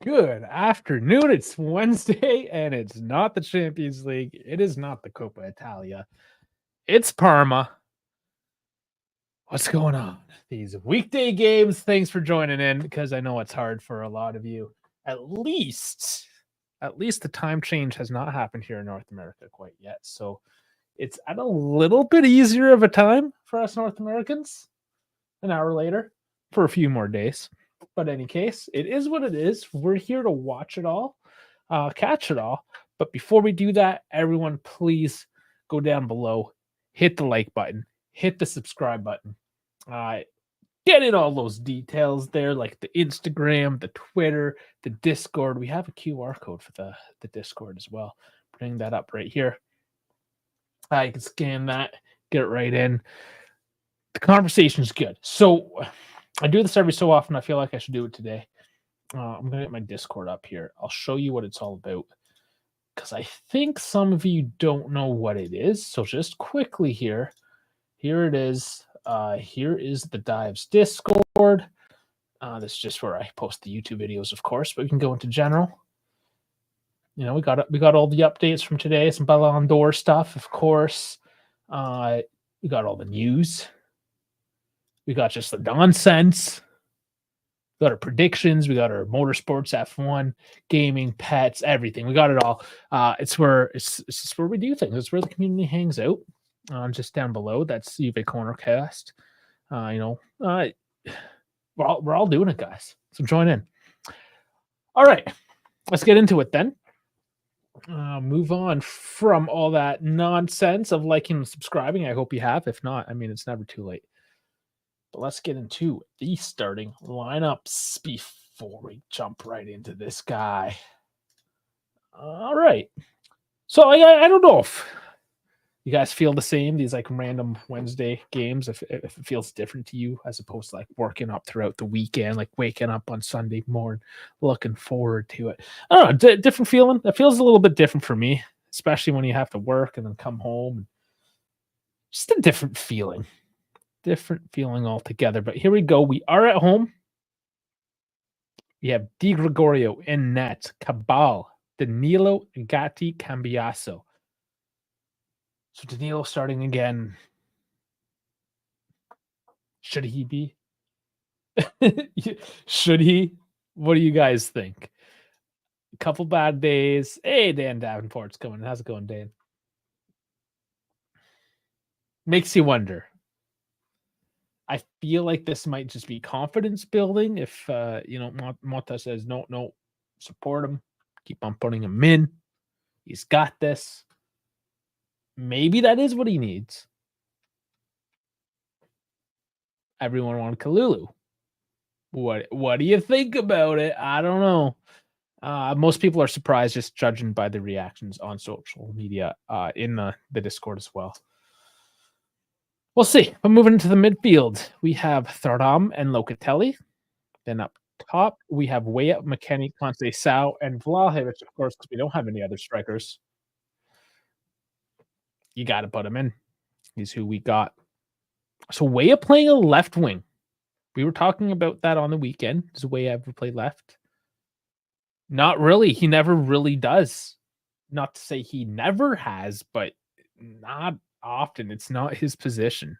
Good afternoon. It's Wednesday, and it's not the Champions League. It is not the Coppa Italia. It's Parma. What's going on? These weekday games. Thanks for joining in, because I know it's hard for a lot of you. At least the time change has not happened here in North America quite yet. So it's at a little bit easier of a time for us North Americans. An hour later for a few more days. But in any case, it is what it is. We're here to watch it all, catch it all. But before we do that, everyone, please go down below, hit the like button, hit the subscribe button. Get in all those details there, like the Instagram, the Twitter, the Discord. We have a QR code for the Discord as well. Bring that up right here. You can scan that, get it right in. The conversation's good. So I do this every so often. I feel like I should do it today. I'm going to get my Discord up here. I'll show you what it's all about, because I think some of you don't know what it is. So just quickly here it is. Here is the Dives Discord. This is just where I post the YouTube videos, of course, but we can go into general. You know, we got all the updates from today, some Ballon d'Or stuff, of course. We got all the news. We got just the nonsense. We got our predictions. We got our motorsports, F1, gaming, pets, everything. We got it all. It's just where we do things. It's where the community hangs out. Just down below, that's Juve Cornercast. We're all doing it, guys. So join in. All right, let's get into it then. Move on from all that nonsense of liking and subscribing. I hope you have. If not, I mean, it's never too late. But let's get into the starting lineups before we jump right into this guy. All right. So I don't know if you guys feel the same, these like random Wednesday games, if it feels different to you as opposed to like working up throughout the weekend, like waking up on Sunday morning, looking forward to it. I don't know, different feeling. It feels a little bit different for me, especially when you have to work and then come home. Just a different feeling. Different feeling altogether. But here we go. We are at home. We have Di Gregorio in net, Cabal, Danilo, Gatti, Cambiaso. So Danilo starting again. Should he be? Should he? What do you guys think? A couple bad days. Hey, Dan Davenport's coming. How's it going, Dan? Makes you wonder. I feel like this might just be confidence building. If Mota says no, support him, keep on putting him in. He's got this. Maybe that is what he needs. Everyone wanted Kalulu. What do you think about it? I don't know. Most people are surprised, just judging by the reactions on social media, in the Discord as well. We'll see. But moving into the midfield, we have Thuram and Locatelli. Then up top, we have Weah, McKennie, Conceição, and Vlahovic, of course, because we don't have any other strikers. You got to put him in. He's who we got. So Weah playing a left wing. We were talking about that on the weekend. Does Weah ever play left? Not really. He never really does. Not to say he never has, but not often. It's not his position.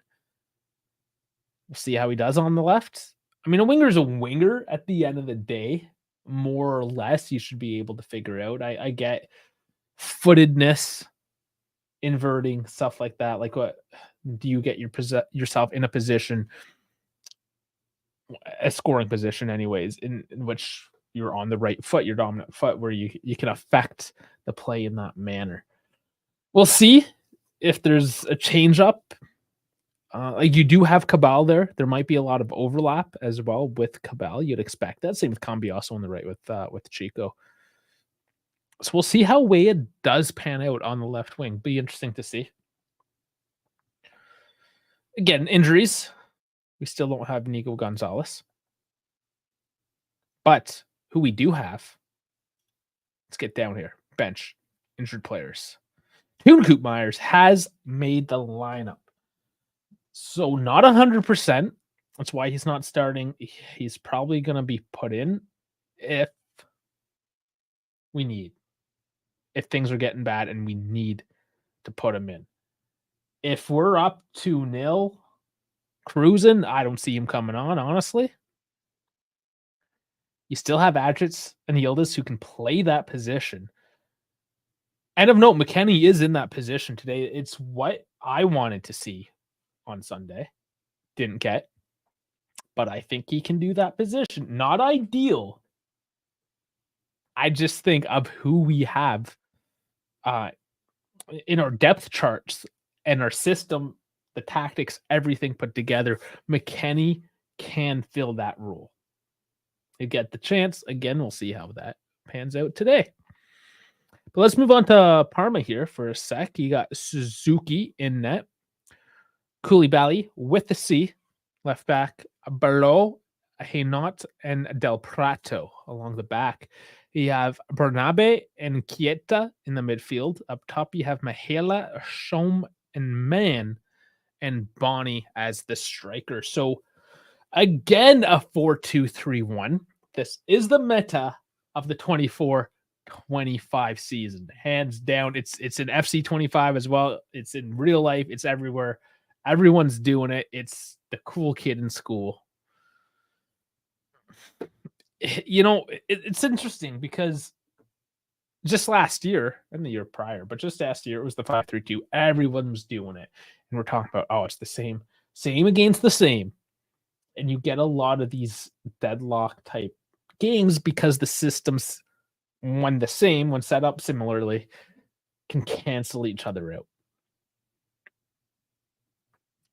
We'll see how he does on the left. I mean, a winger is a winger at the end of the day. More or less, you should be able to figure out. I get footedness, inverting, stuff like that. Like, what do you get yourself in a position, a scoring position anyways, in which you're on the right foot, your dominant foot, where you can affect the play in that manner. We'll see if there's a change up. Like, you do have Cabal there. There might be a lot of overlap as well with Cabal. You'd expect that. Same with Cambiaso on the right with Chico. So we'll see how Weah does pan out on the left wing. Be interesting to see. Again, injuries. We still don't have Nico Gonzalez. But who we do have, let's get down here. Bench, injured players. Toon Koopmeyers has made the lineup. So not 100%. That's why he's not starting. He's probably going to be put in if We need. If things are getting bad and we need to put him in. If we're up 2-0 cruising, I don't see him coming on, honestly. You still have Adrits and Yildiz who can play that position. And of note, McKennie is in that position today. It's what I wanted to see on Sunday. Didn't get. But I think he can do that position. Not ideal. I just think of who we have in our depth charts and our system, the tactics, everything put together. McKennie can fill that role. You get the chance. Again, we'll see how that pans out today. But let's move on to Parma here for a sec. You got Suzuki in net. Koulibaly with the C. Left back, Barlow, Hainaut, and Del Prato along the back. You have Bernabe and Chieta in the midfield. Up top, you have Mahela, Shom, and Mann, and Bonnie as the striker. So, again, a 4-2-3-1. This is the meta of the 24-25 season. Hands down. It's in FC 25 as well. It's in real life. It's everywhere. Everyone's doing it. It's the cool kid in school. You know, it's interesting because just last year and the year prior, but just last year, it was the 5-3-2. Everyone was doing it. And we're talking about, oh, it's the same against the same. And you get a lot of these deadlock type games because the systems, when the same, when set up similarly, can cancel each other out.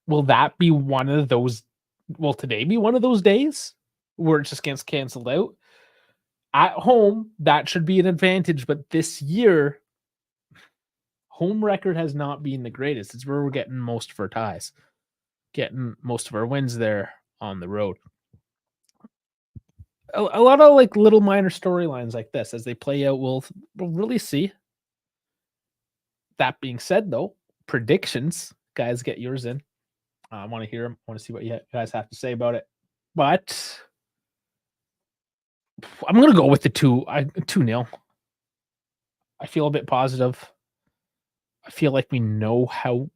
Will that be one of those? Will today be one of those days where it just gets canceled out? At home, that should be an advantage. But this year, home record has not been the greatest. It's where we're getting most of our ties, getting most of our wins there on the road. A lot of like little minor storylines like this as they play out, we'll really see. That being said, though, predictions, guys, get yours in. I want to hear them. I want to see what you guys have to say about it. But I'm going to go with the 2-0. I feel a bit positive. I feel like we know how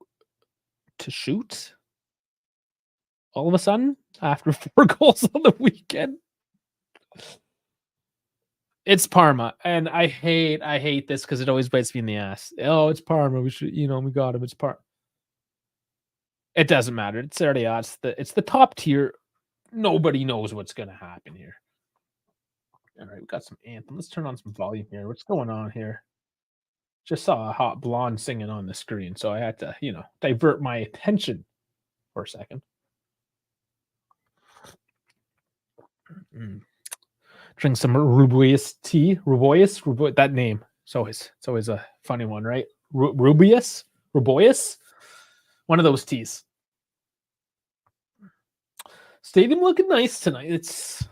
to shoot all of a sudden after 4 goals on the weekend. It's Parma, and I hate this because it always bites me in the ass. Oh, it's Parma. We should, we got him. It's Parma. It doesn't matter. It's Serie A. It's the top tier. Nobody knows what's going to happen here. All right, we got some anthem. Let's turn on some volume here. What's going on here? Just saw a hot blonde singing on the screen, so I had to, divert my attention for a second. Drink some Rubius tea. Rubius, that name. It's always a funny one, right? Rubius? One of those teas. Stadium looking nice tonight. It's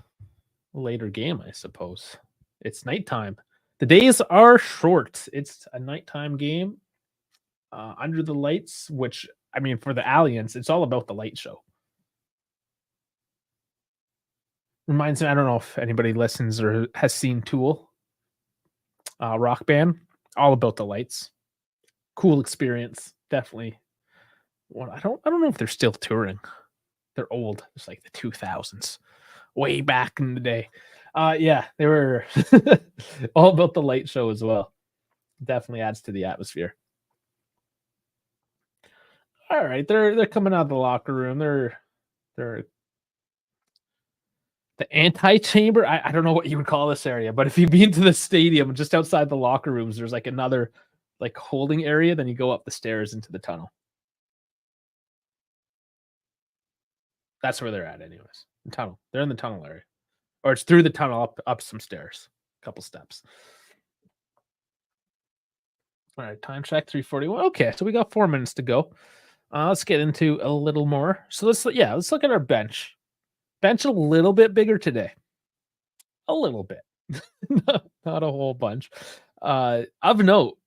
a later game, I suppose. It's nighttime. The days are short. It's a nighttime game under the lights, which, I mean, for the Alliance, it's all about the light show. Reminds me, I don't know if anybody listens or has seen Tool, rock band, all about the lights. Cool experience, definitely. Well, I don't know if they're still touring. They're old. It's like the 2000s, way back in the day. Yeah, they were all about the light show as well. Definitely adds to the atmosphere. All right, they're coming out of the locker room. They're the anti-chamber. I don't know what you would call this area, but if you've been to the stadium, just outside the locker rooms, there's like another like holding area. Then you go up the stairs into the tunnel. That's where they're at, anyways. The tunnel. They're in the tunnel area, or it's through the tunnel up some stairs, a couple steps. All right, time check 3:41. Okay, so we got 4 minutes to go. Let's get into a little more. So let's look at our bench. Bench a little bit bigger today. A little bit, not a whole bunch. Of note,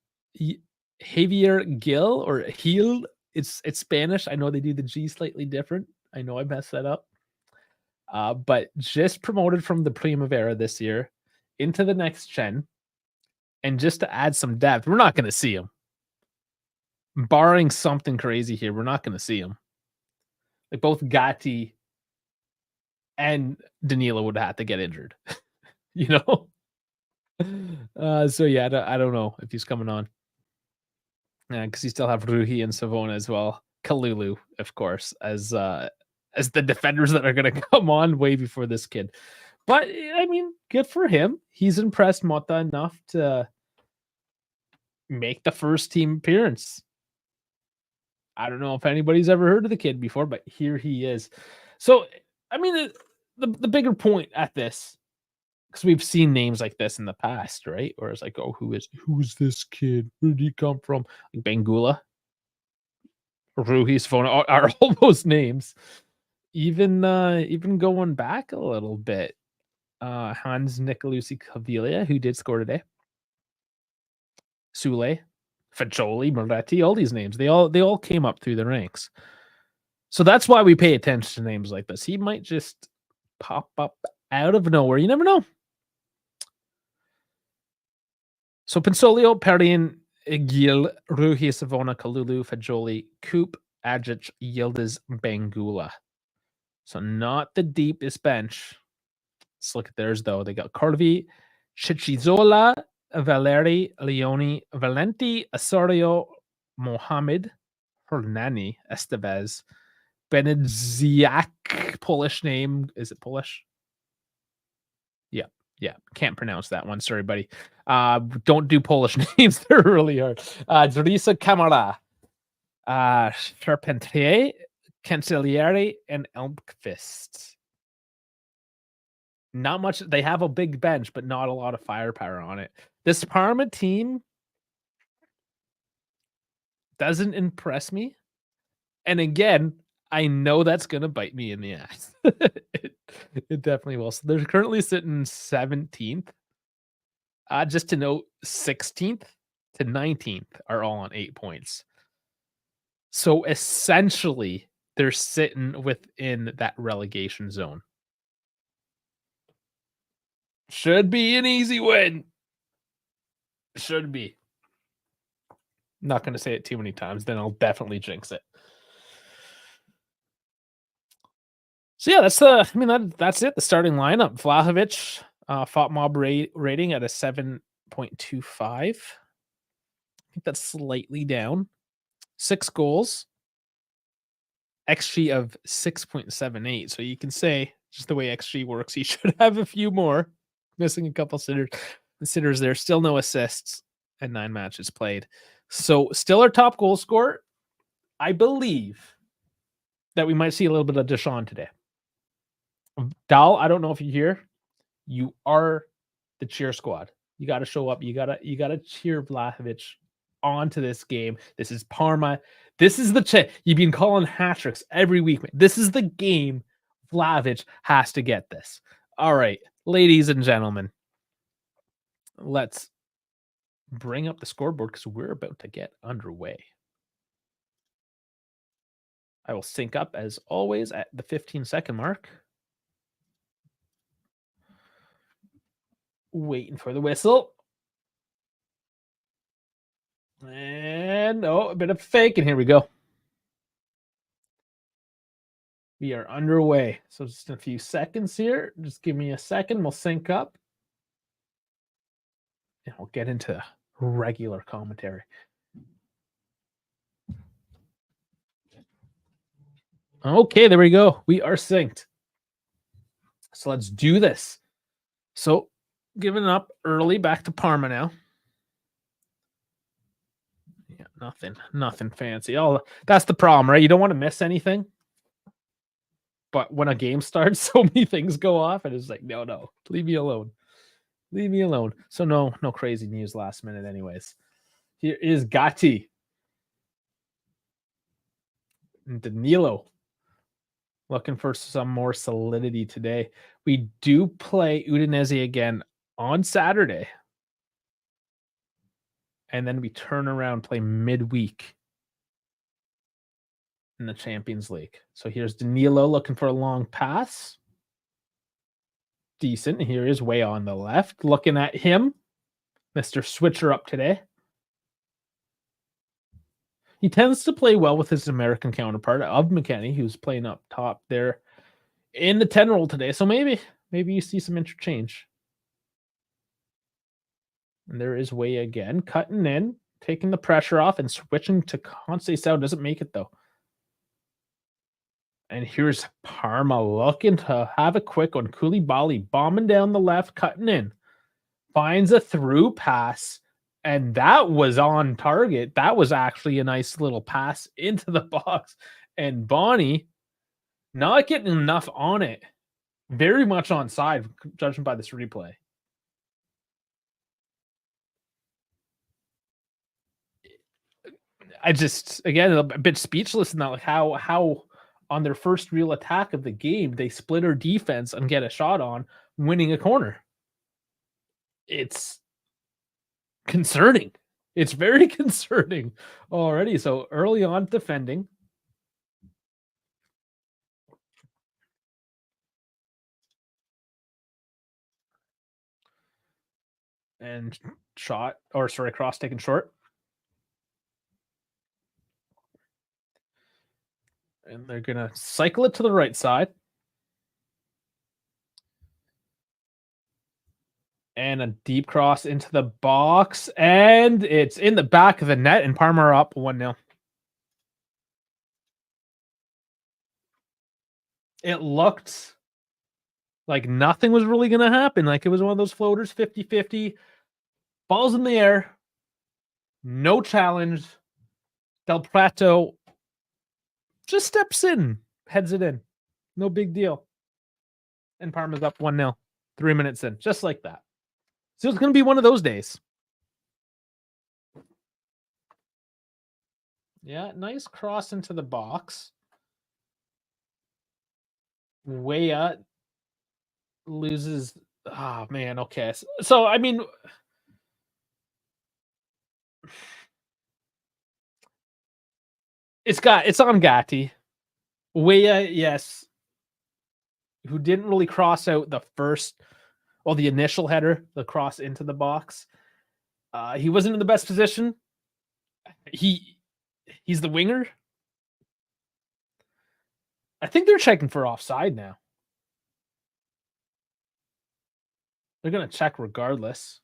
Javier Gil or Gil. It's Spanish. I know they do the G slightly different. I know I messed that up. But just promoted from the Primavera this year into the next gen. And just to add some depth, we're not going to see him. Barring something crazy here, we're not going to see him. Like both Gatti and Danilo would have to get injured, you know? So yeah, I don't know if he's coming on. Because you still have Ruhi and Savona as well. Kalulu, of course, as the defenders that are going to come on way before this kid. But I mean, good for him. He's impressed Mota enough to make the first team appearance. I don't know if anybody's ever heard of the kid before, but here he is. So, I mean, the bigger point at this, because we've seen names like this in the past, right? Where it's like, oh, who's this kid? Where did he come from? Like Bangula, Ruhi's phone are all those names. Even going back a little bit, Hans Nicolucci Caviglia, who did score today. Sule, Fagioli, Moretti, all these names, they all came up through the ranks. So that's why we pay attention to names like this. He might just pop up out of nowhere. You never know. So Pinsolio, Perrin, Gil, Ruhi, Savona, Kalulu, Fagioli, Coop, Ajic, Yildiz, Bangula. So not the deepest bench. Let's look at theirs, though. They got Corvi, Chichizola, Valeri, Leoni, Valenti, Osorio, Mohamed, Hernani, Estevez, Benedziak, Polish name. Is it Polish? Yeah. Can't pronounce that one. Sorry, buddy. Don't do Polish names. They're really hard. Zurisa Camara, Charpentier, Cancellieri, and Elmqvist. Not much. They have a big bench, but not a lot of firepower on it. This Parma team doesn't impress me. And again, I know that's going to bite me in the ass. It definitely will. So they're currently sitting 17th. Just to note, 16th to 19th are all on 8 points. So essentially, they're sitting within that relegation zone. Should be an easy win. Should be. Not going to say it too many times, then I'll definitely jinx it. So yeah, that's it. The starting lineup: Vlahovic, FOTMob rating at a 7.25. I think that's slightly down. 6 goals, XG of 6.78. So you can say, just the way XG works, he should have a few more. Missing a couple sitters there. Still no assists and 9 matches played. So still our top goal scorer. I believe that we might see a little bit of Deshaun today. Dal, I don't know if you're here. You are the cheer squad. You got to show up. You gotta cheer Vlahovic onto this game. This is Parma. This is the you've been calling hat-tricks every week. This is the game. Vlahovic has to get this. All right, ladies and gentlemen, let's bring up the scoreboard because we're about to get underway. I will sync up as always at the 15-second mark. Waiting for the whistle. And a bit of fake, and here we go. We are underway. So just a few seconds here. Just give me a second. We'll sync up. And we'll get into regular commentary. Okay, there we go. We are synced. So let's do this. So giving up early, back to Parma now. Yeah, nothing fancy. That's the problem, right? You don't want to miss anything. But when a game starts, so many things go off, and it's like, no, leave me alone. Leave me alone. So no crazy news last minute anyways. Here is Gatti. And Danilo. Looking for some more solidity today. We do play Udinese again on Saturday. And then we turn around, play midweek in the Champions League. So here's Danilo looking for a long pass. Decent. Here is way on the left. Looking at him. Mr. Switcher up today. He tends to play well with his American counterpart of McKenny, who's playing up top there in the 10 role today. So maybe you see some interchange. And there is Way again, cutting in, taking the pressure off and switching to Conceição. Doesn't make it though. And here's Parma looking to have a quick one. Koulibaly bombing down the left, cutting in. Finds a through pass. And that was on target. That was actually a nice little pass into the box. And Bonnie not getting enough on it. Very much onside, judging by this replay. I just, again, a bit speechless in that, like how on their first real attack of the game, they split our defense and get a shot on, winning a corner. It's concerning. It's very concerning already. So early on defending. And cross taken short. And they're going to cycle it to the right side. And a deep cross into the box. And it's in the back of the net. And Parma are up 1-0. It looked like nothing was really going to happen. Like it was one of those floaters, 50-50. Balls in the air. No challenge. Del Prato just steps in. Heads it in. No big deal. And Parma's up 1-0. 3 minutes in. Just like that. So it's going to be one of those days. Yeah, nice cross into the box. Weah loses. Oh, man. Okay. So I mean, it's on Gatti. Weah, yes, who didn't really cross out the the initial header, the cross into the box. He wasn't in the best position. He's the winger. I think they're checking for offside now. They're going to check regardless.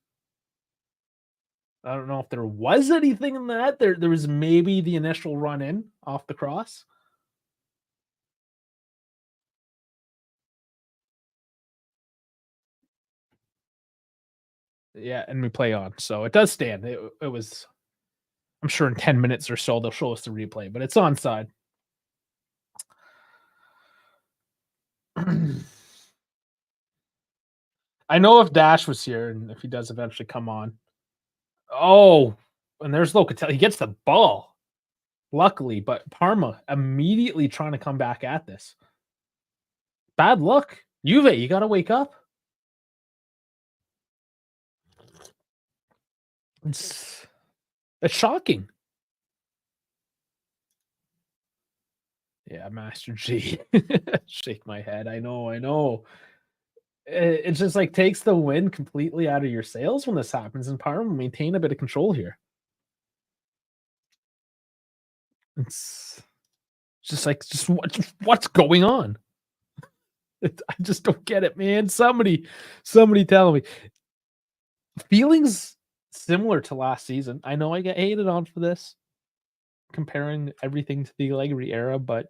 I don't know if there was anything in that. There was maybe the initial run in off the cross. Yeah, and we play on. So it does stand. It was, I'm sure in 10 minutes or so, they'll show us the replay, but it's onside. I know if Dash was here and if he does eventually come on. Oh, and there's Locatelli. He gets the ball, luckily, but Parma immediately trying to come back at this. Bad luck. Juve, you got to wake up. It's shocking. Yeah, Master G. Shake my head. I know. It just like takes the wind completely out of your sails when this happens, and Parma maintain a bit of control here. It's just like, what's going on? I just don't get it, man. Somebody tell me. Feelings similar to last season. I know I get hated on for this, comparing everything to the Allegri era, but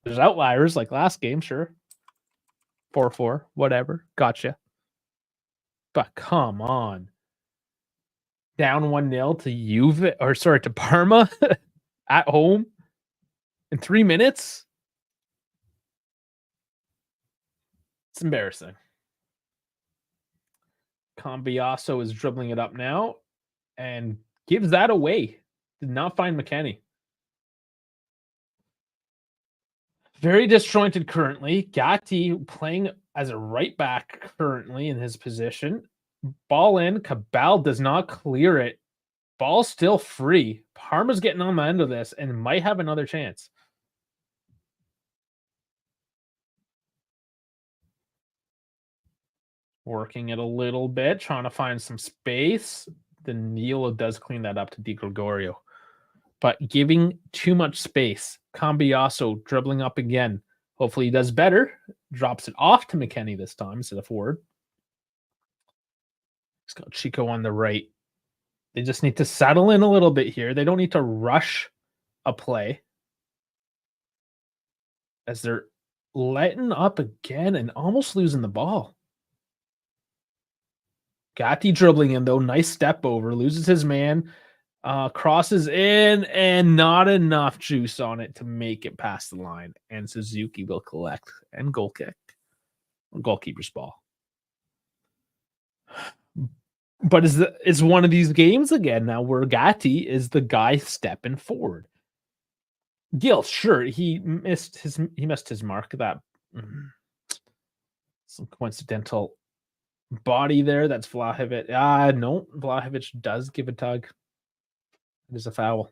there's outliers like last game, sure. 4-4, whatever. Gotcha. But come on. Down 1-0 to Parma at home in 3 minutes. It's embarrassing. Cambiasso is dribbling it up now and gives that away. Did not find McKenny. Very disjointed currently. Gatti playing as a right back currently in his position. Ball in. Cabal does not clear it. Ball still free. Parma's getting on the end of this and might have another chance. Working it a little bit, trying to find some space. Danilo does clean that up to Di Gregorio. But giving too much space. Cambiasso dribbling up again. Hopefully he does better. Drops it off to McKennie this time instead of forward. He's got Chico on the right. They just need to settle in a little bit here. They don't need to rush a play. As they're letting up again and almost losing the ball. Gatti dribbling in, though. Nice step over. Loses his man. Crosses in and not enough juice on it to make it past the line. And Suzuki will collect and goal kick. Goalkeeper's ball. But it's one of these games again now where Gatti is the guy stepping forward. Gil, sure, he missed his mark. That some coincidental body there. That's Vlahovic. No, Vlahovic does give a tug. It is a foul.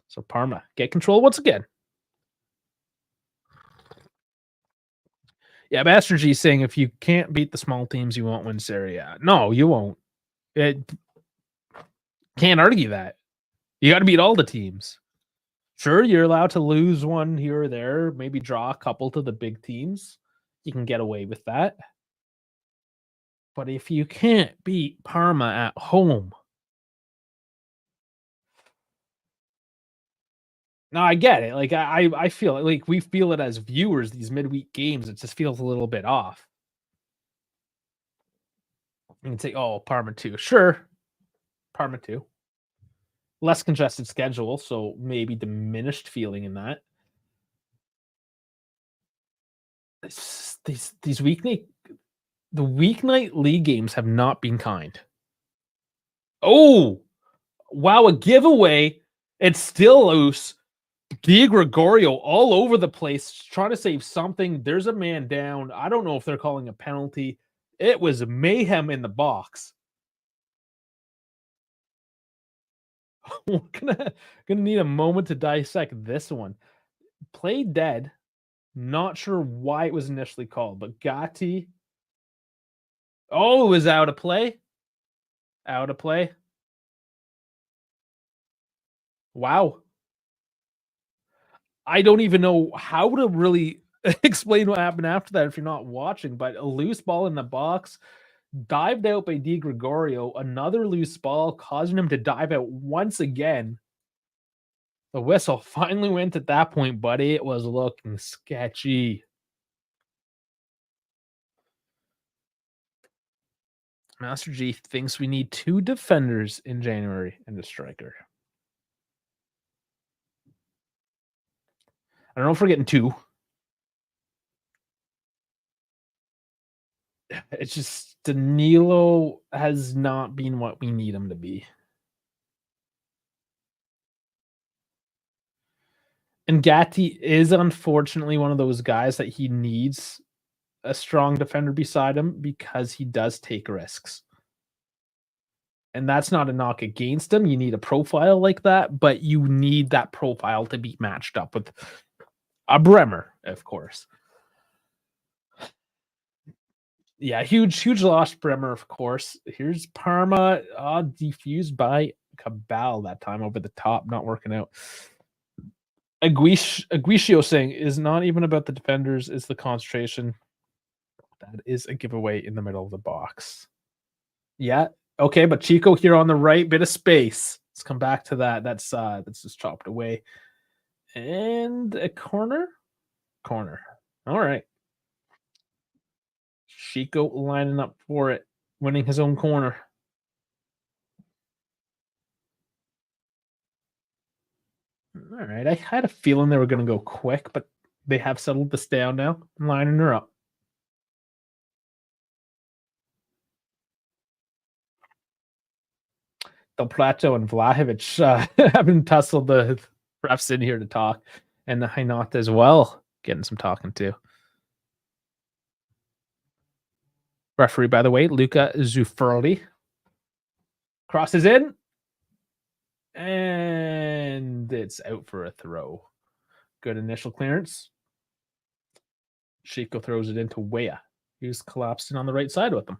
So Parma get control once again. Yeah, Master G saying if you can't beat the small teams, you won't win Serie A. No, you won't. Can't argue that. You got to beat all the teams. Sure, you're allowed to lose one here or there, maybe draw a couple to the big teams. You can get away with that. But if you can't beat Parma at home, no, I get it. Like I feel like we feel it as viewers. These midweek games, it just feels a little bit off. You can say, "Oh, Parma 2, sure, Parma 2." Less congested schedule, so maybe diminished feeling in that. These weeknight, the weeknight league games have not been kind. Oh, wow, a giveaway. It's still loose. Di Gregorio all over the place, trying to save something. There's a man down. I don't know if they're calling a penalty. It was mayhem in the box. We're gonna need a moment to dissect this one. Play dead. Not sure why it was initially called, but Gatti. Oh, it was out of play. Out of play. Wow. I don't even know how to really explain what happened after that if you're not watching, but a loose ball in the box, dived out by Di Gregorio, another loose ball, causing him to dive out once again. The whistle finally went at that point, but it was looking sketchy. Master G thinks we need 2 defenders in January and a striker. I don't know if we're getting 2. It's just Danilo has not been what we need him to be. And Gatti is unfortunately one of those guys that he needs a strong defender beside him because he does take risks. And that's not a knock against him. You need a profile like that, but you need that profile to be matched up with a Bremer, of course. Yeah, huge loss, Bremer, of course. Here's Parma, defused by Cabal that time over the top, not working out. Aguicio saying is not even about the defenders, it's the concentration. That is a giveaway in the middle of the box. Yeah, okay, but Chico here on the right, bit of space. Let's come back to that. That's just chopped away. And a corner. All right. Chico lining up for it, winning his own corner. All right. I had a feeling they were going to go quick, but they have settled this down now. Lining her up. Del Prato and Vlahovic haven't tussled the refs in here to talk. And the Hainat as well, getting some talking too. Referee, by the way, Luca Zufferli. Crosses in. And it's out for a throw. Good initial clearance. Chico throws it into Weah. He was collapsing on the right side with them.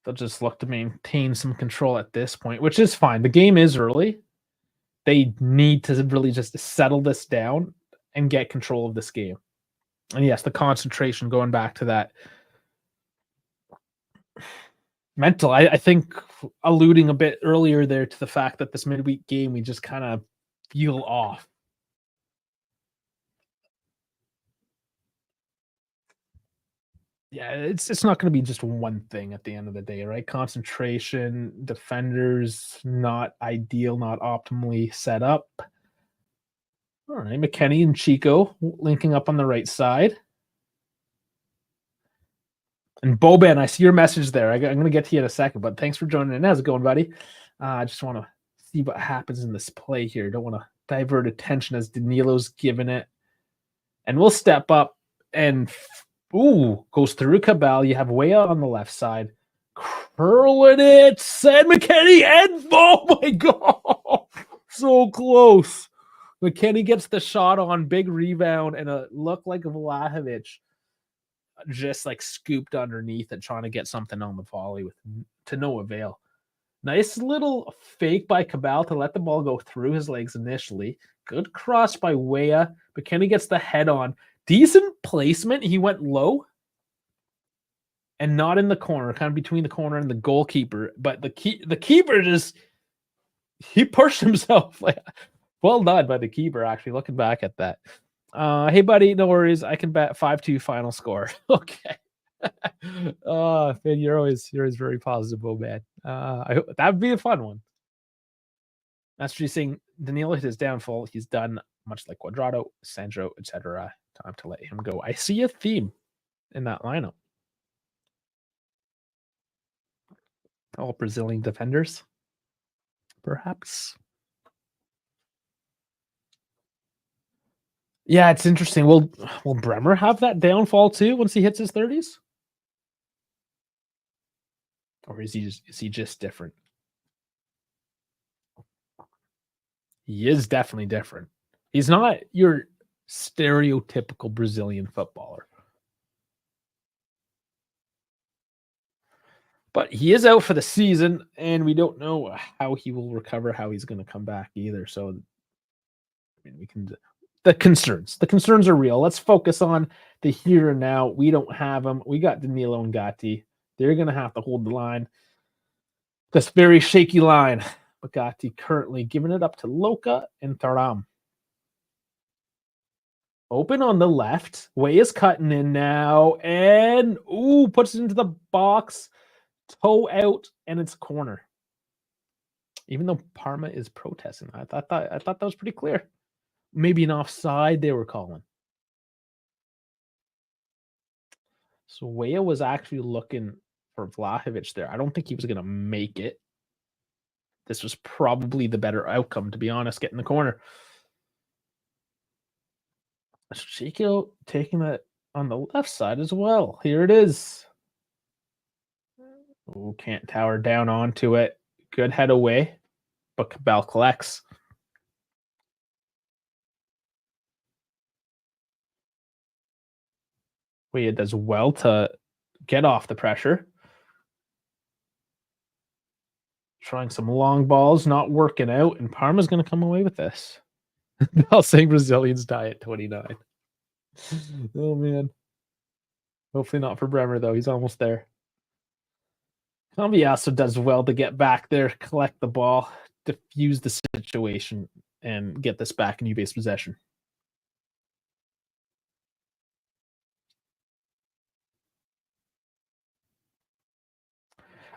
They'll just look to maintain some control at this point, which is fine. The game is early. They need to really just settle this down and get control of this game. And yes, the concentration, going back to that mental, I think alluding a bit earlier there to the fact that this midweek game, we just kind of feel off. Yeah, it's not going to be just one thing at the end of the day, right? Concentration, defenders not ideal, not optimally set up. All right, McKennie and Chico linking up on the right side. And Boban, I see your message there. I'm going to get to you in a second, but thanks for joining in. How's it going, buddy? I just want to see what happens in this play here. Don't want to divert attention as Danilo's giving it. And we'll step up and goes through Cabal. You have way out on the left side. Curling it. Send McKennie and oh my God. So close. McKennie gets the shot on, big rebound, and a look like Vlahovic just like scooped underneath it, trying to get something on the volley to no avail. Nice little fake by Cabal to let the ball go through his legs initially. Good cross by Weah. McKennie gets the head on. Decent placement. He went low and not in the corner, kind of between the corner and the goalkeeper. But the keeper he pushed himself. Well done by the keeper, actually, looking back at that. Hey, buddy, no worries. I can bet 5-2 final score. Okay. Finn, you're always very positive, man. I hope that would be a fun one. That's just saying Danilo hit his downfall. He's done much like Cuadrado, Sandro, etc. Time to let him go. I see a theme in that lineup. All Brazilian defenders, perhaps. Yeah, it's interesting. Will Bremer have that downfall too once he hits his 30s? Or is he just different? He is definitely different. He's not your stereotypical Brazilian footballer. But he is out for the season, and we don't know how he will recover, how he's going to come back either. So, I mean, the concerns are real. Let's focus on the here and now. We don't have them. We got Danilo and Gatti. They're going to have to hold the line. This very shaky line. But Gatti currently giving it up to Loca and Thuram. Open on the left. Way is cutting in now. And, puts it into the box. Toe out, and it's corner. Even though Parma is protesting, I thought that was pretty clear. Maybe an offside they were calling. So Weah was actually looking for Vlahovic there. I don't think he was going to make it. This was probably the better outcome, to be honest, getting the corner. Chico taking it on the left side as well. Here it is. Can't tower down onto it. Good head away, but Cabal collects. Weah does well to get off the pressure. Trying some long balls, not working out, and Parma's going to come away with this. I'll say Brazilians die at 29. Oh, man. Hopefully not for Bremer, though. He's almost there. Cambiasso does well to get back there, collect the ball, diffuse the situation, and get this back in U-base possession.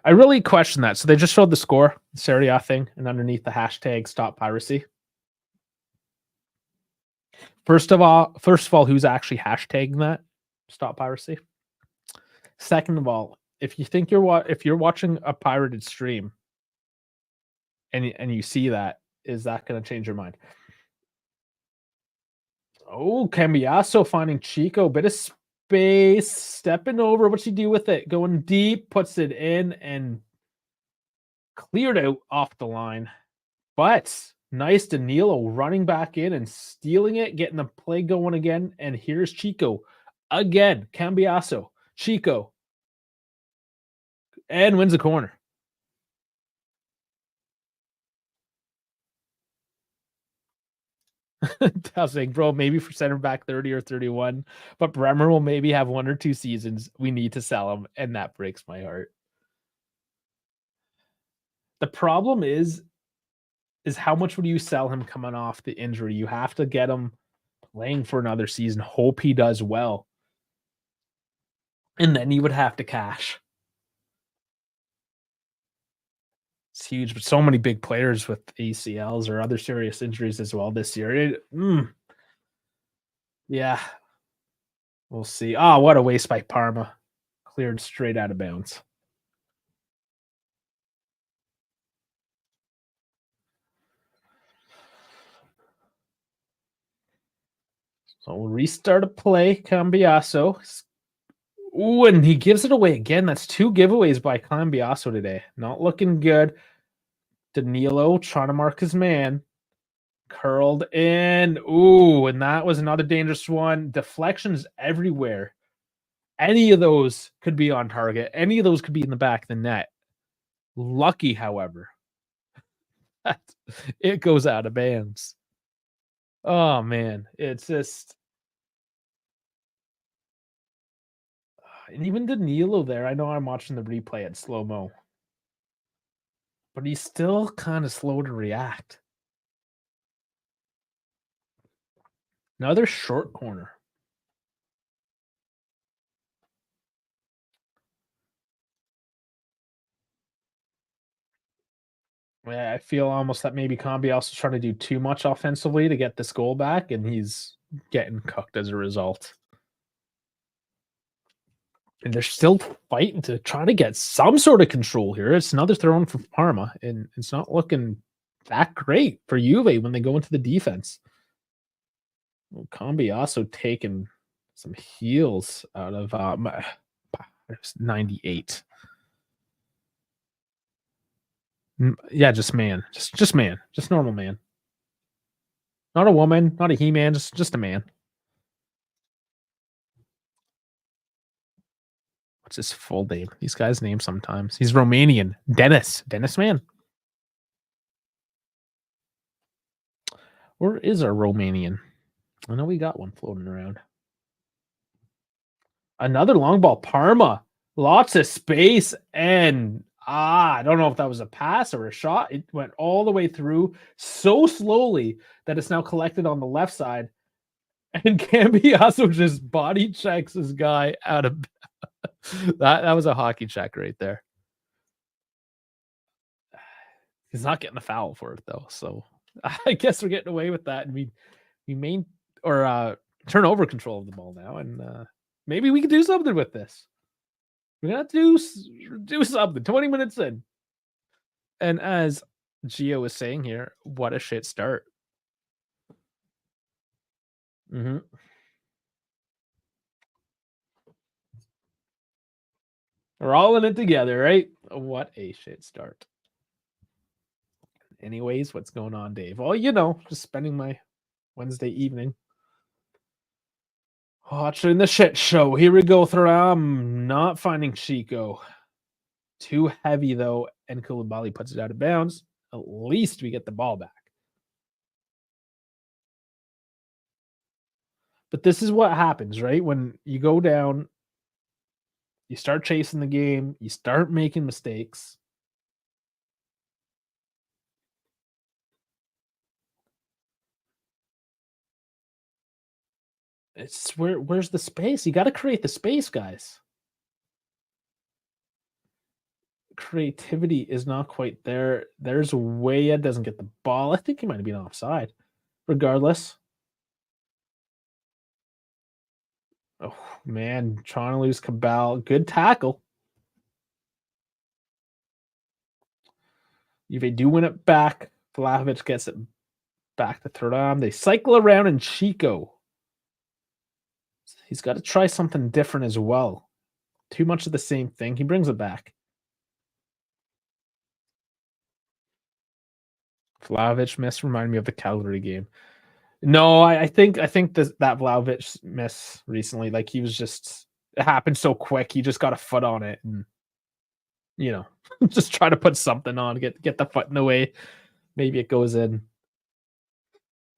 I really question that. So they just showed the score, the Serie A thing, and underneath the hashtag Stop Piracy. First of all, who's actually hashtagging that? Stop Piracy. Second of all, if you're watching a pirated stream and you see that, is that going to change your mind? Oh, Cambiasso finding Chico, bit of space, stepping over. What's he do with it? Going deep, puts it in, and cleared out off the line. But Nice Danilo running back in and stealing it, getting the play going again. And here's Chico again. Cambiasso. Chico. And wins the corner. I was saying, bro, maybe for center back 30 or 31, but Bremer will maybe have 1 or 2 seasons. We need to sell him, and that breaks my heart. The problem is how much would you sell him coming off the injury? You have to get him playing for another season. Hope he does well. And then you would have to cash. It's huge, but so many big players with ACLs or other serious injuries as well this year. Yeah. We'll see. Oh, what a waste by Parma. Cleared straight out of bounds. So we'll restart a play. Cambiasso. Ooh, and he gives it away again. That's 2 giveaways by Cambiasso today. Not looking good. Danilo trying to mark his man. Curled in. Ooh, and that was another dangerous one. Deflections everywhere. Any of those could be on target. Any of those could be in the back of the net. Lucky, however, it goes out of bounds. Oh, man. It's just... And even Danilo there, I know I'm watching the replay at slow-mo, but he's still kind of slow to react. Another short corner. Yeah, I feel almost that maybe Cambiasso trying to do too much offensively to get this goal back, and he's getting cooked as a result. And they're still fighting to try to get some sort of control here. It's another throw-in for Parma, and it's not looking that great for Juve when they go into the defense. Well, Cambiasso taking some heels out of 98. Yeah, just man. Just man. Just normal man. Not a woman, not a he-man, just a man. What's his full name? These guys' names sometimes. He's Romanian. Dennis man. Where is our Romanian? I know we got one floating around. Another long ball. Parma. Lots of space. And I don't know if that was a pass or a shot. It went all the way through so slowly that it's now collected on the left side. And Cambiasso just body checks this guy out of that was a hockey check right there. He's not getting a foul for it though, so I guess we're getting away with that, and we turn over control of the ball now, and maybe we can do something with this. We're gonna have to do something. 20 minutes in, and as Gio was saying here, what a shit start. We're all in it together, right? What a shit start. Anyways, what's going on, Dave? Well, just spending my Wednesday evening watching the shit show. Here we go. I'm not finding Chico. Too heavy, though, and Koulibaly puts it out of bounds. At least we get the ball back. But this is what happens, right? When you go down, you start chasing the game, you start making mistakes. It's where's the space? You got to create the space, guys. Creativity is not quite there. There's Weah doesn't get the ball. I think he might have been offside. Regardless. Oh, man. Trying to lose Cabal. Good tackle. Juve do win it back. Vlahovic gets it back to Thuram. They cycle around in Chico. He's got to try something different as well. Too much of the same thing. He brings it back. Vlahovic miss reminded me of the Calgary game. No, I think that Vlahovic miss recently, like he was just it happened so quick. He just got a foot on it and just try to put something on, get the foot in the way. Maybe it goes in.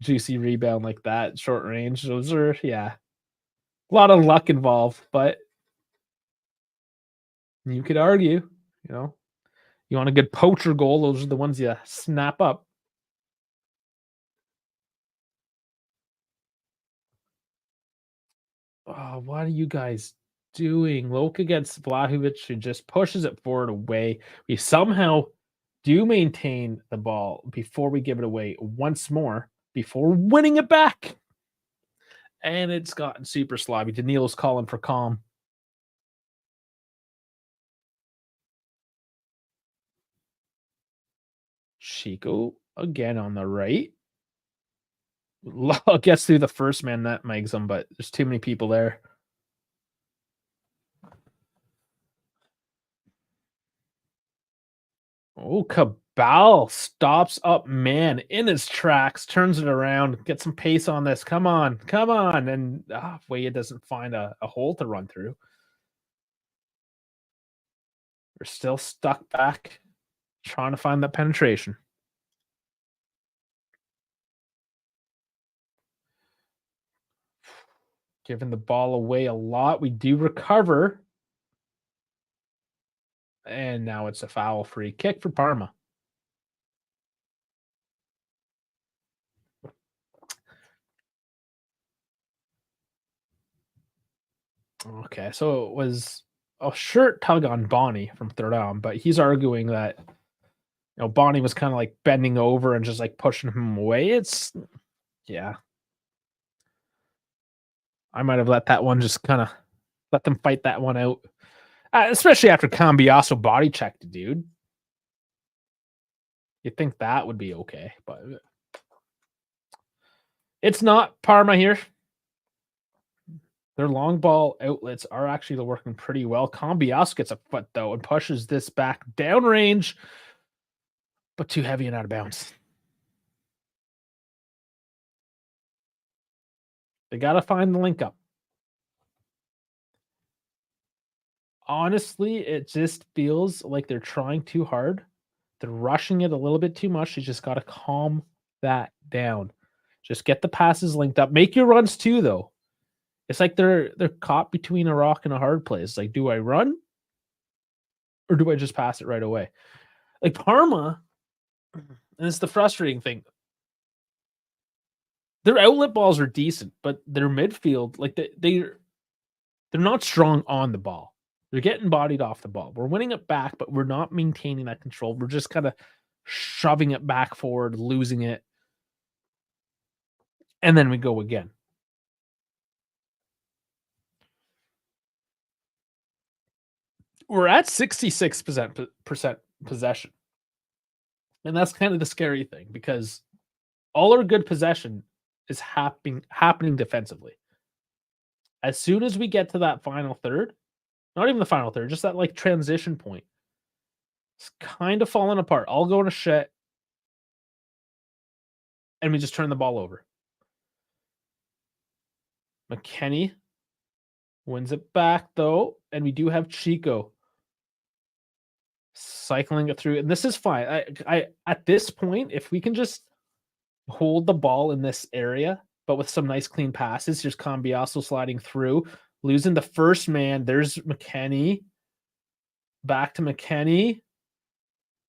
Juicy rebound like that, short range. Those are a lot of luck involved, but you could argue, you want a good poacher goal, those are the ones you snap up. Oh, what are you guys doing? Loke against Vlahovic, who just pushes it forward away. We somehow do maintain the ball before we give it away once more, before winning it back. And it's gotten super sloppy. Danilo's calling for calm. Chico again on the right. Gets through the first man, that makes him, but there's too many people there. Oh, Cabal stops up man in his tracks, turns it around, get some pace on this. Come on. And Weah doesn't find a hole to run through. We're still stuck back, trying to find that penetration. Giving the ball away a lot. We do recover. And now it's a foul free kick for Parma. Okay, so it was a shirt tug on Bonnie from third down, but he's arguing that Bonnie was kind of like bending over and just like pushing him away. I might have let that one just kind of let them fight that one out, especially after Cambiasso body checked the dude. You'd think that would be okay, but it's not. Parma here. Their long ball outlets are actually working pretty well. Cambiasso gets a foot, though, and pushes this back downrange, but too heavy and out of bounds. They got to find the link up. Honestly, it just feels like they're trying too hard. They're rushing it a little bit too much. You just got to calm that down. Just get the passes linked up. Make your runs too, though. It's like they're caught between a rock and a hard place. Like, do I run or do I just pass it right away? Like Parma, and it's the frustrating thing. Their outlet balls are decent, but their midfield, like they're not strong on the ball. They're getting bodied off the ball. We're winning it back, but we're not maintaining that control. We're just kind of shoving it back forward, losing it, and then we go again. We're at 66% possession. And that's kind of the scary thing because all our good possession is happening defensively. As soon as we get to that final third, not even the final third, just that like transition point, it's kind of falling apart. All going to shit. And we just turn the ball over. McKenny wins it back, though. And we do have Chico cycling it through. And this is fine. I at this point, if we can just hold the ball in this area, but with some nice clean passes, here's Cambiasso sliding through, losing the first man. There's McKenny. Back to McKenny.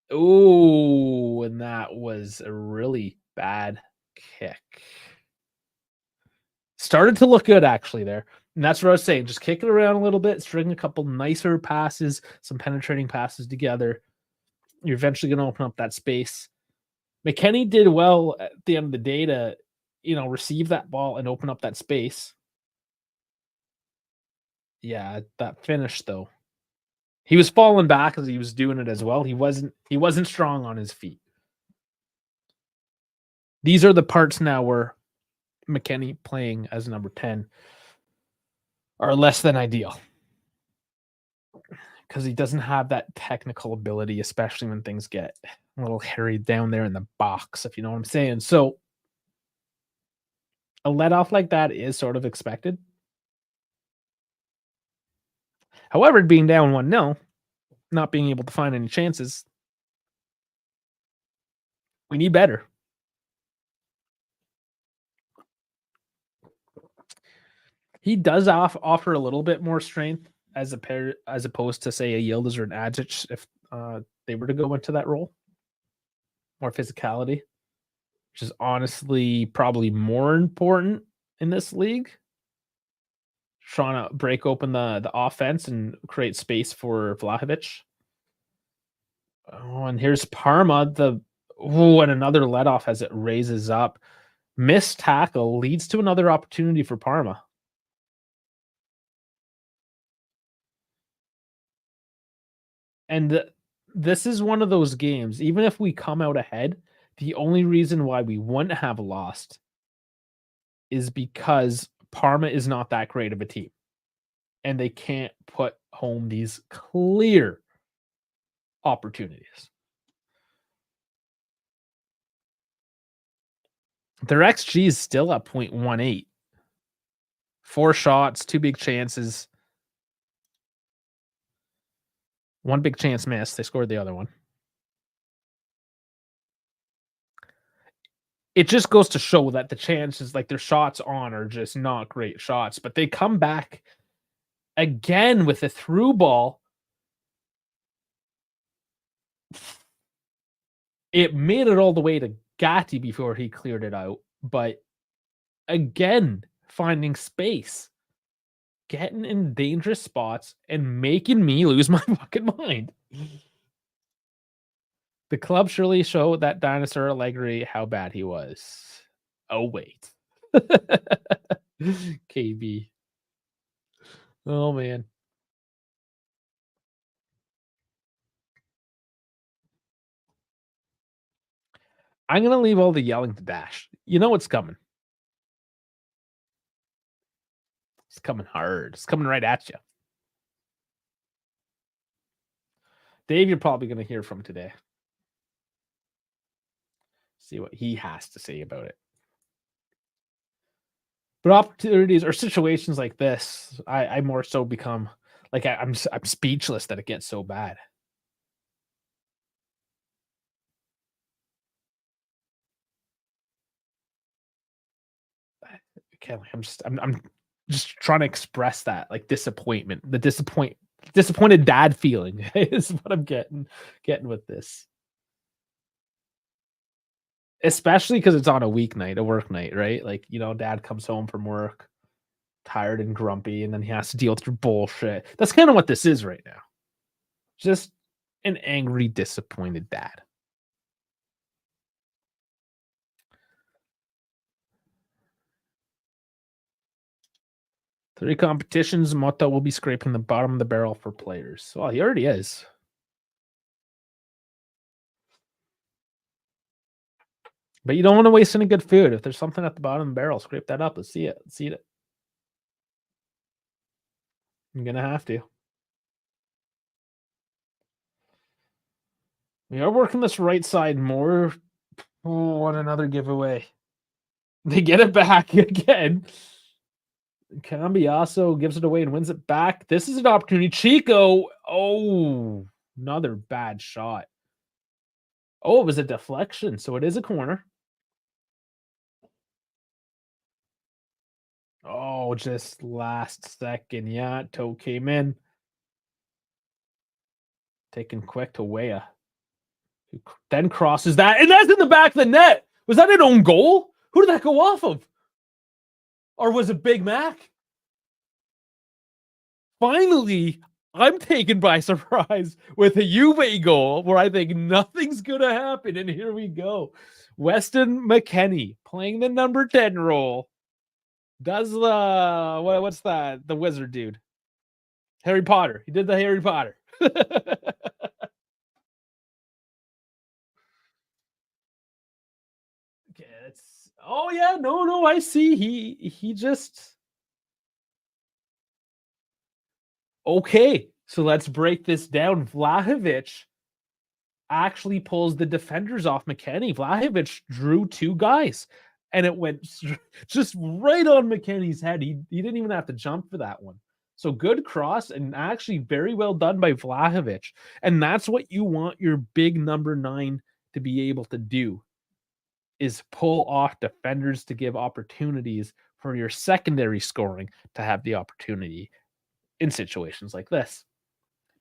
Oh, and that was a really bad kick. Started to look good, actually, there. And that's what I was saying. Just kick it around a little bit, string a couple nicer passes, some penetrating passes together. You're eventually going to open up that space. McKenny did well at the end of the day to, receive that ball and open up that space. Yeah, that finish, though. He was falling back as he was doing it as well. He wasn't strong on his feet. These are the parts now where McKenny playing as number 10 are less than ideal because he doesn't have that technical ability, especially when things get a little hairy down there in the box, if you know what I'm saying. So a let off like that is sort of expected. However, being down 1-0, not being able to find any chances, we need better. He does offer a little bit more strength as opposed to say a Yildiz or an Adžić if they were to go into that role. More physicality, which is honestly probably more important in this league. Trying to break open the offense and create space for Vlahovic. Oh, and here's Parma. And another let off as it raises up. Missed tackle leads to another opportunity for Parma. And this is one of those games, even if we come out ahead, the only reason why we wouldn't have lost is because Parma is not that great of a team. And they can't put home these clear opportunities. Their XG is still at 0.18. 4 shots, 2 big chances. 1 big chance missed. They scored the other one. It just goes to show that the chances, like their shots on, are just not great shots. But they come back again with a through ball. It made it all the way to Gatti before he cleared it out. But again, finding space, getting in dangerous spots, and making me lose my fucking mind. The club surely showed that dinosaur Allegri how bad he was. Oh, wait. KB. Oh, man. I'm going to leave all the yelling to Dash. You know what's coming. It's coming hard. It's coming right at you. Dave, you're probably going to hear from today. See what he has to say about it. But opportunities or situations like this, I more so become like I'm speechless that it gets so bad. Okay, I'm just trying to express that, like, disappointment, the disappointed dad feeling is what I'm getting with this. Especially because it's on a weeknight, a work night, right? Like, dad comes home from work tired and grumpy, and then he has to deal with your bullshit. That's kind of what this is right now. Just an angry, disappointed dad. Three competitions, Mota will be scraping the bottom of the barrel for players. Well, he already is. But you don't want to waste any good food. If there's something at the bottom of the barrel, scrape that up. Let's see it. Let's eat it. I'm going to have to. We are working this right side more. Oh, what another giveaway. They get it back again. Cambiasso gives it away and wins it back. This is an opportunity. Chico. Oh, another bad shot. Oh, it was a deflection, so it is a corner. Oh, just last second. Yeah, toe came in. Taken quick to Weah. Who then crosses that, and that's in the back of the net. Was that an own goal? Who did that go off of? Or was it Big Mac? Finally, I'm taken by surprise with a Juve goal where I think nothing's going to happen. And here we go. Weston McKennie playing the number 10 role. Does what's that? The wizard dude. Harry Potter. He did the Harry Potter. Okay, oh yeah, no, I see. He just okay. So let's break this down. Vlahovic actually pulls the defenders off McKennie. Vlahovic drew 2 guys, and it went just right on McKennie's head. He didn't even have to jump for that one. So good cross, and actually very well done by Vlahovic. And that's what you want your big number 9 to be able to do, is pull off defenders to give opportunities for your secondary scoring to have the opportunity in situations like this.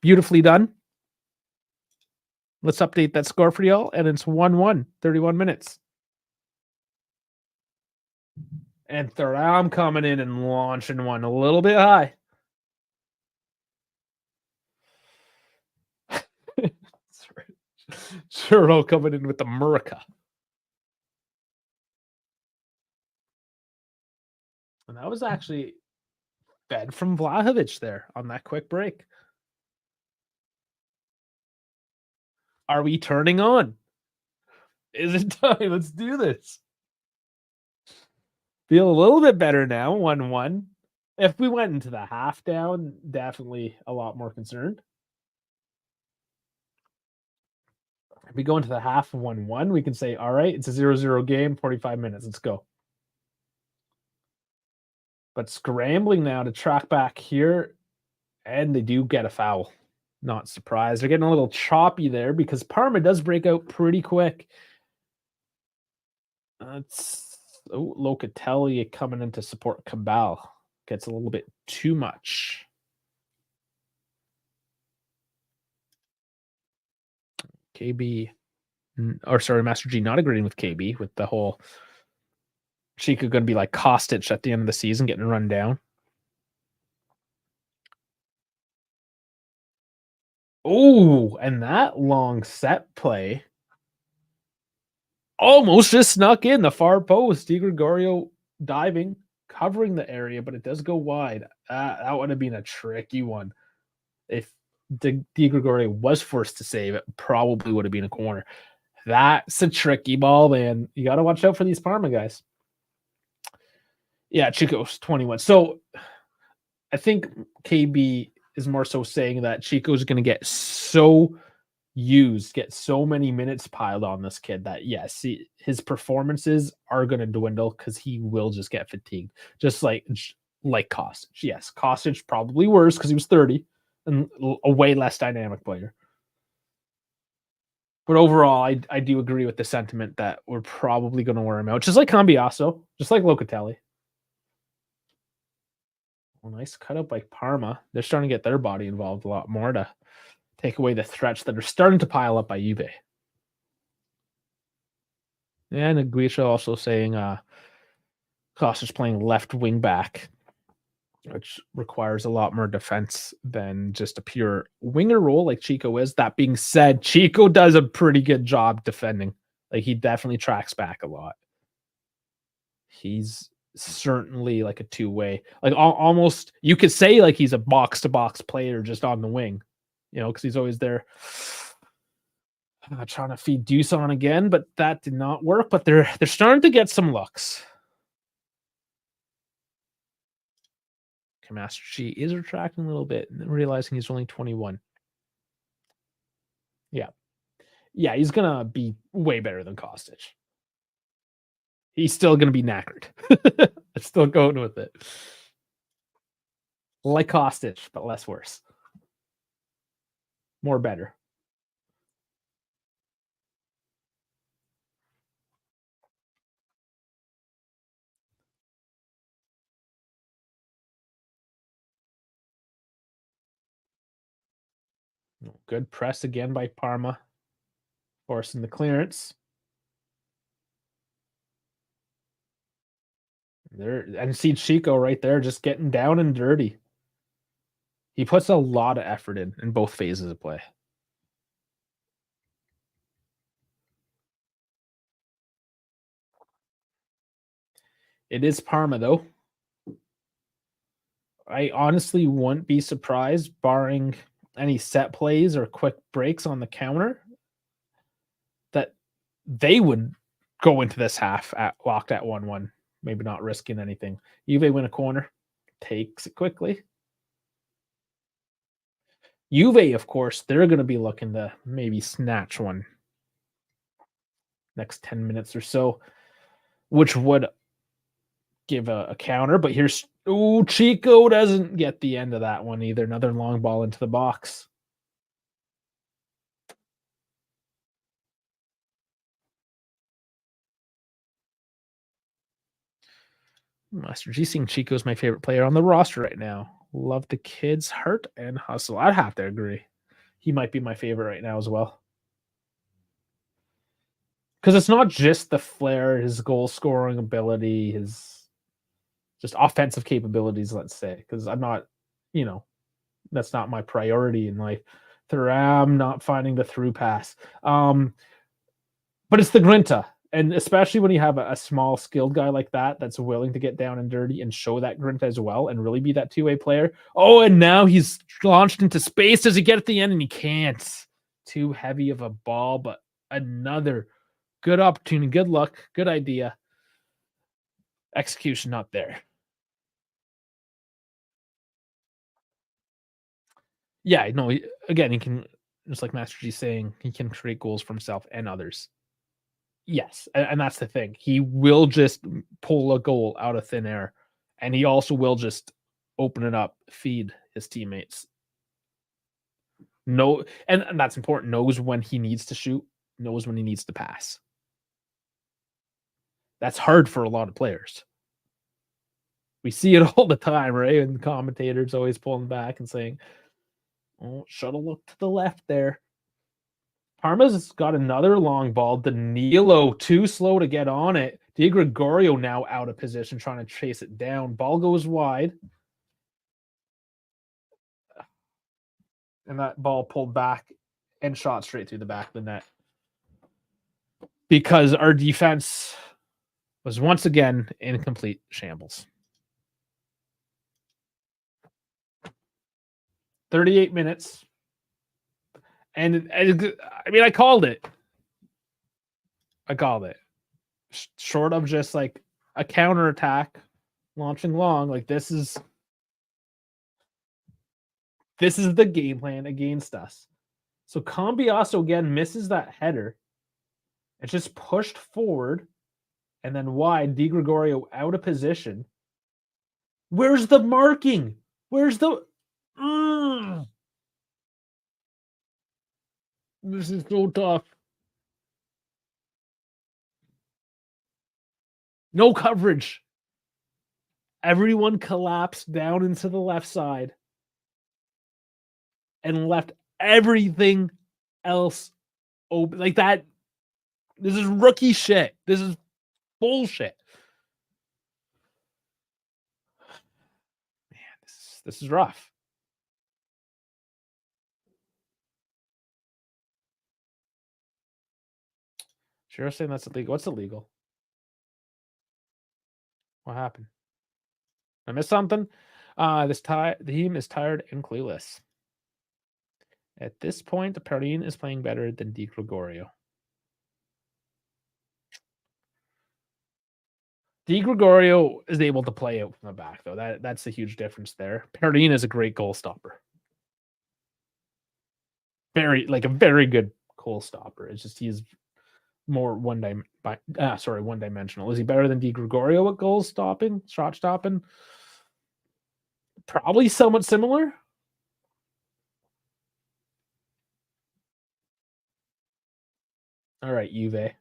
Beautifully done. Let's update that score for y'all, and it's 1-1, 31 minutes. And Thuram coming in and launching one a little bit high. Churro coming in with the Murica. And that was actually fed from Vlahovic there on that quick break. Are we turning on? Is it time? Let's do this. Feel a little bit better now, 1-1. If we went into the half down, definitely a lot more concerned. If we go into the half 1-1, we can say, all right, it's a 0-0 game, 45 minutes. Let's go. But scrambling now to track back here, and they do get a foul. Not surprised. They're getting a little choppy there because Parma does break out pretty quick. It's Locatelli coming in to support Cabal. Gets a little bit too much. KB, or sorry, Master G not agreeing with KB with the whole Chico going to be like Kostic at the end of the season, getting run down. Oh, and that long set play almost just snuck in the far post. Di Gregorio diving, covering the area, but it does go wide. That would have been a tricky one. If Di Gregorio was forced to save, it probably would have been a corner. That's a tricky ball, man. You got to watch out for these Parma guys. Yeah, Chico's 21. So I think KB is more so saying that Chico's going to get so used, get so many minutes piled on this kid that, yes, his performances are going to dwindle because he will just get fatigued. Just like Kostic. Yes, Kostic probably worse because he was 30 and a way less dynamic player. But overall, I do agree with the sentiment that we're probably going to wear him out. Just like Cambiasso, just like Locatelli. Well, nice cut up by Parma. They're starting to get their body involved a lot more to take away the threats that are starting to pile up by Juve. And Aguisha also saying Kostic playing left wing back, which requires a lot more defense than just a pure winger role like Chico is. That being said, Chico does a pretty good job defending. Like, he definitely tracks back a lot. He's certainly like a two-way. Like, almost, you could say like he's a box-to-box player just on the wing, you know, because he's always there. Trying to feed Deuce on again, but that did not work. But they're starting to get some looks. Master G is retracting a little bit and realizing he's only 21. Yeah. Yeah, he's going to be way better than Kostic. He's still going to be knackered. I'm still going with it. Like Kostic, but less worse. More better. Good press again by Parma, forcing the clearance. There, and see Chico right there just getting down and dirty. He puts a lot of effort in both phases of play. It is Parma, though. I honestly wouldn't be surprised, barring any set plays or quick breaks on the counter, that they would go into this half locked at 1-1, maybe not risking anything. Juve win a corner, takes it quickly. Juve, of course, they're going to be looking to maybe snatch one next 10 minutes or so, which would give a counter. But here's Chico doesn't get the end of that one either. Another long ball into the box. Master G seeing Chico's my favorite player on the roster right now. Love the kid's heart and hustle. I'd have to agree. He might be my favorite right now as well. Because it's not just the flair, his goal scoring ability, his just offensive capabilities, let's say. Because I'm not, that's not my priority in life. Thuram not finding the through pass. But it's the grinta. And especially when you have a small skilled guy like that that's willing to get down and dirty and show that grinta as well and really be that two-way player. Oh, and now he's launched into space. Does he get at the end? And he can't. Too heavy of a ball, but another good opportunity. Good luck. Good idea. Execution not there. Yeah, no, again, he can, just like Master G saying, he can create goals for himself and others. Yes, and that's the thing. He will just pull a goal out of thin air, and he also will just open it up, feed his teammates. No, and that's important. Knows when he needs to shoot, knows when he needs to pass. That's hard for a lot of players. We see it all the time, right? And the commentators always pulling back and saying, "Oh, shuttle look to the left there." Parma's got another long ball. Danilo too slow to get on it. Di Gregorio now out of position, trying to chase it down. Ball goes wide. And that ball pulled back and shot straight through the back of the net. Because our defense was once again in complete shambles. 38 minutes. And I mean, I called it. Short of just like a counterattack launching long, like this is the game plan against us. So Cambiasso again misses that header. It's just pushed forward and then wide. Di Gregorio out of position. Where's the marking? Where's the... This is so tough. No coverage. Everyone collapsed down into the left side and left everything else open. Like that. This is rookie shit. This is bullshit. Man, this is rough. Sure, saying that's illegal. What's illegal? What happened? I missed something. The team is tired and clueless. At this point, Perrine is playing better than Di Gregorio. Di Gregorio is able to play out from the back, though. That's a huge difference there. Perrine is a great goal stopper. A very good goal stopper. It's just he's more one-dimensional. Is he better than Di Gregorio at goal stopping, shot stopping? Probably somewhat similar. All right, Juve.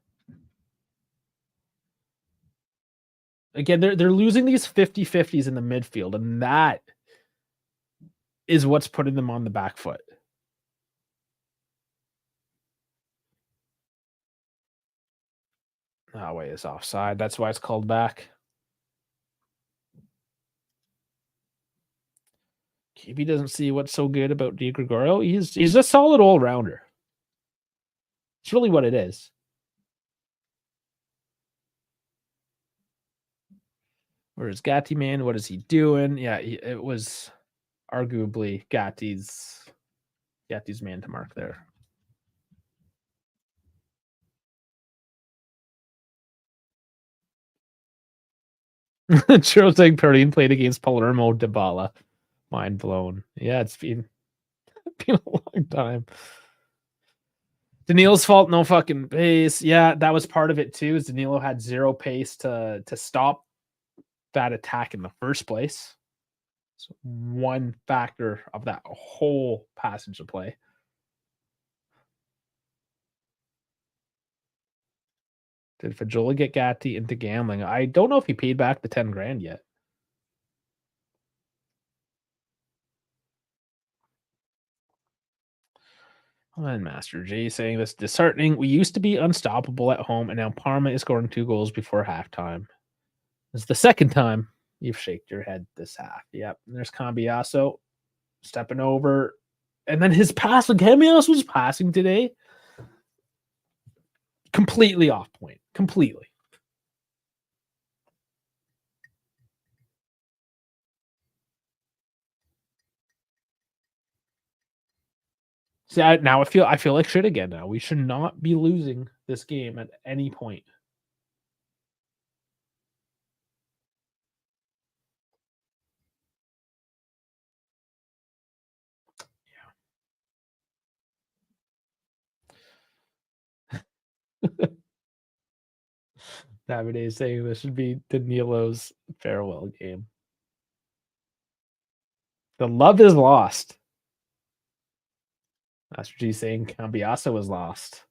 Again, they're losing these 50-50s in the midfield, and that is what's putting them on the back foot. Oh, wait, it's offside. That's why it's called back. KB doesn't see what's so good about Di Gregorio. He's a solid all-rounder. It's really what it is. Where's Gatti, man? What is he doing? Yeah, it was arguably Gatti's man to mark there. Chiro saying Perrine played against Palermo Dybala. Mind blown. Yeah, it's been been a long time. Danilo's fault, no fucking pace. Yeah, that was part of it too. Is Danilo had zero pace to stop that attack in the first place. So one factor of that whole passage of play. Did Fajola get Gatti into gambling? I don't know if he paid back the 10 grand yet. And Master J saying this disheartening. We used to be unstoppable at home, and now Parma is scoring 2 goals before halftime. This is the second time you've shaked your head this half. Yep. And there's Cambiaso stepping over. And then his pass, when Cambiaso was passing today, completely off point. Completely. See, now I feel like shit again now. We should not be losing this game at any point. Davide is saying this should be Danilo's farewell game. The love is lost. Master G saying Cambiaso was lost.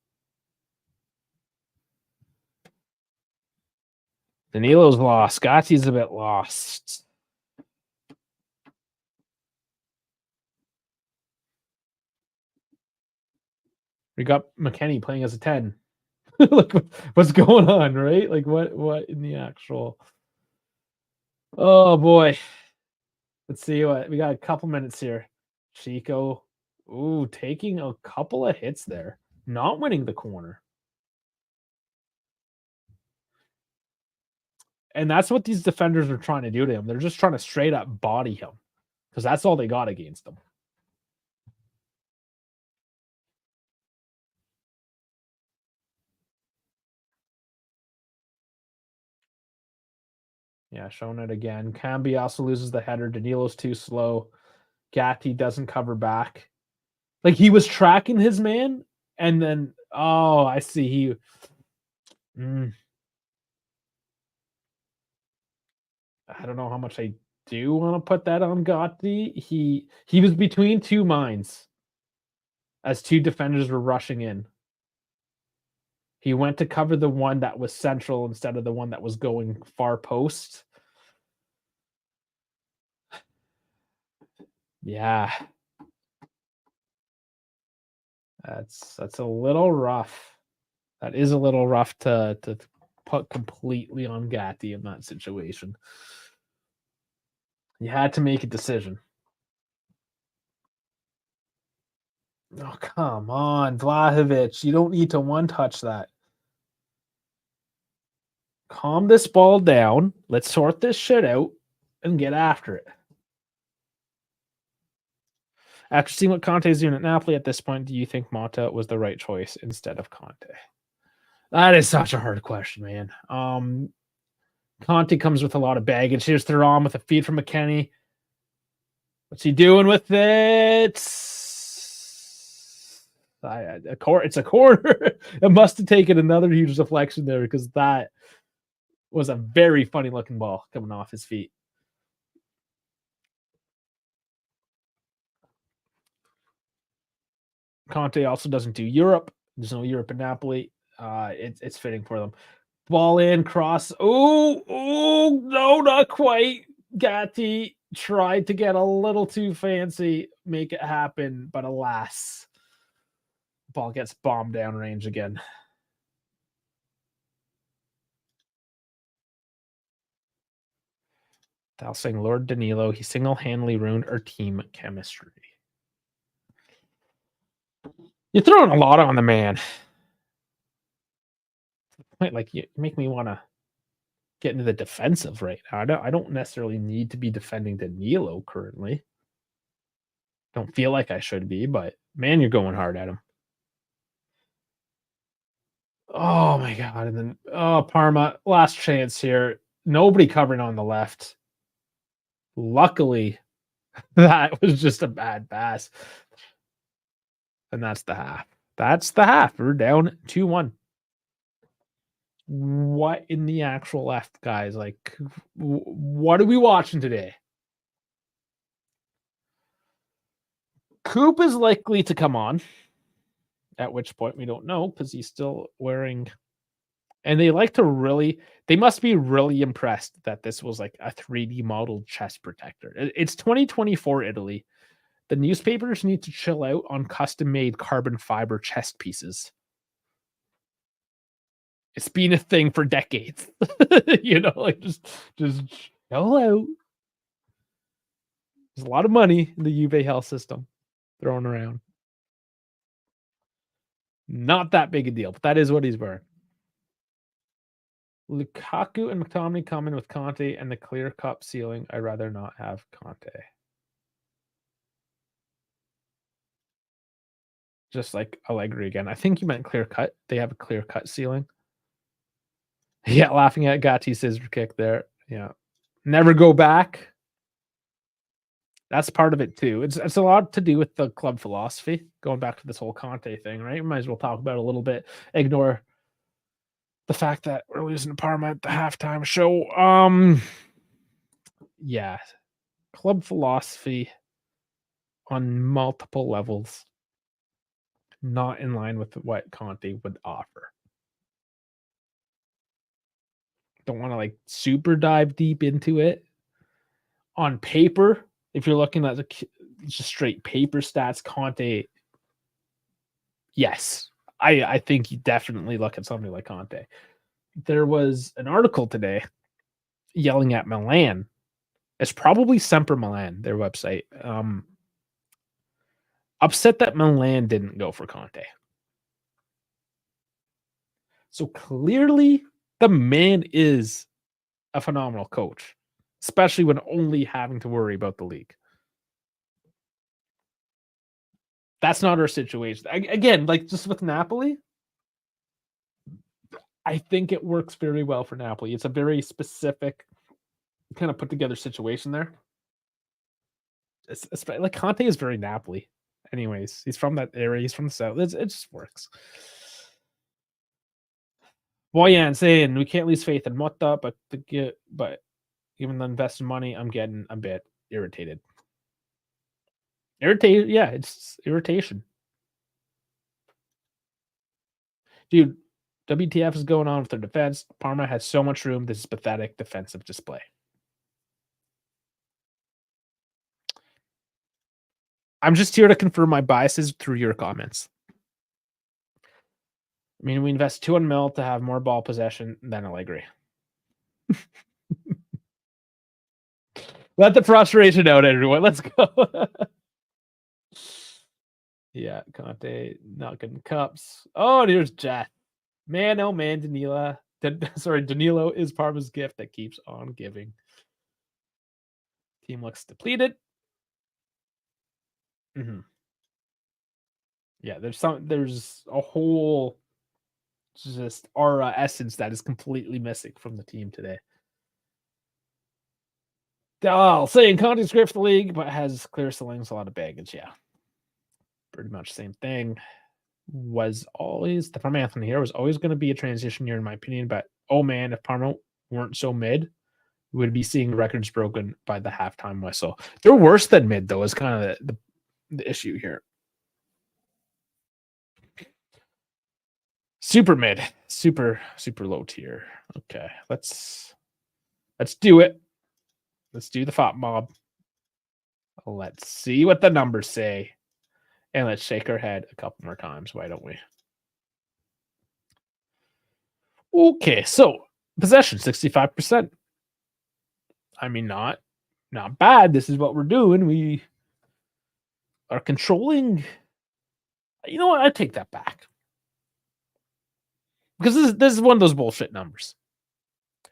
Danilo's lost. Gatti's a bit lost. We got McKennie playing as a 10. Like, what's going on, right? Like, what in the actual... Oh, boy. Let's see what... We got a couple minutes here. Chico. Ooh, taking a couple of hits there. Not winning the corner. And that's what these defenders are trying to do to him. They're just trying to straight up body him. Because that's all they got against him. Yeah, showing it again. Cambiaso loses the header. Danilo's too slow. Gatti doesn't cover back. Like, he was tracking his man, and then, oh, I see. I don't know how much I do want to put that on Gatti. He was between two minds as two defenders were rushing in. He went to cover the one that was central instead of the one that was going far post. Yeah. That's a little rough. That is a little rough to put completely on Gatti in that situation. You had to make a decision. Oh, come on, Vlahovic. You don't need to one-touch that. Calm this ball down. Let's sort this shit out and get after it. After seeing what Conte is doing at Napoli at this point, do you think Motta was the right choice instead of Conte? That is such a hard question, man. Conte comes with a lot of baggage. Here's Thuram with a feed from McKennie. What's he doing with it? It's a corner. It must have taken another huge deflection there because that was a very funny looking ball coming off his feet. Conte also doesn't do Europe. There's no Europe in Napoli. It's fitting for them. Ball in, cross. Oh, no, not quite. Gatti tried to get a little too fancy, make it happen, but alas, ball gets bombed down range again. Thou saying Lord Danilo, he single-handedly ruined our team chemistry. You're throwing a lot on the man. Like, you make me want to get into the defensive right now. I don't necessarily need to be defending Danilo currently. Don't feel like I should be, but man, you're going hard at him. Oh my god. And then Parma, last chance here. Nobody covering on the left. Luckily, that was just a bad pass. And that's the half. That's the half. We're down 2-1. What in the actual F, guys? Like, what are we watching today? Coop is likely to come on, at which point we don't know because he's still wearing. And they must be really impressed that this was like a 3D modeled chest protector. It's 2024 Italy. The newspapers need to chill out on custom made carbon fiber chest pieces. It's been a thing for decades. Like just chill out. There's a lot of money in the Juve health system thrown around. Not that big a deal, but that is what he's wearing. Lukaku and McTominay come in with Conte and the clear cup ceiling. I'd rather not have Conte. Just like Allegri again. I think you meant clear cut. They have a clear cut ceiling. Yeah, laughing at Gatti scissor kick there. Yeah. Never go back. That's part of it too. It's a lot to do with the club philosophy. Going back to this whole Conte thing, right? We might as well talk about it a little bit. Ignore the fact that we're losing to Parma at the halftime show. Yeah. Club philosophy on multiple levels. Not in line with what Conte would offer. Don't want to like super dive deep into it. On paper, if you're looking at just straight paper stats, Conte, yes, I think you definitely look at somebody like Conte. There was an article today yelling at Milan. It's probably Semper Milan, their website. Upset that Milan didn't go for Conte. So clearly, the man is a phenomenal coach, especially when only having to worry about the league. That's not our situation. Again, like just with Napoli, I think it works very well for Napoli. It's a very specific kind of put together situation there. It's like Conte is very Napoli. Anyways, he's from that area. He's from the south. It just works. Boyan saying we can't lose faith in Motta, but given the invested money, I'm getting a bit irritated. Yeah, it's irritation. Dude, WTF is going on with their defense. Parma has so much room. This is pathetic defensive display. I'm just here to confirm my biases through your comments. I mean, we invest 200 mil to have more ball possession than Allegri. Let the frustration out, everyone. Let's go. Yeah, Conte not getting cups. Oh, there's Jack. Man, oh man, Danilo is Parma's gift that keeps on giving. Team looks depleted. Mm-hmm. Yeah, there's a whole just aura essence that is completely missing from the team today. Saying Conte's great for the league, but has clear ceilings, a lot of baggage. Yeah, pretty much same thing. Was always the Parma Anthony here was always going to be a transition year in my opinion. But oh man, if Parma weren't so mid, we would be seeing records broken by the halftime whistle. They're worse than mid though. Is kind of the issue here. Super mid, super low tier. Okay, let's do it. Let's do the FOP mob. Let's see what the numbers say. And let's shake our head a couple more times. Why don't we? Okay, so possession, 65%. I mean, not bad. This is what we're doing. We are controlling. You know what? I take that back. Because this is one of those bullshit numbers.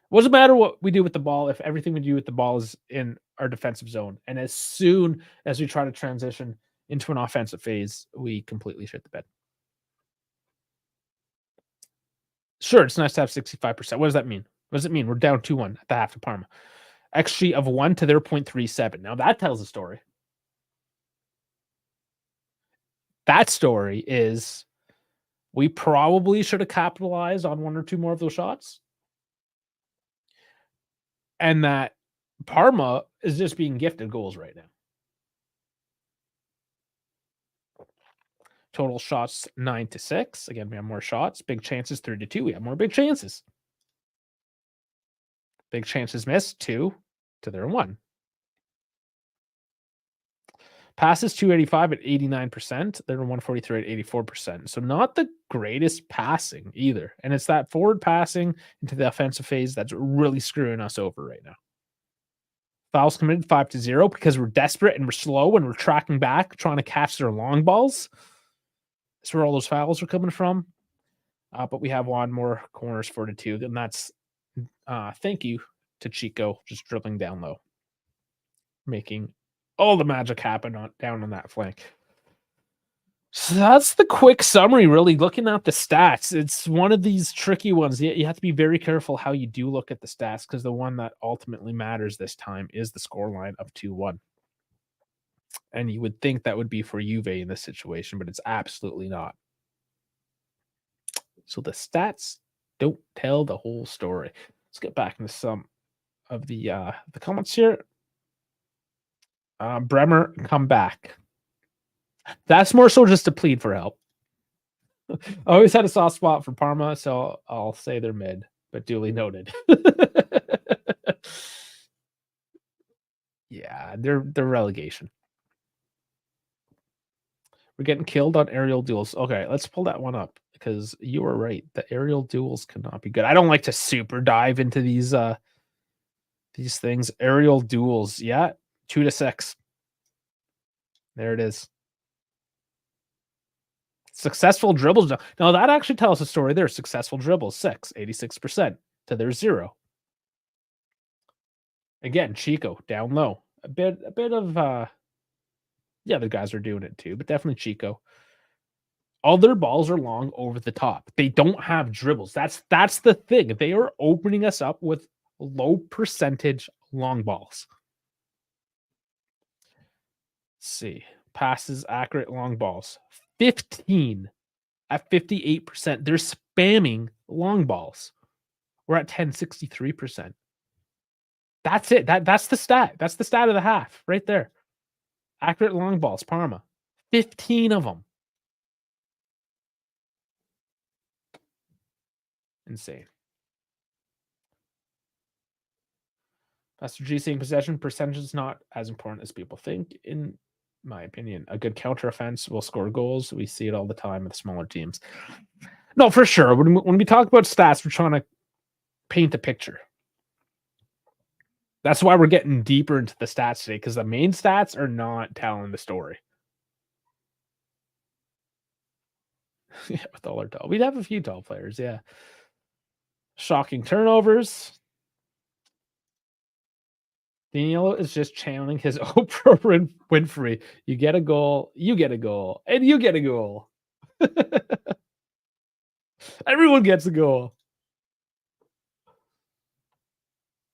What does it matter what we do with the ball if everything we do with the ball is in our defensive zone? And as soon as we try to transition into an offensive phase, we completely shit the bed. Sure, it's nice to have 65%. What does that mean? What does it mean? We're down 2-1 at the half to Parma. XG of 1 to their 0.37. Now that tells a story. That story is we probably should have capitalized on 1 or 2 more of those shots. And that Parma is just being gifted goals right now. Total shots 9-6. Again, we have more shots. Big chances 3-2. We have more big chances. Big chances missed 2 to their 1. Passes 285 at 89%. They're 143 at 84%. So not the greatest passing either. And it's that forward passing into the offensive phase that's really screwing us over right now. Fouls committed 5-0 because we're desperate and we're slow and we're tracking back, trying to catch their long balls. That's where all those fouls are coming from. But we have one more corners 4-2. And that's thank you to Chico just dribbling down low, making all the magic happen down on that flank. So that's the quick summary, really. Looking at the stats, it's one of these tricky ones. You have to be very careful how you do look at the stats, because the one that ultimately matters this time is the scoreline of 2-1. And you would think that would be for Juve in this situation, but it's absolutely not. So the stats don't tell the whole story. Let's get back into some of the comments here. Bremer, come back. That's more so just a plead for help. I always had a soft spot for Parma, so I'll say they're mid, but duly noted. Yeah, they're relegation. We're getting killed on aerial duels. Okay, let's pull that one up, because you were right. The aerial duels cannot be good. I don't like to super dive into these things. Aerial duels, yeah, 2-6. There it is. Successful dribbles. Now that actually tells a story there. Successful dribbles, 86% to their 0. Again, Chico down low. A bit of yeah, the guys are doing it too, but definitely Chico. All their balls are long over the top. They don't have dribbles. That's the thing. They are opening us up with low percentage long balls. Let's see. Passes, accurate long balls. 15 at 58%. They're spamming long balls. We're at 63%. That's it. That's the stat. That's the stat of the half right there. Accurate long balls, Parma. 15 of them. Insane. Pastor G saying possession percentage is not as important as people think, in my opinion. A good counter offense will score goals. We see it all the time with smaller teams. No, for sure. When we talk about stats, we're trying to paint a picture. That's why we're getting deeper into the stats today, because the main stats are not telling the story. Yeah, with all our tall. We'd have a few tall players, yeah. Shocking turnovers. Danilo is just channeling his Oprah Winfrey. You get a goal, and you get a goal. Everyone gets a goal.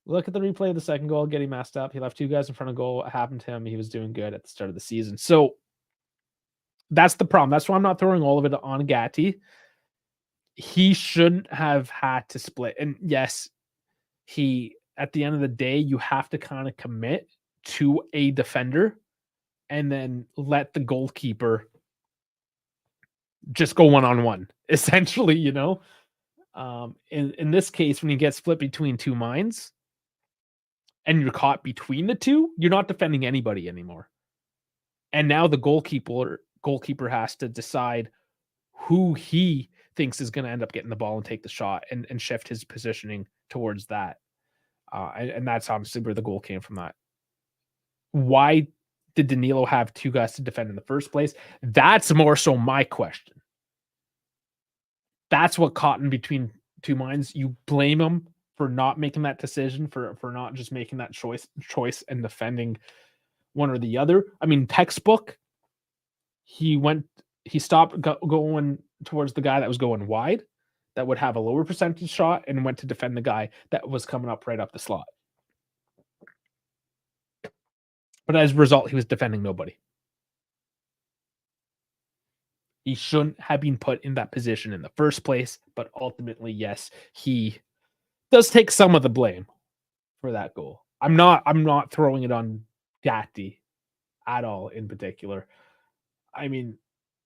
Look at the replay of the second goal, getting messed up. He left 2 guys in front of goal. What happened to him? He was doing good at the start of the season. So that's the problem. That's why I'm not throwing all of it on Gatti. He shouldn't have had to split. And yes, at the end of the day, you have to kind of commit to a defender and then let the goalkeeper just go one-on-one, essentially, you know? In this case, when you get split between 2 minds and you're caught between the 2, you're not defending anybody anymore. And now the goalkeeper has to decide who he thinks is going to end up getting the ball and take the shot, and shift his positioning towards that. And that's honestly where the goal came from. That. Why did Danilo have 2 guys to defend in the first place? That's more so my question. That's what caught in between 2 minds. You blame him for not making that decision, for not just making that choice and defending one or the other. I mean, textbook. He stopped going towards the guy that was going wide, that would have a lower percentage shot, and went to defend the guy that was coming up right up the slot. But as a result, he was defending nobody. He shouldn't have been put in that position in the first place, but ultimately, yes, he does take some of the blame for that goal. I'm not throwing it on Gatti at all in particular. I mean,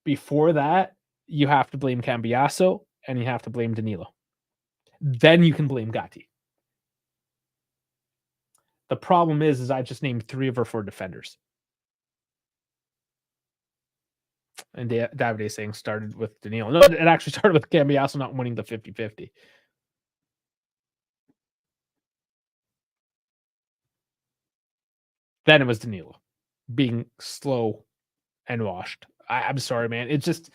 before that, you have to blame Cambiaso and you have to blame Danilo. Then you can blame Gatti. The problem is I just named 3 of our 4 defenders. And Davide saying started with Danilo. No, it actually started with Cambiaso not winning the 50-50. Then it was Danilo being slow and washed. I'm sorry, man. It just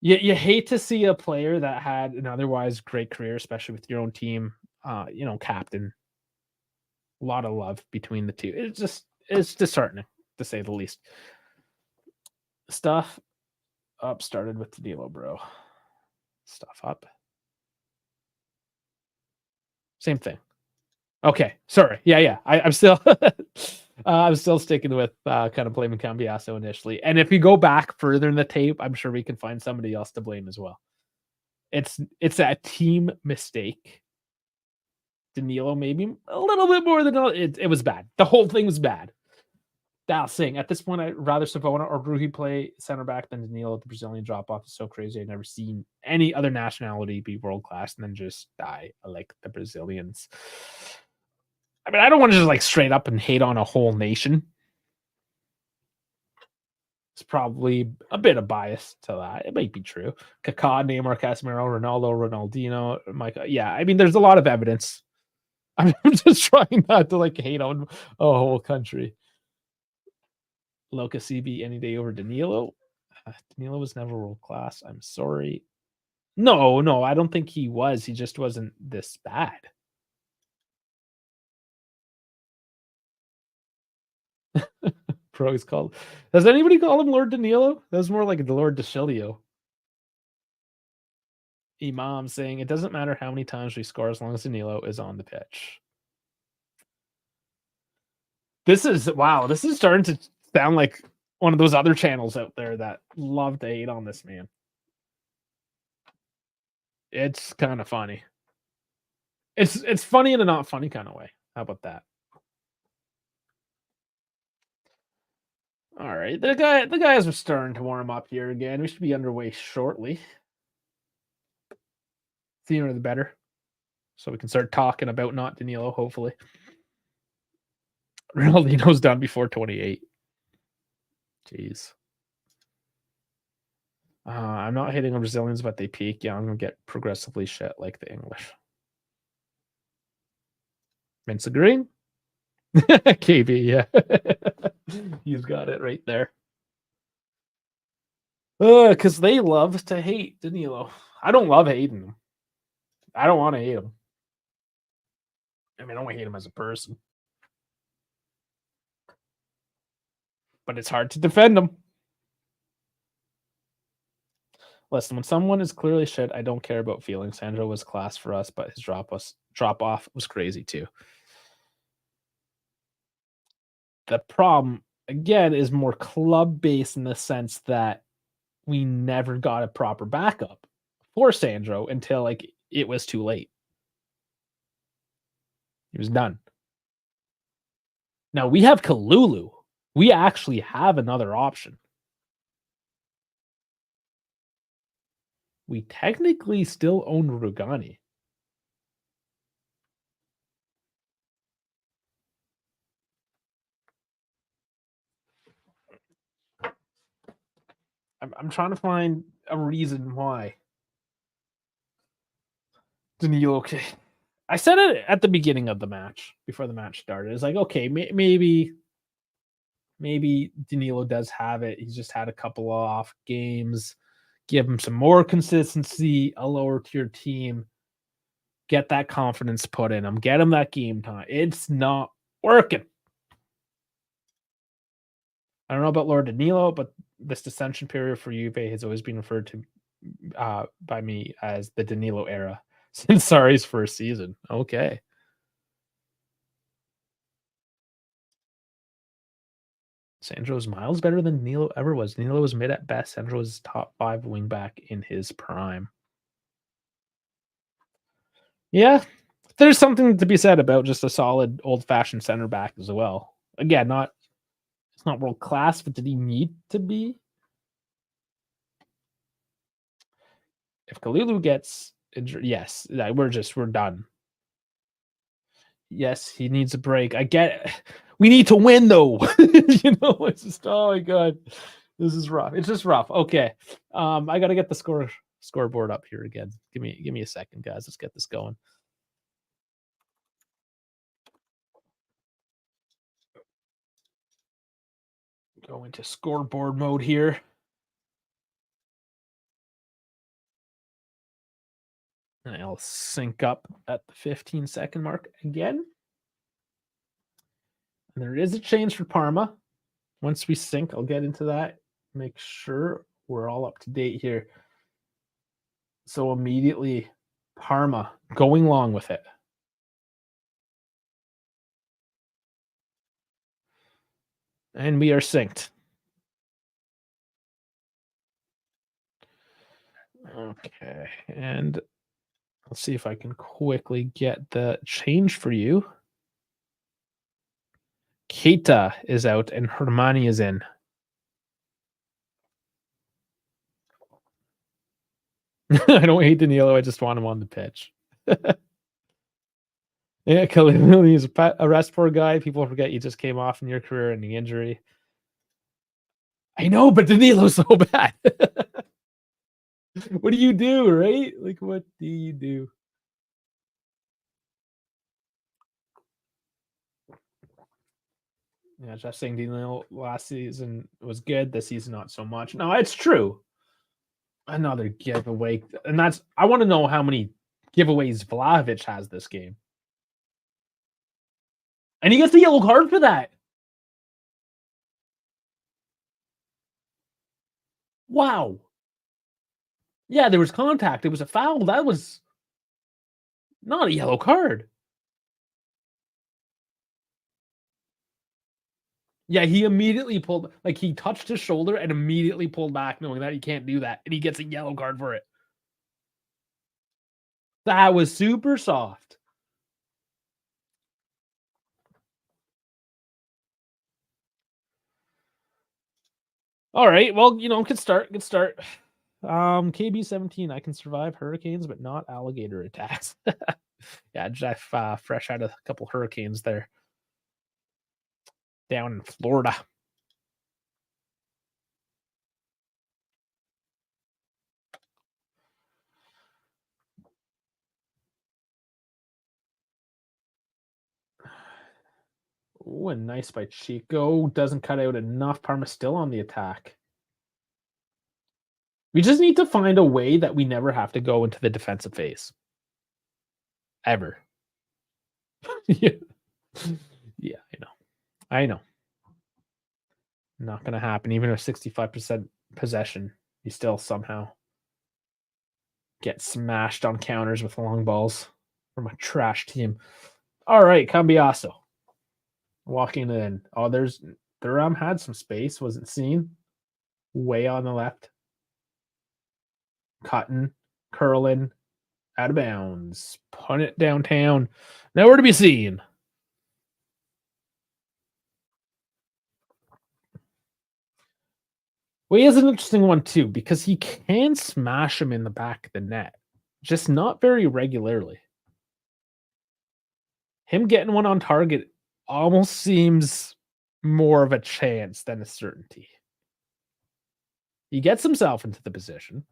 you hate to see a player that had an otherwise great career, especially with your own team, captain. A lot of love between the two. It's disheartening to say the least. Stuff up started with Danilo, bro. Stuff up. Same thing. Okay, sorry. Yeah. I'm still I'm still sticking with kind of blaming Cambiaso initially. And if you go back further in the tape, I'm sure we can find somebody else to blame as well. It's a team mistake. Danilo maybe a little bit more than it was bad. The whole thing was bad. That's saying at this point, I'd rather Savona or Brugge play center back than Danilo. The Brazilian drop off is so crazy. I've never seen any other nationality be world class and then just die like the Brazilians. I mean, I don't want to just like straight up and hate on a whole nation. It's probably a bit of bias to that. It might be true. Kaká, Neymar, Casemiro, Ronaldo, Ronaldinho, Mike. Yeah, I mean, there's a lot of evidence. I'm just trying not to like hate on a whole country. Loca CB any day over Danilo. Danilo was never world class. I'm sorry. No, I don't think he was. He just wasn't this bad. Pros called. Does anybody call him Lord Danilo? That was more like the Lord Deschilio. Imam saying it doesn't matter how many times we score as long as Danilo is on the pitch. This is starting to sound like one of those other channels out there that love to hate on this man. It's kind of funny. It's funny in a not funny kind of way. How about that? All right, the guys are starting to warm up here again. We should be underway shortly. Sooner the better, so we can start talking about not Danilo. Hopefully, Ronaldinho's done before 28. Jeez. I'm not hating on Brazilians, but they peak young and get progressively shit like the English. Mince Green? KB, yeah. He's got it right there. Because they love to hate Danilo. I don't love hating him. I don't want to hate him. I mean, I don't hate him as a person. But it's hard to defend him. Listen, when someone is clearly shit, I don't care about feelings. Sandro was class for us, but his drop off was crazy too. The problem, again, is more club-based in the sense that we never got a proper backup for Sandro until like it was too late. He was done. Now we have Kalulu. We actually have another option. We technically still own Rugani. I'm trying to find a reason why. Danilo, okay. I said it at the beginning of the match, before the match started. It's like, okay, maybe Danilo does have it. He's just had a couple of off games. Give him some more consistency, a lower tier team. Get that confidence put in him. Get him that game time. It's not working. I don't know about Lord Danilo, but this dissension period for Juve has always been referred to by me as the Danilo era since Sarri's first season. Okay. Sandro's miles better than Danilo ever was. Danilo was mid at best. Sandro was top 5 wingback in his prime. Yeah, there's something to be said about just a solid old-fashioned center back as well. Again, it's not world class, but did he need to be? If Kalulu gets injured, yes, we're done. Yes, he needs a break. I get it. We need to win though. It's just, oh my god. This is rough. It's just rough. Okay. I gotta get the scoreboard up here again. Give me a second, guys. Let's get this going. Go into scoreboard mode here. And I'll sync up at the 15-second mark again. And there is a change for Parma. Once we sync, I'll get into that. Make sure we're all up to date here. So immediately, Parma going long with it. And we are synced. Okay, and let's see if I can quickly get the change for you. Keita is out and Hermione is in. I don't hate Danilo. I just want him on the pitch. Yeah, Kalili is a rest poor guy. People forget you just came off in your career and the injury. I know, but Danilo's so bad. What do you do, right? Like, what do you do? Yeah, just saying Danilo last season was good. This season, not so much. No, it's true. Another giveaway. And I want to know how many giveaways Vlahovic has this game. And he gets the yellow card for that. Wow. Yeah, there was contact. It was a foul. That was not a yellow card. Yeah, he immediately pulled, like he touched his shoulder and immediately pulled back, knowing that he can't do that. And he gets a yellow card for it. That was super soft. All right. Well, good start. Good start. KB 17. I can survive hurricanes, but not alligator attacks. Yeah, Jeff fresh out a couple hurricanes there down in Florida. Oh, and nice by Chico. Doesn't cut out enough. Parma still on the attack. We just need to find a way that we never have to go into the defensive phase. Ever. Yeah. Yeah, I know. Not going to happen. Even with 65% possession, you still somehow get smashed on counters with long balls from a trash team. All right, Cambiasso. Walking in. Oh, Thuram had some space. Wasn't seen. Way on the left. Cutting. Curling. Out of bounds. Punt it downtown. Nowhere to be seen. Well, he has an interesting one too, because he can smash him in the back of the net, just not very regularly. Him getting one on target almost seems more of a chance than a certainty. He gets himself into the position.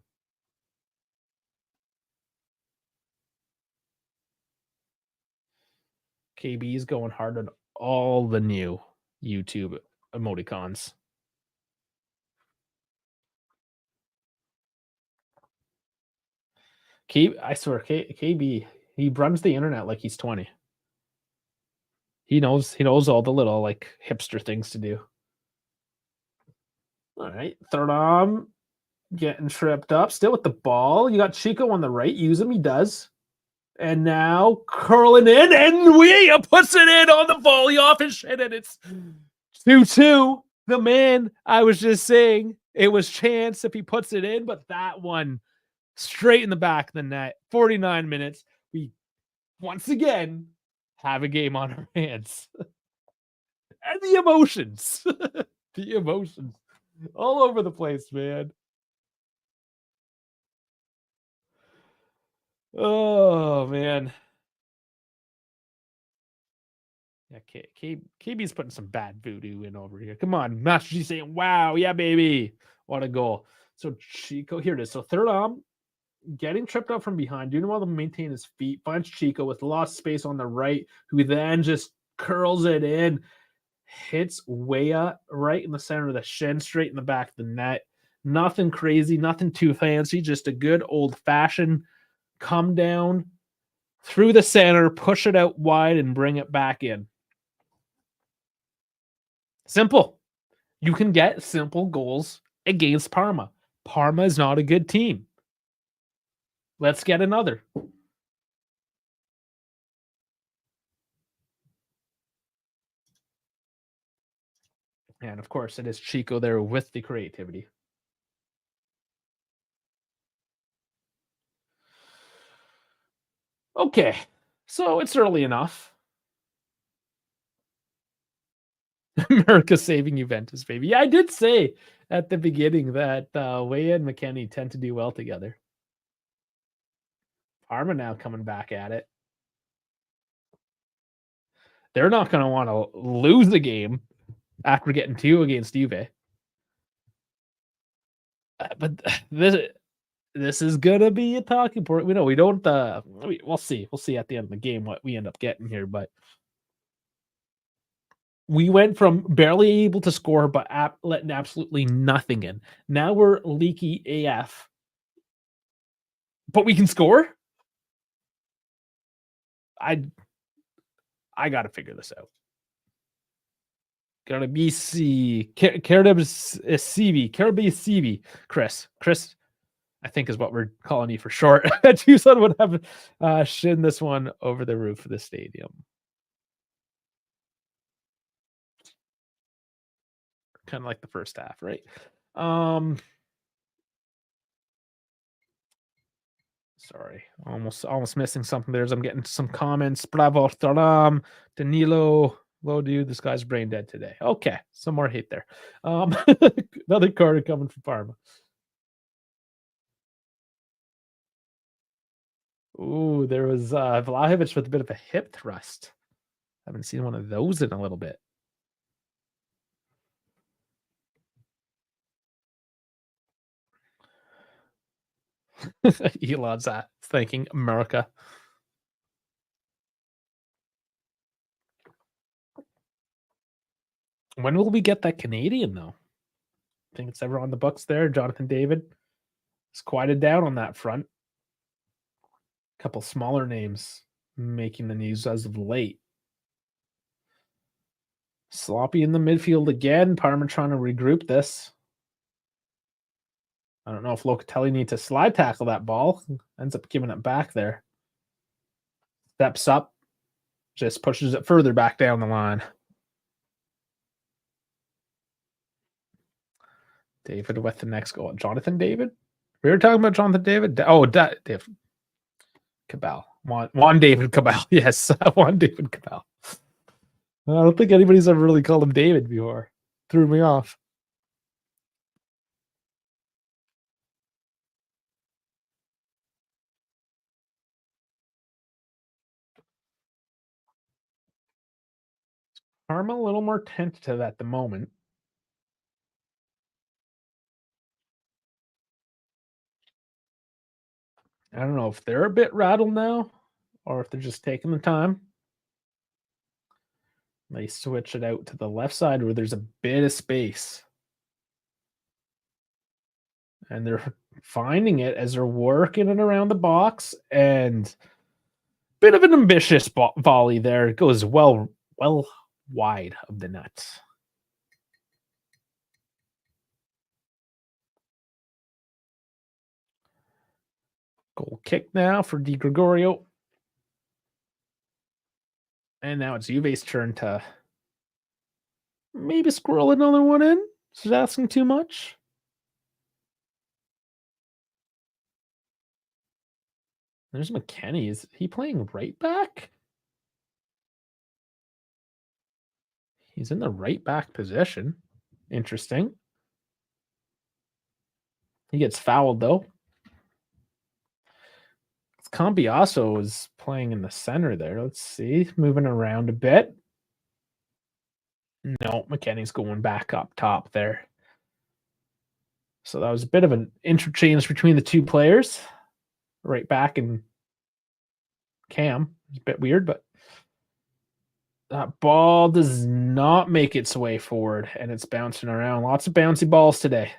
KB is going hard on all the new YouTube emoticons. I swear, KB, he runs the internet like he's 20. He knows all the little like hipster things to do. All right, third arm getting tripped up, still with the ball. You got Chico on the right. Use him, he does. And now curling in, and Weah puts it in on the volley off his shin, and it's 2-2. The man, I was just saying, it was chance if he puts it in, but that one straight in the back of the net. 49 minutes. We once again have a game on our hands. And the emotions. The emotions all over the place, man. Oh, man. Yeah, KB's putting some bad voodoo in over here. Come on, Master G saying, wow, yeah, baby. What a goal. So Chico, here it is. So third arm, getting tripped up from behind, doing well to maintain his feet, finds Chico with lost space on the right, who then just curls it in, hits Weah right in the center of the shin, straight in the back of the net. Nothing crazy, nothing too fancy, just a good old fashioned come down through the center, push it out wide, and bring it back in. Simple. You can get simple goals against Parma. Parma is not a good team. Let's get another. And of course, it is Chico there with the creativity. Okay, so it's early enough. America saving Juventus, baby. Yeah, I did say at the beginning that Weah and McKennie tend to do well together. Parma now coming back at it. They're not going to want to lose the game after getting 2 against Juve. But this is gonna be a talking point. We know we don't. We'll see. We'll see at the end of the game what we end up getting here. But we went from barely able to score, but letting absolutely nothing in. Now we're leaky AF, but we can score. I got to figure this out. Gotta be Carabisivi, Chris. I think is what we're calling you for short. Tucson would have shin this one over the roof of the stadium. Kind of like the first half, right? Sorry, almost missing something there as I'm getting some comments. Bravo, Taram, Danilo, low dude, this guy's brain dead today. Okay, some more hate there. Another card coming from Parma. Ooh, there was Vlahovic with a bit of a hip thrust. Haven't seen one of those in a little bit. Elon's thanking America. When will we get that Canadian, though? I think it's ever on the books there. Jonathan David is quieted down on that front. A couple smaller names making the news as of late. Sloppy in the midfield again. Parma trying to regroup this. I don't know if Locatelli needs to slide tackle that ball. Ends up giving it back there. Steps up. Just pushes it further back down the line. David with the next goal. Jonathan David? We were talking about Jonathan David? Dave. Cabal. Juan David Cabal. Yes, Juan David Cabal. I don't think anybody's ever really called him David before. Threw me off. Parma a little more tentative at the moment. I don't know if they're a bit rattled now or if they're just taking the time. They switch it out to the left side where there's a bit of space. And they're finding it as they're working it around the box. And bit of an ambitious volley there. It goes well wide of the net. Goal kick now for Di Gregorio. And now it's Juve's turn to Maybe squirrel another one in. Is it asking too much? There's McKenny. Is he playing right back? He's in the right back position. Interesting. He gets fouled though. Cambiasso is playing in the center there. Let's see. Moving around a bit. No, McKenny's going back up top there. So that was a bit of an interchange between the two players. Right back and Cam. It's a bit weird, but that ball does not make its way forward, and it's bouncing around. Lots of bouncy balls today.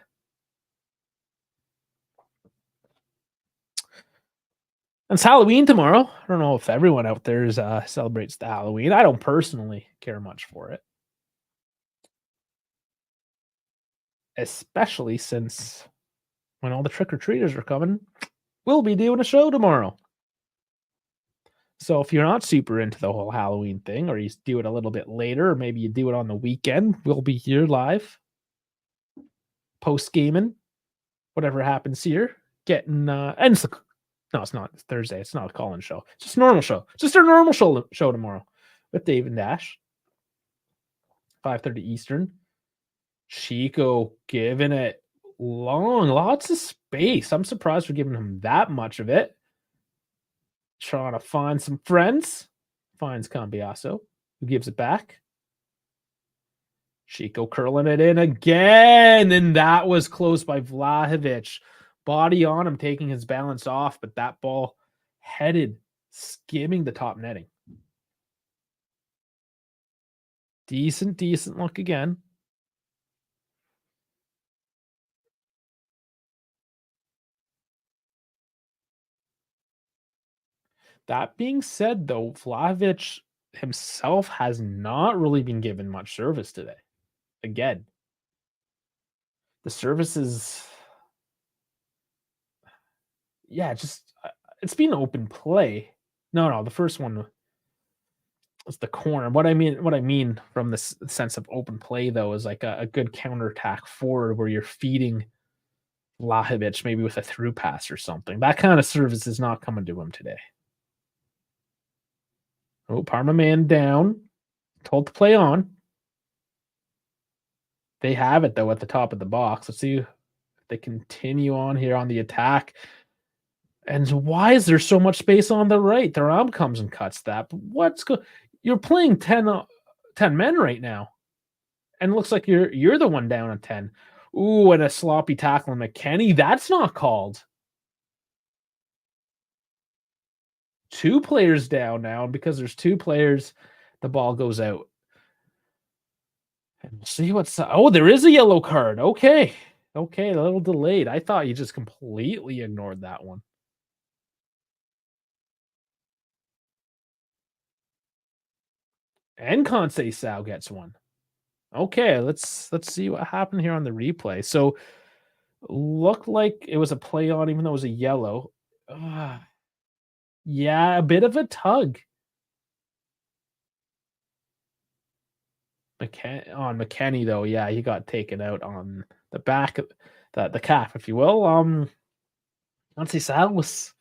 It's Halloween tomorrow. I don't know if everyone out there celebrates the Halloween. I don't personally care much for it. Especially since when all the trick-or-treaters are coming, we'll be doing a show tomorrow. So if you're not super into the whole Halloween thing, or you do it a little bit later, or maybe you do it on the weekend, we'll be here live, post-gaming, whatever happens here. Getting no, it's not. It's Thursday. It's not a call-in show. It's just a normal show. It's just our normal show tomorrow with Dave and Dash. 5:30 Eastern. Chico giving it long, lots of space. I'm surprised we're giving him that much of it. Trying to find some friends. Finds Cambiasso, who gives it back. Chico curling it in again, and that was close by Vlahovic. Body on him, taking his balance off, but that ball headed, skimming the top netting. Decent look again. That being said, though, Vlahovic himself has not really been given much service today. Again, the service is, just it's been open play. No, the first one was the corner. What I mean from the sense of open play, though, is like a good counterattack forward where you're feeding Vlahovic maybe with a through pass or something. That kind of service is not coming to him today. Oh, Parma man down. Told to play on. They have it, though, at the top of the box. Let's see if they continue on here on the attack. And why is there so much space on the right? Their arm comes and cuts that. But you're playing 10 men right now. And it looks like you're the one down at 10. Ooh, and a sloppy tackle on McKenny. That's not called. 2 players down now. And because there's 2 players, the ball goes out. And we'll see what's... Oh, there is a yellow card. Okay, a little delayed. I thought you just completely ignored that one. And Conceição gets one. Okay, let's see what happened here on the replay. So, looked like it was a play on, even though it was a yellow. Yeah, a bit of a tug. On McKenny, though, yeah, he got taken out on the back of the calf, if you will. Conceição was...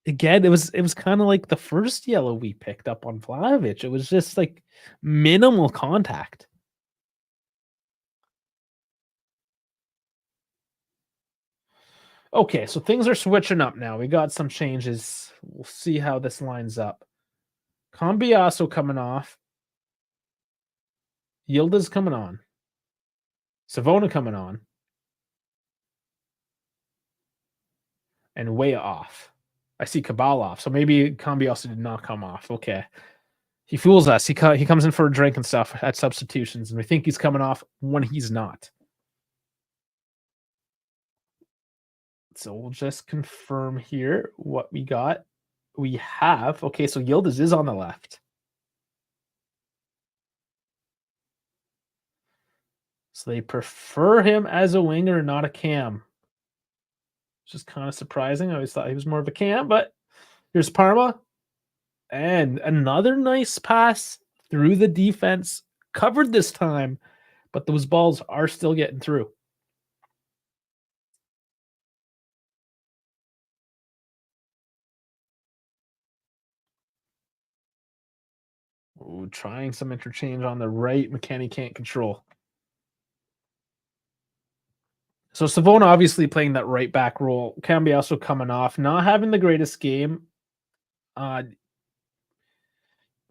Again, it was kind of like the first yellow we picked up on Vlahovic. It was just like minimal contact. Okay, so things are switching up now. We got some changes. We'll see how this lines up. Cambiasso coming off. Yildiz coming on. Savona coming on. And way off. I see Cabal off. So maybe Cambiasso did not come off. Okay. He fools us. He comes in for a drink and stuff at substitutions, and we think he's coming off when he's not. So we'll just confirm here what we got. We have... Okay, so Yildiz is on the left. So they prefer him as a winger, not a cam. Which is kind of surprising. I always thought he was more of a cam, but here's Parma. And another nice pass through the defense, covered this time, but those balls are still getting through. Ooh, trying some interchange on the right. McKennie can't control. So Savona obviously playing that right back role. Cambiasso coming off, not having the greatest game.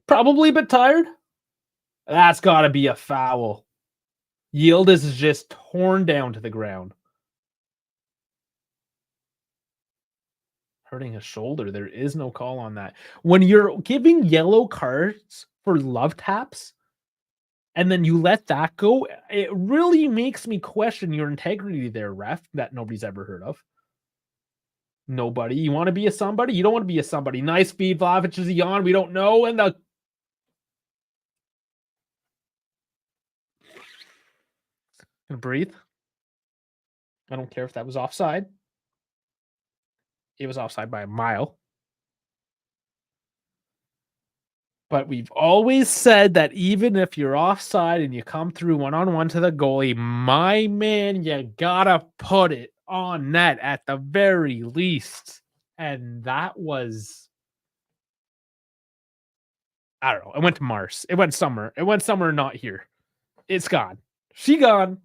Probably a bit tired. That's got to be a foul. Yildiz is just torn down to the ground. Hurting his shoulder. There is no call on that. When you're giving yellow cards for love taps, and then you let that go, it really makes me question your integrity there, ref, that nobody's ever heard of. Nobody. You want to be a somebody? You don't want to be a somebody. Nice feed. Vlahovic is a yawn. We don't know. And the gonna breathe. I don't care if that was offside. It was offside by a mile. But we've always said that even if you're offside and you come through one-on-one to the goalie, my man, you gotta put it on net at the very least. And that was, I don't know. It went to Mars. It went somewhere. It went somewhere not here. It's gone. She gone.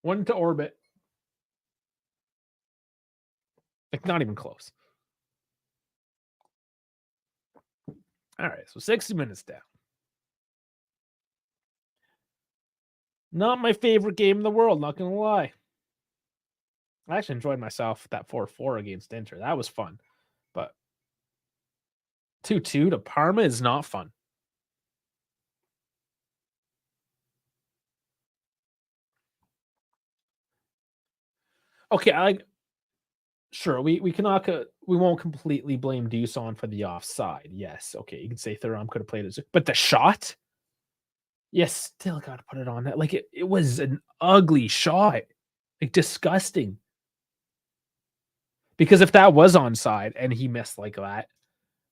Went to orbit. Like, not even close. All right, so 60 minutes down. Not my favorite game in the world, not gonna lie. I actually enjoyed myself that 4-4 against Inter. That was fun. But 2-2 to Parma is not fun. Okay, sure, we cannot we won't completely blame Dusan for the offside. Yes, okay, you can say Thuram could have played it, but the shot, yes, still got to put it on that. Like it was an ugly shot, like disgusting. Because if that was onside and he missed like that,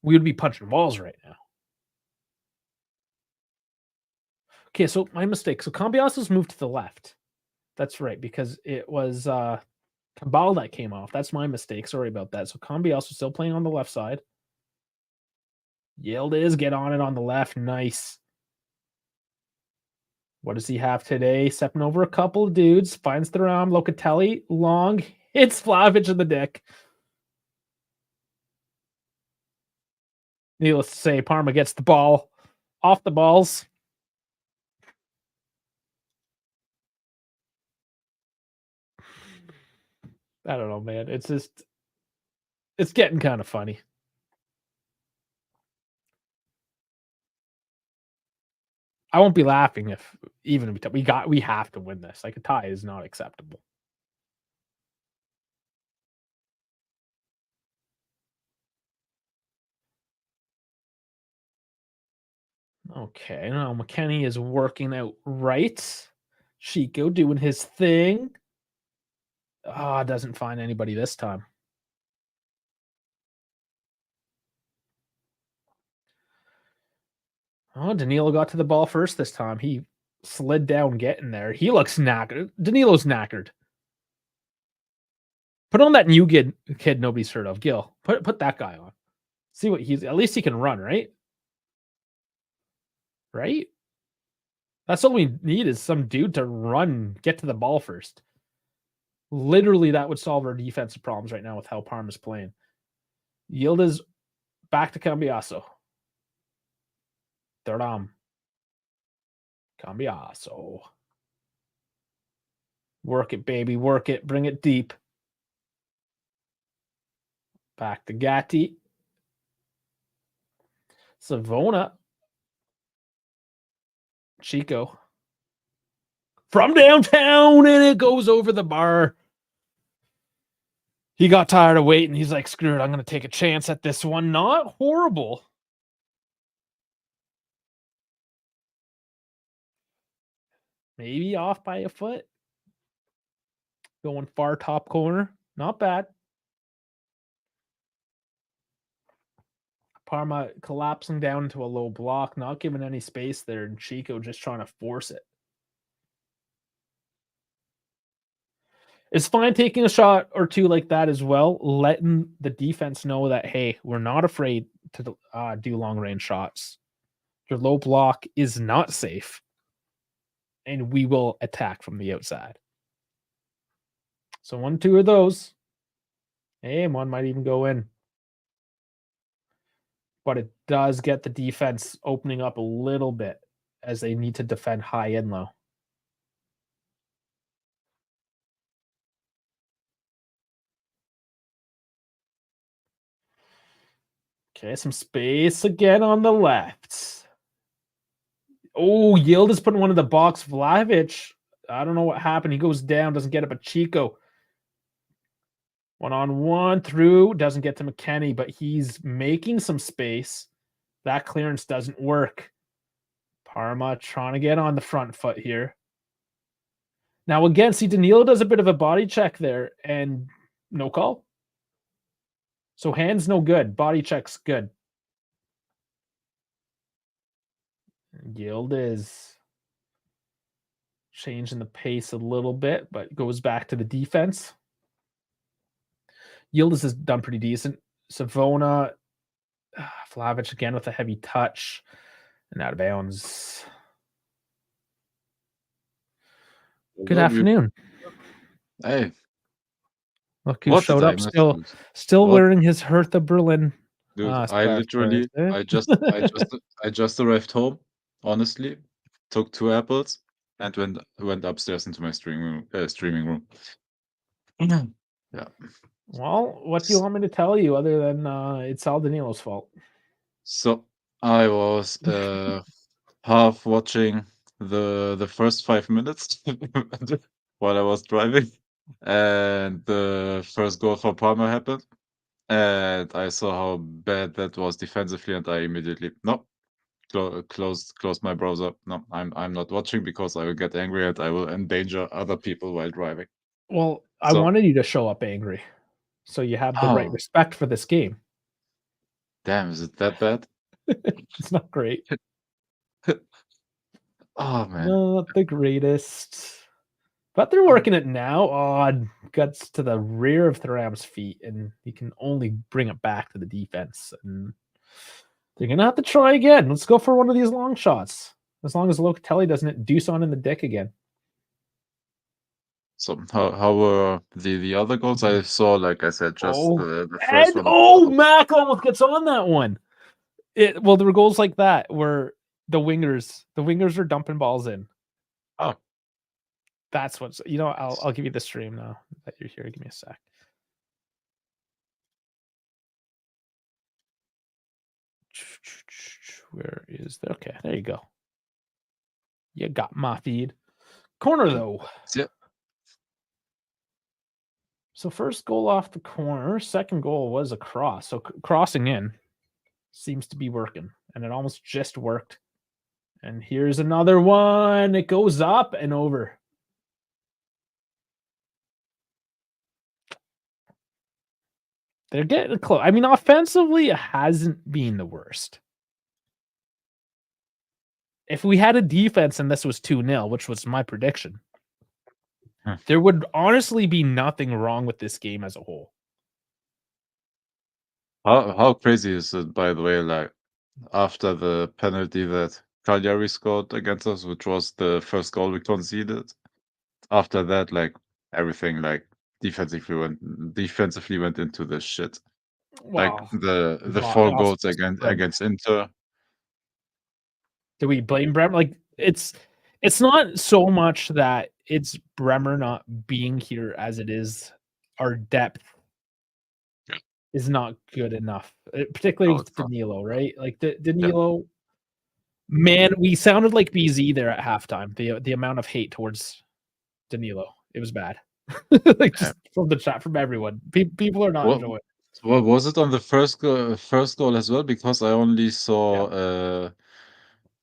we would be punching walls right now. Okay, so my mistake. So Cambiaso's moved to the left. That's right, because it was Cabal that came off. That's my mistake. Sorry about that. So Cambiaso still playing on the left side. Yildiz, get on it on the left. Nice. What does he have today? Stepping over a couple of dudes. Finds Thuram. Locatelli. Long. Hits Vlahovic in the dick. Needless to say, Parma gets the ball. Off the balls. I don't know, man. It's just, it's getting kind of funny. I won't be laughing if even we have to win this. Like a tie is not acceptable. Okay, now McKennie is working out right. Chico doing his thing. Doesn't find anybody this time. Oh, Danilo got to the ball first this time. He slid down getting there. He looks knackered. Danilo's knackered. Put on that new kid nobody's heard of. Gil, put that guy on. See what he's, at least he can run, right? Right? That's all we need is some dude to run, get to the ball first. Literally, that would solve our defensive problems right now with how Parma's playing. Yildiz back to Cambiaso. Thuram. Cambiaso. Work it, baby. Work it. Bring it deep. Back to Gatti. Savona. Chico. From downtown, and it goes over the bar. He got tired of waiting. He's like, screw it. I'm going to take a chance at this one. Not horrible. Maybe off by a foot. Going far top corner. Not bad. Parma collapsing down into a low block, not giving any space there, and Chico just trying to force it. It's fine taking a shot or two like that as well, letting the defense know that, hey, we're not afraid to do long range shots. Your low block is not safe, and we will attack from the outside. So 1-2 of those. Hey, one might even go in. But it does get the defense opening up a little bit as they need to defend high and low. Okay, some space again on the left. Oh, Yield is putting one in the box. Vlahovic, I don't know what happened. He goes down, doesn't get it, but Chico. 1-on-1 through, doesn't get to McKenny, but he's making some space. That clearance doesn't work. Parma trying to get on the front foot here. Now, again, see, Danilo does a bit of a body check there, and no call. So hands no good. Body check's good. Yield is changing the pace a little bit, but goes back to the defense. Yildiz has done pretty decent. Savona, Vlahovic again with a heavy touch and out of bounds. Good afternoon. Hey. Look who showed up still wearing his Hertha Berlin. Dude, I just arrived home, honestly, took 2 apples and went upstairs into my streaming room. Yeah. Well, what do you want me to tell you other than it's all Danilo's fault? So I was half watching the first 5 minutes while I was driving, and the first goal for Parma happened, and I saw how bad that was defensively, and I immediately closed my browser. No, I'm not watching because I will get angry and I will endanger other people while driving. Well, I wanted you to show up angry, so you have the right respect for this game. Damn, is it that bad? It's not great. Oh, man. Not the greatest. But they're working it now. Oh, guts to the rear of Thuram's feet, and he can only bring it back to the defense. And they're going to have to try again. Let's go for one of these long shots. As long as Locatelli doesn't deuce on in the dick again. So how were the other goals? I saw, like I said, just the first one. Oh, Mac almost gets on that one. Well, there were goals like that where the wingers are dumping balls in. Oh. That's what's, I'll give you the stream now that you're here. Give me a sec. Where is that? Okay, there you go. You got my feed. Corner, though. Yep. So first goal off the corner. Second goal was a cross. So crossing in seems to be working. And it almost just worked. And here's another one. It goes up and over. They're getting close. I mean, offensively, it hasn't been the worst. If we had a defense and this was 2-0, which was my prediction, there would honestly be nothing wrong with this game as a whole. How crazy is it, by the way, like, after the penalty that Cagliari scored against us, which was the first goal we conceded, after that, like, everything, like, defensively went into the shit. Wow. Like, the 4 goals against Inter. Do we blame Bremer? Like, it's not so much that it's Bremer not being here as it is our depth is not good enough, particularly with Danilo, right? Like Danilo, man, we sounded like BZ there at halftime. The amount of hate towards Danilo, it was bad. Like just from the chat, from everyone, people are not enjoying it. Well, was it on the first goal as well? Because I only saw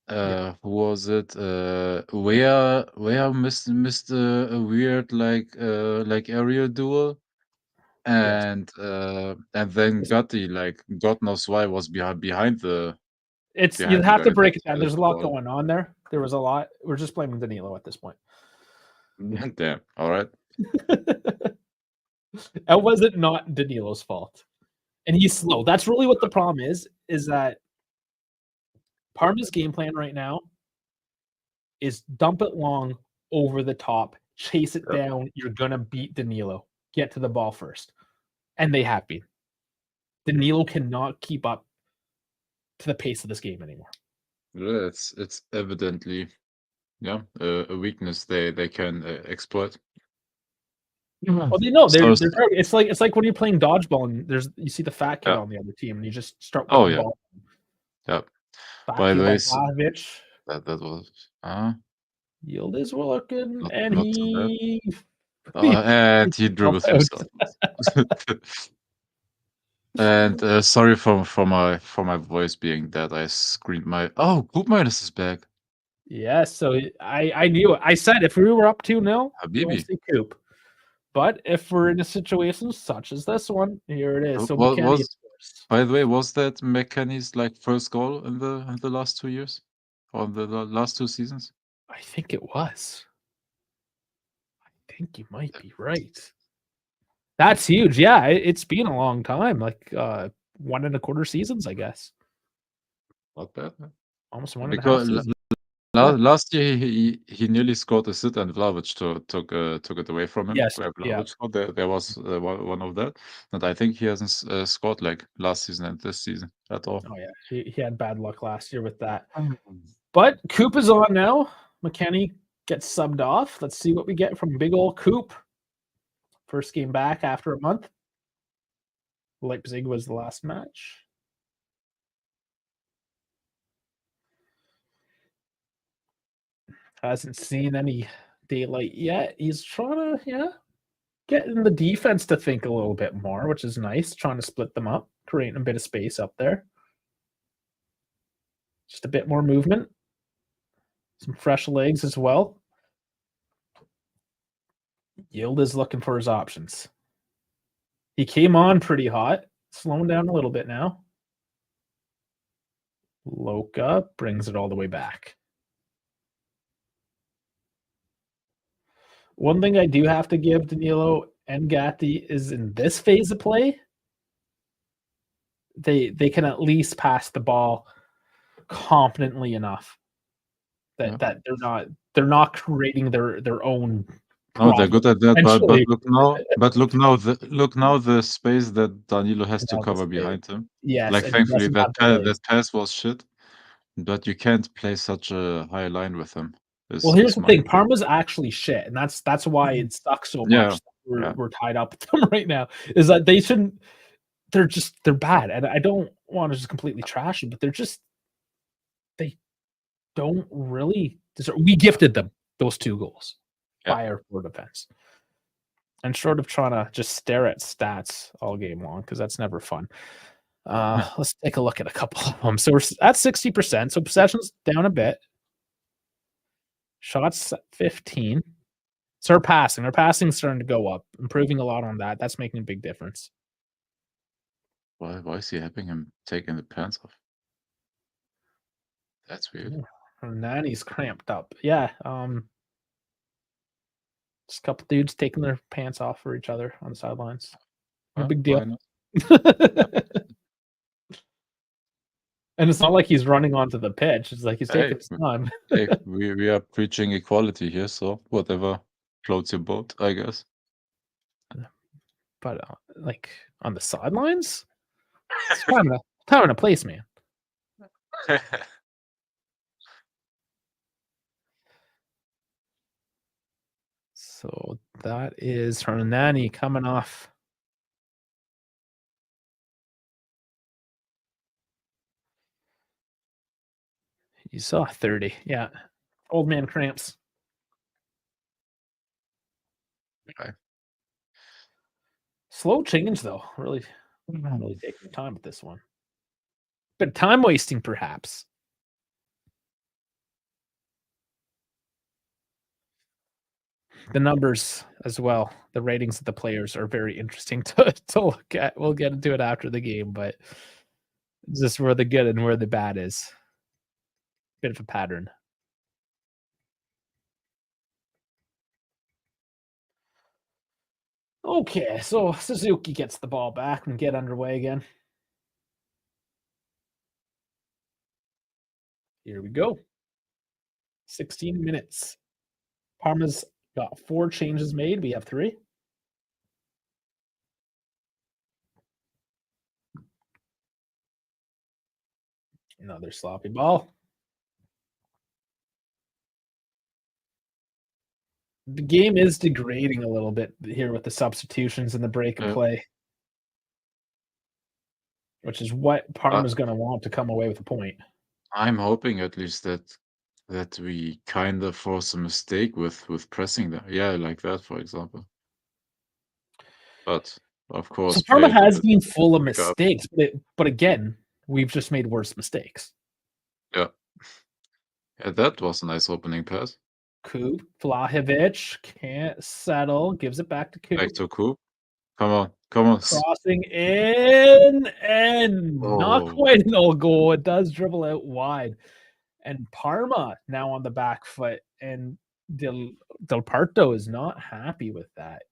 who was it? Where missed a weird like aerial duel, And then Gotti, like God knows why, was behind the You have to break it down. There's a lot ball. going on there. There was a lot. We're just blaming Danilo at this point. Damn. All right. That wasn't not Danilo's fault. And he's slow. That's really what the problem is that Parma's game plan right now is dump it long, over the top, chase it down. You're going to beat Danilo. Get to the ball first. And they have been. Danilo cannot keep up to the pace of this game anymore. Yeah, it's evidently, a weakness they can exploit. Well, they know it's like when you're playing dodgeball and you see the fat kid on the other team and you just start with the ball. Yep. By the way, that was Yield is working, and not he and he dribbled himself. And sorry for my voice being that I screamed my Coop Minus is back. Yes, so I knew it. I said if we were up 2-0, we'll see Coop. But if we're in a situation such as this one, here it is. So by the way, was that McKennie's like first goal in the last 2 years? Or the last 2 seasons? I think it was. I think you might be right. That's huge. Yeah, it's been a long time, like 1.25 seasons, I guess. Not bad. Almost 1.5 seasons. Last year he nearly scored a sit and Vlahovic took it away from him. Yes, Where Vlahovic scored, there was one of that. And I think he hasn't scored like last season and this season at all. Oh yeah, he had bad luck last year with that. But Coop is on now. McKennie gets subbed off. Let's see what we get from big old Coop. First game back after a month. Leipzig was the last match. Hasn't seen any daylight yet. He's trying to, getting the defense to think a little bit more, which is nice. Trying to split them up, creating a bit of space up there. Just a bit more movement. Some fresh legs as well. Yield is looking for his options. He came on pretty hot. Slowing down a little bit now. Loka brings it all the way back. One thing I do have to give Danilo and Gatti is in this phase of play, they can at least pass the ball confidently enough that they're not creating their own. No, they're good at that, but look now the space that Danilo has to cover behind him. Yes, like thankfully that pass was shit, but you can't play such a high line with him. Well, here's the thing: Parma's actually shit, and that's why it sucks so much. We're tied up with them right now. Is that they shouldn't? They're bad, and I don't want to just completely trash them, but they don't really deserve. We gifted them those 2 goals by our poor defense, and short of trying to just stare at stats all game long because that's never fun. Let's take a look at a couple of them. So we're at 60%. So possessions down a bit. Shots 15. So our passing's starting to go up, improving a lot on that. That's making a big difference. Why is he having him taking the pants off? That's weird. Nanny's cramped up. Yeah. Just a couple dudes taking their pants off for each other on the sidelines. No big deal. And it's not like he's running onto the pitch. It's like he's taking his time. We are preaching equality here, so whatever floats your boat, I guess. But like on the sidelines, it's time and a place, man. So that is Hernani coming off. You saw 30. Yeah. Old man cramps. Okay. Slow change, though. Really taking time with this one. But time wasting, perhaps. the numbers as well. The ratings of the players are very interesting to look at. We'll get into it after the game, but just where the good and where the bad is. Bit of a pattern. Okay, so Suzuki gets the ball back and get underway again. Here we go. 16 minutes. Parma's got 4 changes made. We have 3. Another sloppy ball. The game is degrading a little bit here with the substitutions and the break and play, which is what Parma's going to want to come away with a point. I'm hoping at least that we kind of force a mistake with pressing them. Yeah, like that, for example. But of course, So Parma play it a has bit been full of pick up. mistakes, but again, we've just made worse mistakes. Yeah. Yeah, that was a nice opening pass. Coop, Vlahovic can't settle, gives it back to Coop. Back to Coop. Come on, come on. Crossing in and not quite an old goal. It does dribble out wide. And Parma now on the back foot, and Del Parto is not happy with that.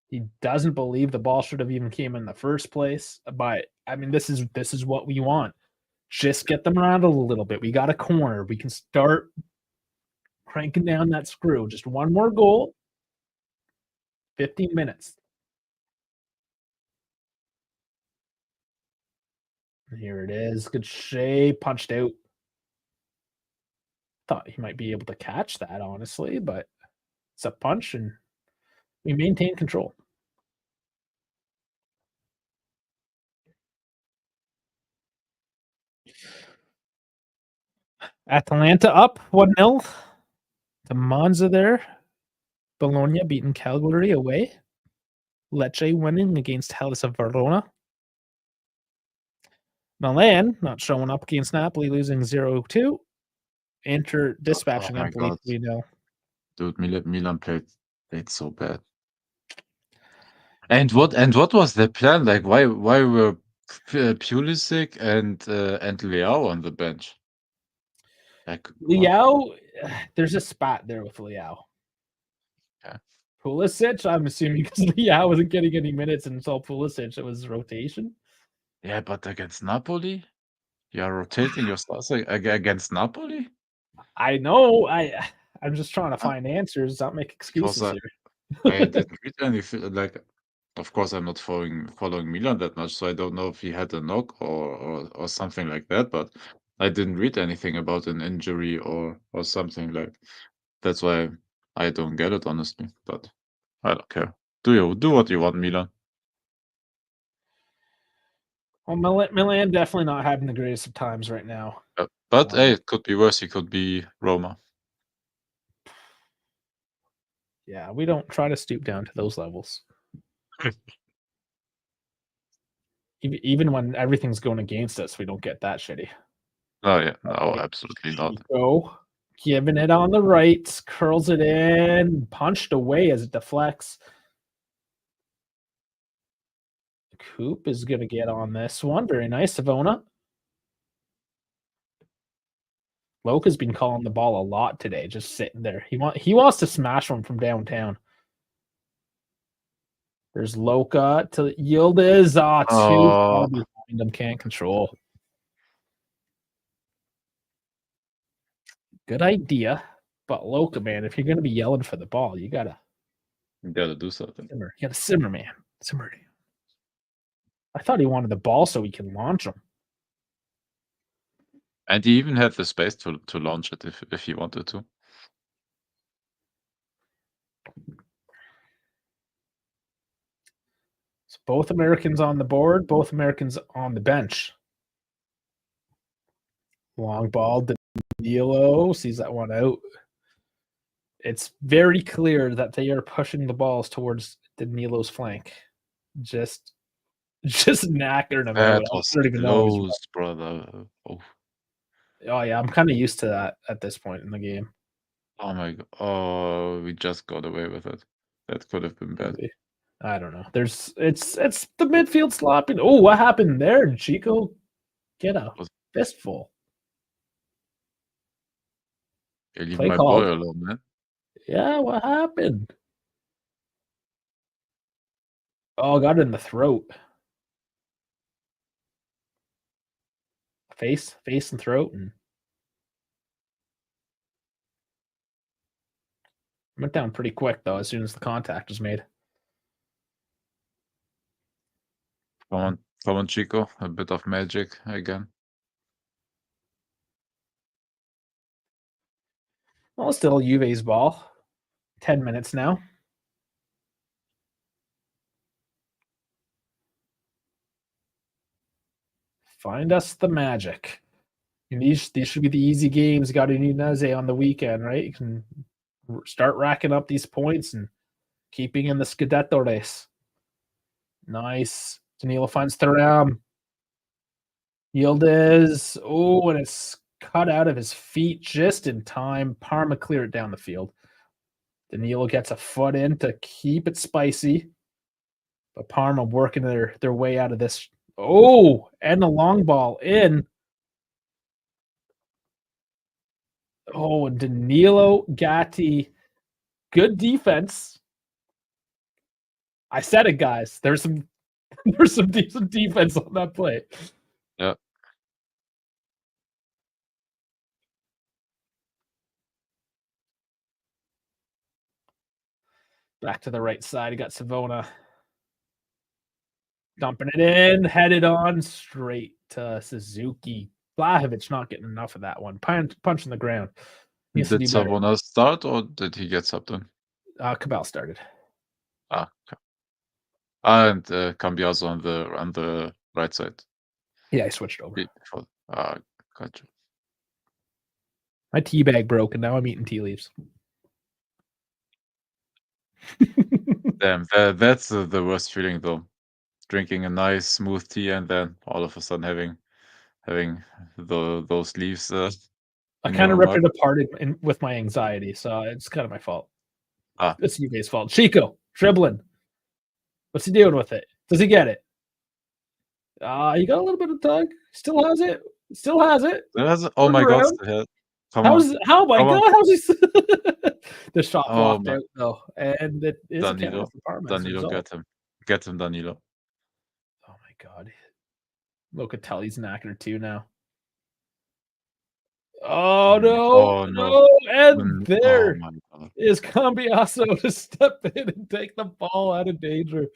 He doesn't believe the ball should have even came in the first place. But I mean, this is what we want. Just get them around a little bit. We got a corner. We can start cranking down that screw. Just one more goal. 15 minutes. Here it is. Good shape. Punched out. Thought he might be able to catch that, honestly, but it's a punch and we maintain control. Atalanta up 1-0 to Monza there. Bologna beating Cagliari away. Lecce winning against Hellas of Verona. Milan not showing up against Napoli, losing 0-2. Inter dispatching Empoli 3-0. Dude, Milan played so bad. And what was the plan? Like, why were Pulisic and Leao on the bench? Like Leao, there's a spot there with Leao. Yeah. Pulisic, I'm assuming because Leao wasn't getting any minutes until Pulisic, it was rotation. Yeah, but against Napoli, you are rotating your stars against Napoli. I know. I'm just trying to find answers. Don't make excuses here. I didn't read anything. Like, of course, I'm not following Milan that much, so I don't know if he had a knock or something like that. But I didn't read anything about an injury or something like. That's why I don't get it, honestly. But I don't care. Do what you want, Milan. Well, Milan definitely not having the greatest of times right now. But hey, it could be worse. He could be Roma. Yeah, we don't try to stoop down to those levels. Even when everything's going against us, we don't get that shitty. Oh yeah, no, absolutely not. Go, giving it on the right, curls it in, punched away as it deflects. Coop is going to get on this one. Very nice, Savona. Loca's been calling the ball a lot today, just sitting there. He wants to smash one from downtown. There's Loca to Yildiz. Too far behind him, can't control. Good idea, but Loca, man, if you're going to be yelling for the ball, you gotta do something. Simmer. You gotta simmer, man. Simmer. I thought he wanted the ball so he can launch him. And he even had the space to launch it if he wanted to. So both Americans on the board, both Americans on the bench. Long ball, Danilo sees that one out. It's very clear that they are pushing the balls towards Danilo's flank. Just knackering him out. I don't even know. Brother. Oh yeah, I'm kind of used to that at this point in the game. Oh my god. Oh, we just got away with it. That could have been bad. I don't know. It's the midfield slopping. Oh, what happened there? Did Chico get a Was fistful? you leave Play my boy called. alone, man. Yeah, what happened? Oh, got it in the throat. Face and throat, and went down pretty quick though as soon as the contact was made. Come on, Chico. A bit of magic again. Well, still Juve's ball. 10 minutes now. Find us the magic. And these should be the easy games. Got Udinese on the weekend, right? You can start racking up these points and keeping in the Scudetto race. Nice. Danilo finds Thuram. Yildiz. Oh, and it's cut out of his feet just in time. Parma clear it down the field. Danilo gets a foot in to keep it spicy. But Parma working their way out of this. Oh, and the long ball in. Oh, and Danilo, Gatti, good defense. I said it, guys. There's some decent defense on that play. Yeah. Back to the right side. You got Savona dumping it in, headed on straight to Suzuki. Blahovic not getting enough of that one. Punch in the ground. Needs to Did be better. Savona start or did he get subbed in? Cabal started. Ah, okay. And Cambiaso on the right side. Yeah, I switched over. Gotcha. My tea bag broke, and now I'm eating tea leaves. Damn, that's the worst feeling though. Drinking a nice smooth tea and then all of a sudden having those leaves I in kind of your ripped mug. it apart with my anxiety, so it's kind of my fault. Ah, It's UV's fault. Chico dribbling. What's he doing with it? Does he get it? He got a little bit of tug. Still has it. Still has it. oh my god, Around. come on. How my Come on. god? How's he? The shot Oh blocked my out though, and it is a counter Danilo. for Parma as a Danilo, result. get him. Get him, Danilo. Oh my god. Locatelli's knackered too now. Oh no, Oh no. no, and Oh there my god. is Cambiaso to step in and take the ball out of danger.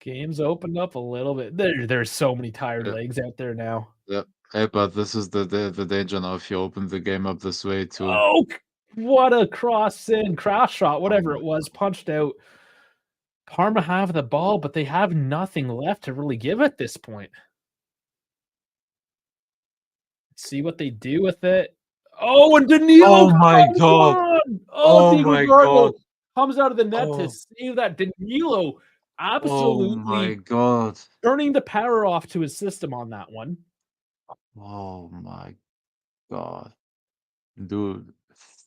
Game's opened up a little bit. There's so many tired Yeah. legs out there now. Yeah. Hey, but this is the danger now if you open the game up this way too. Oh, what a cross shot, whatever Oh it was, punched out. Parma have the ball, but they have nothing left to really give at this point. Let's see what they do with it. Oh, and Danilo Oh my comes god. on. Oh, Oh Diego my Garbo god. comes out of the net to Oh. save that. Danilo Oh my absolutely god. turning the power off to his system on that one. Oh my god. Dude,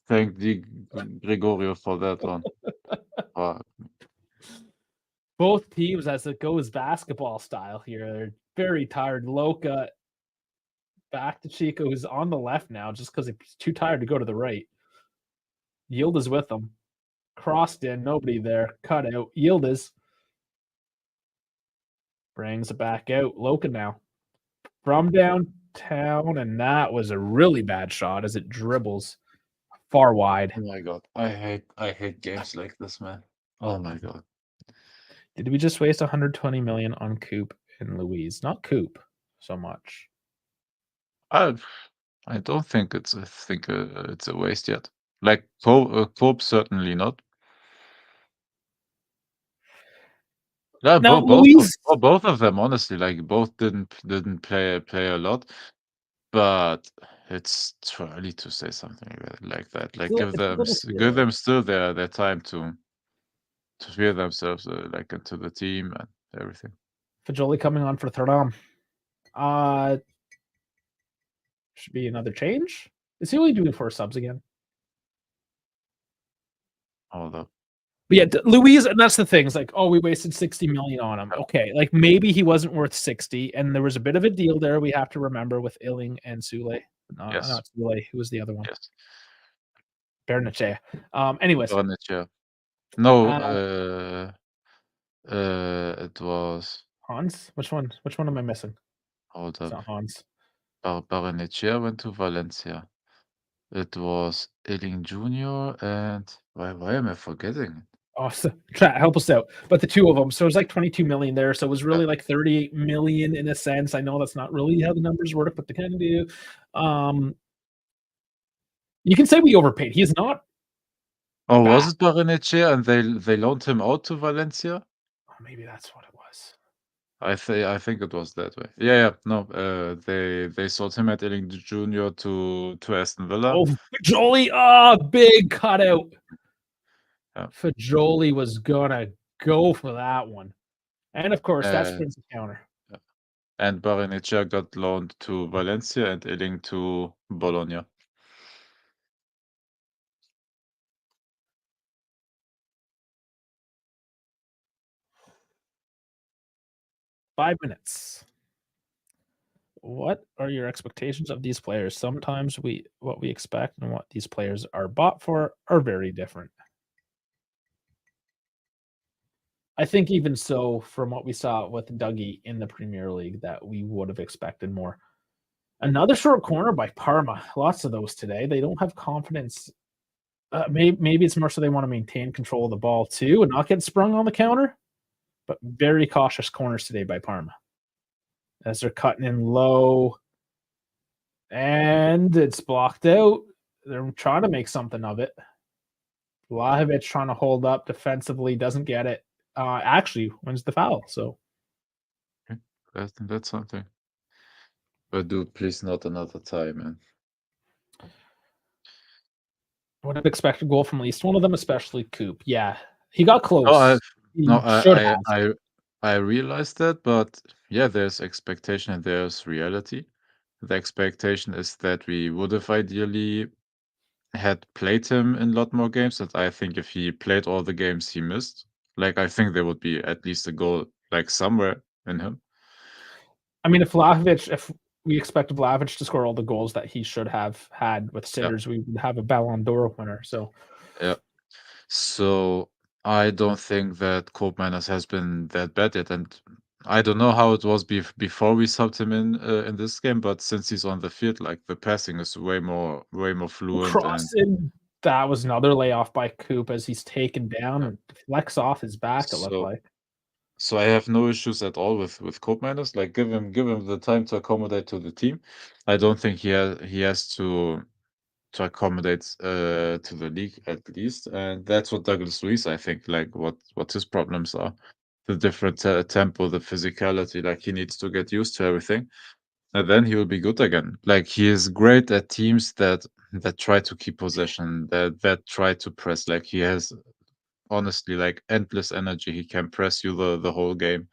thank Gregorio for that one. Fuck. Both teams, as it goes basketball style here, they're very tired. Loca back to Chico, who's on the left now just because he's too tired to go to the right. Yield is with him. Crossed in, nobody there. Cut out. Yield is. Brings it back out. Loca now. From downtown, and that was a really bad shot as it dribbles far wide. Oh my god. I hate games like this, man. Oh my god. Did we just waste 120 million on Coop and Louise? Not Coop so much. I don't think it's a waste yet. Like Pope certainly not. Yeah, Now, both Louise, both of them honestly, like both didn't play a lot, but it's too early to say something like that. Like it's a little too give early. them still their time to feel themselves like into the team and everything. Fajoli coming on for Thuram. Should be another change. Is he only doing 4 subs again? Hold up. But yeah, Luis, and that's the thing. It's like, oh, we wasted 60 million on him. Okay, like maybe he wasn't worth 60, and there was a bit of a deal there. We have to remember with Illing and Sule. Yes. Not Sule. Who was the other one? Yes. Bernachea. Anyways, Barnett, no, it was. Hans. Which one? Which one am I missing? Hold It's up. not Hans. Barnett went to Valencia. It was Illing Jr. and why am I forgetting? Oh, so, chat, help us out. But the two of them, so it was like 22 million there. So it was really Yeah. like 38 million in a sense. I know that's not really how the numbers work, but they kind of do. You can say we overpaid. He is not. Oh, bad. was it Barrenetxea and they loaned him out to Valencia? Oh, maybe that's what it was. I think it was that way. Yeah. No, they sold him at Illing Jr. to Aston Villa. Oh, Fajoli! Oh, big cutout. Yeah. Fajoli was gonna go for that one, and of course that's Prince's counter. And Barrenetxea got loaned to Valencia and Illing to Bologna. Five minutes. What are your expectations of these players? Sometimes what we expect and what these players are bought for are very different. I think even so, from what we saw with Dougie in the Premier League, that we would have expected more. Another short corner by Parma. Lots of those today. They don't have confidence. Maybe it's more so they want to maintain control of the ball too and not get sprung on the counter. But very cautious corners today by Parma. As they're cutting in low. And it's blocked out. They're trying to make something of it. Vlahovic trying to hold up defensively, doesn't get it. Actually wins the foul. So that's something. But dude, please not another tie, man. Would have expected a goal from at least one of them, especially Coop. Yeah, he got close. I realized that, but yeah, there's expectation and there's reality. The expectation is that we would have ideally had played him in a lot more games, and I think if he played all the games he missed, like I think there would be at least a goal like somewhere in him. I mean, if we expect Vlahovic to score all the goals that he should have had with sitters, we would have a Ballon d'Or winner. So yeah. So I don't think that Koopmeiners has been that bad yet, and I don't know how it was before we subbed him in this game, but since he's on the field, like the passing is way more fluent. Crossing, that was another layoff by Coop as he's taken down and flex off his back. It looked like. So I have no issues at all with Koopmeiners. Like give him the time to accommodate to the team. I don't think he has to accommodate to the league at least, and that's what Douglas Luiz, I think, like what his problems are, the different tempo, the physicality. Like he needs to get used to everything, and then he will be good again. Like he is great at teams that try to keep possession, that try to press. Like he has honestly like endless energy. He can press you the whole game.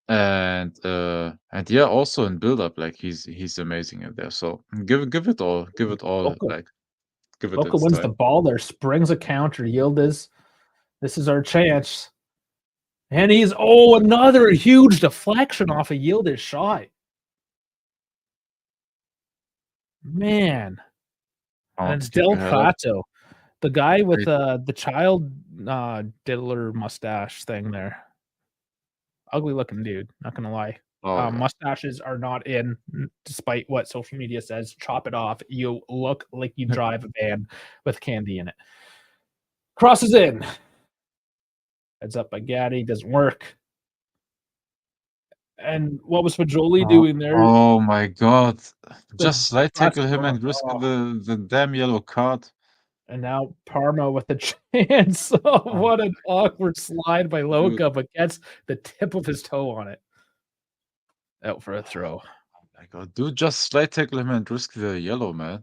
And yeah, also in build up, like he's amazing in there. So give it all, like give it Boca its wins time. the ball there, springs a counter. Yildiz, this is our chance. And he's another huge deflection off a Yildiz shot. Man. And it's Del Prato, the guy with the child diddler mustache thing there. Ugly looking dude, not gonna lie. Mustaches are not in, despite what social media says. Chop it off. You look like you drive a van with candy in it. Crosses in. Heads up by Gaddy. Doesn't work. And what was Fajoli doing there? Oh my god. Just slide tackle him and risk the damn yellow card. And now Parma with a chance. What an awkward slide by Loca, but gets the tip of his toe on it. Out for a throw. Oh my god, dude, just slide tackle him and risk the yellow, man.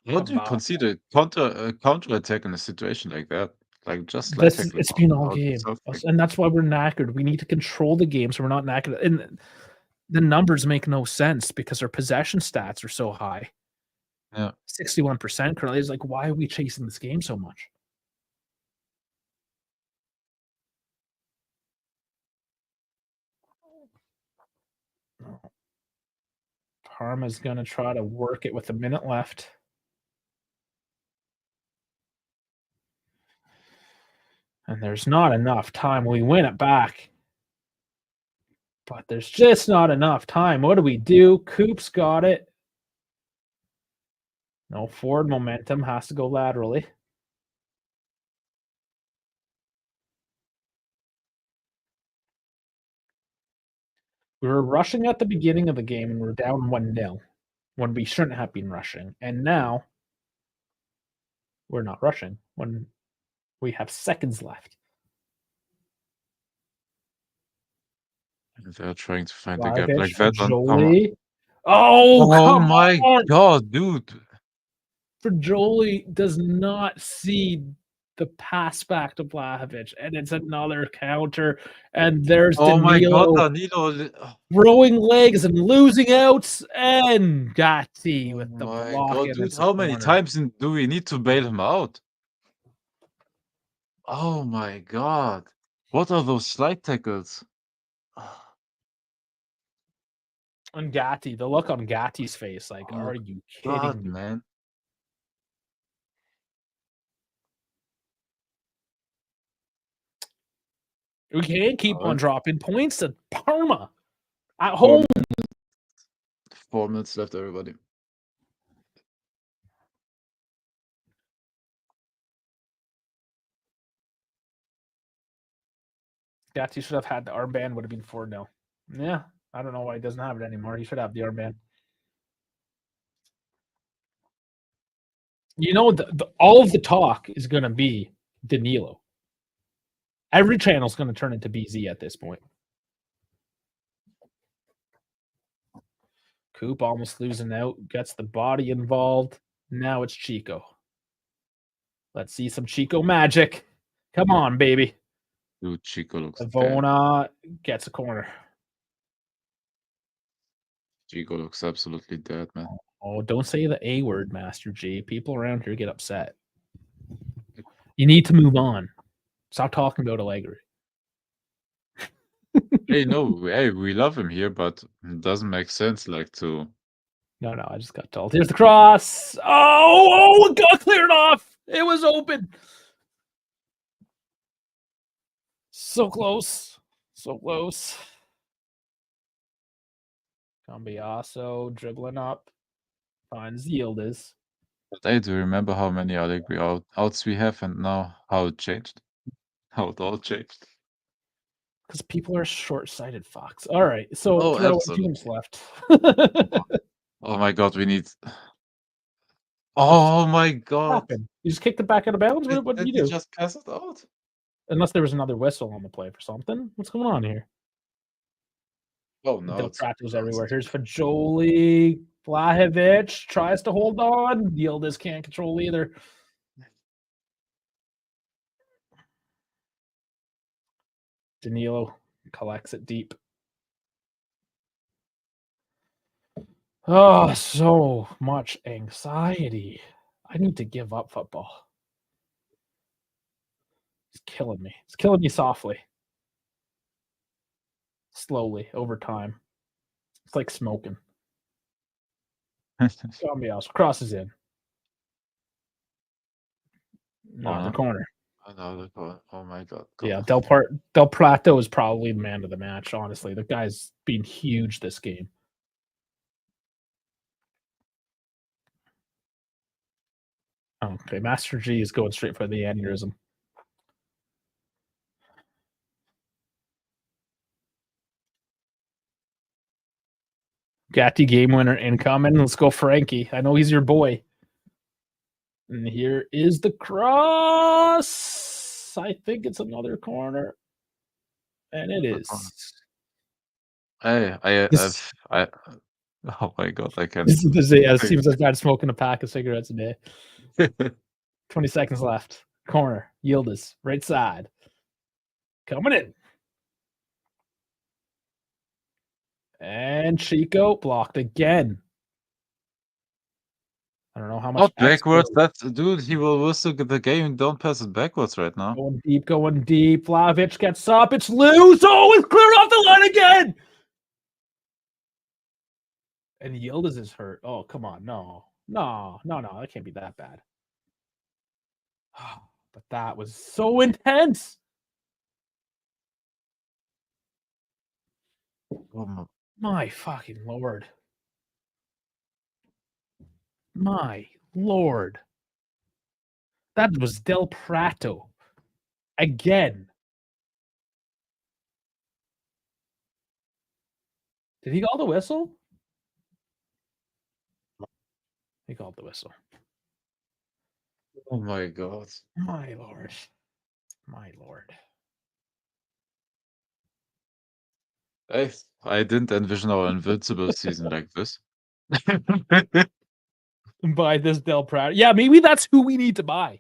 How do you concede a counter attack in a situation like that? Like just slide tackle. It's been all game, and that's why we're knackered. We need to control the game so we're not knackered. And the numbers make no sense because our possession stats are so high. Yeah. 61% currently. It's like, why are we chasing this game so much? Parma's going to try to work it with a minute left. And there's not enough time. We win it back. But there's just not enough time. What do? Coop's got it. No forward momentum. Has to go laterally. We were rushing at the beginning of the game and we're down 1-0 when we shouldn't have been rushing. And now we're not rushing when we have seconds left. They're trying to find a gap like For that. Jolie. Oh, come my on. God, dude. For Jolie does not see the pass back to Vlahovic, and it's another counter. And there's Oh my God, Danilo Danilo. throwing legs and losing outs, and Gatti Oh with the my block. God, And dude. it's a How many corner. times do we need to bail him out? Oh my God. What are those slide tackles? And Gatti, the look on Gatti's face, like, Oh are you God, kidding me? man. We can't keep on Alright. dropping points to Parma at home. 4 minutes left, everybody. Gatti should have had the armband, would have been 4-0. Yeah, I don't know why he doesn't have it anymore. He should have the armband. You know, all of the talk is going to be Danilo. Every channel is going to turn into BZ at this point. Coop almost losing out, gets the body involved. Now it's Chico. Let's see some Chico magic. Come on, baby. Dude, Chico looks dead. Avona gets a corner. Chico looks absolutely dead, man. Oh, don't say the A word, Master G. People around here get upset. You need to move on. Stop talking about Allegri. Hey, no, hey, we love him here, but it doesn't make sense, like, to... No, I just got told. Here's the cross. Oh, it got cleared off. It was open. So close. So close. Cambiasso dribbling up. Finds Yildiz. But hey, do you remember how many Allegri outs we have and now how it changed? How it all changed. Because people are short-sighted, Fox. All right, so Oh, throw 2 absolutely. minutes left. Oh my God, we need... Oh my God. Happened? You just kicked it back out of bounds? What did you he do? just pass it out? Unless there was another whistle on the play for something. What's going on here? Oh no. Del Prato's everywhere. Here's Fajoli. Vlahovic tries to hold on. Yildiz can't control either. Danilo collects it deep. Oh, so much anxiety. I need to give up football. It's killing me. It's killing me softly. Slowly, over time. It's like smoking. Cambiasso crosses in. Another corner. Another corner. Oh my God. Yeah, Del Prato is probably the man of the match, honestly. The guy's been huge this game. Okay, Master G is going straight for the aneurysm. Gatti game winner incoming. Let's go, Frankie. I know he's your boy. And here is the cross. I think it's another corner. And it is. Hey, oh my God, I can't. This seems like I'd smoking a pack of cigarettes a day. 20 seconds left. Corner. Yildiz. Right side. Coming in. And Chico blocked again. I don't know how much. Not backwards. That's dude. He will whistle the game. Don't pass it backwards right now. Going deep, going deep. Vlahovic gets up. It's loose. Oh, it's cleared off the line again. And Yildiz is hurt. Oh, come on. No. That can't be that bad. But that was so intense. Oh my fucking Lord. My Lord. That was Del Prato. Again. Did he call the whistle? He called the whistle. Oh my God. My Lord. My Lord. I didn't envision our Invincible season like this. Buy this Del Prato. Yeah, maybe that's who we need to buy.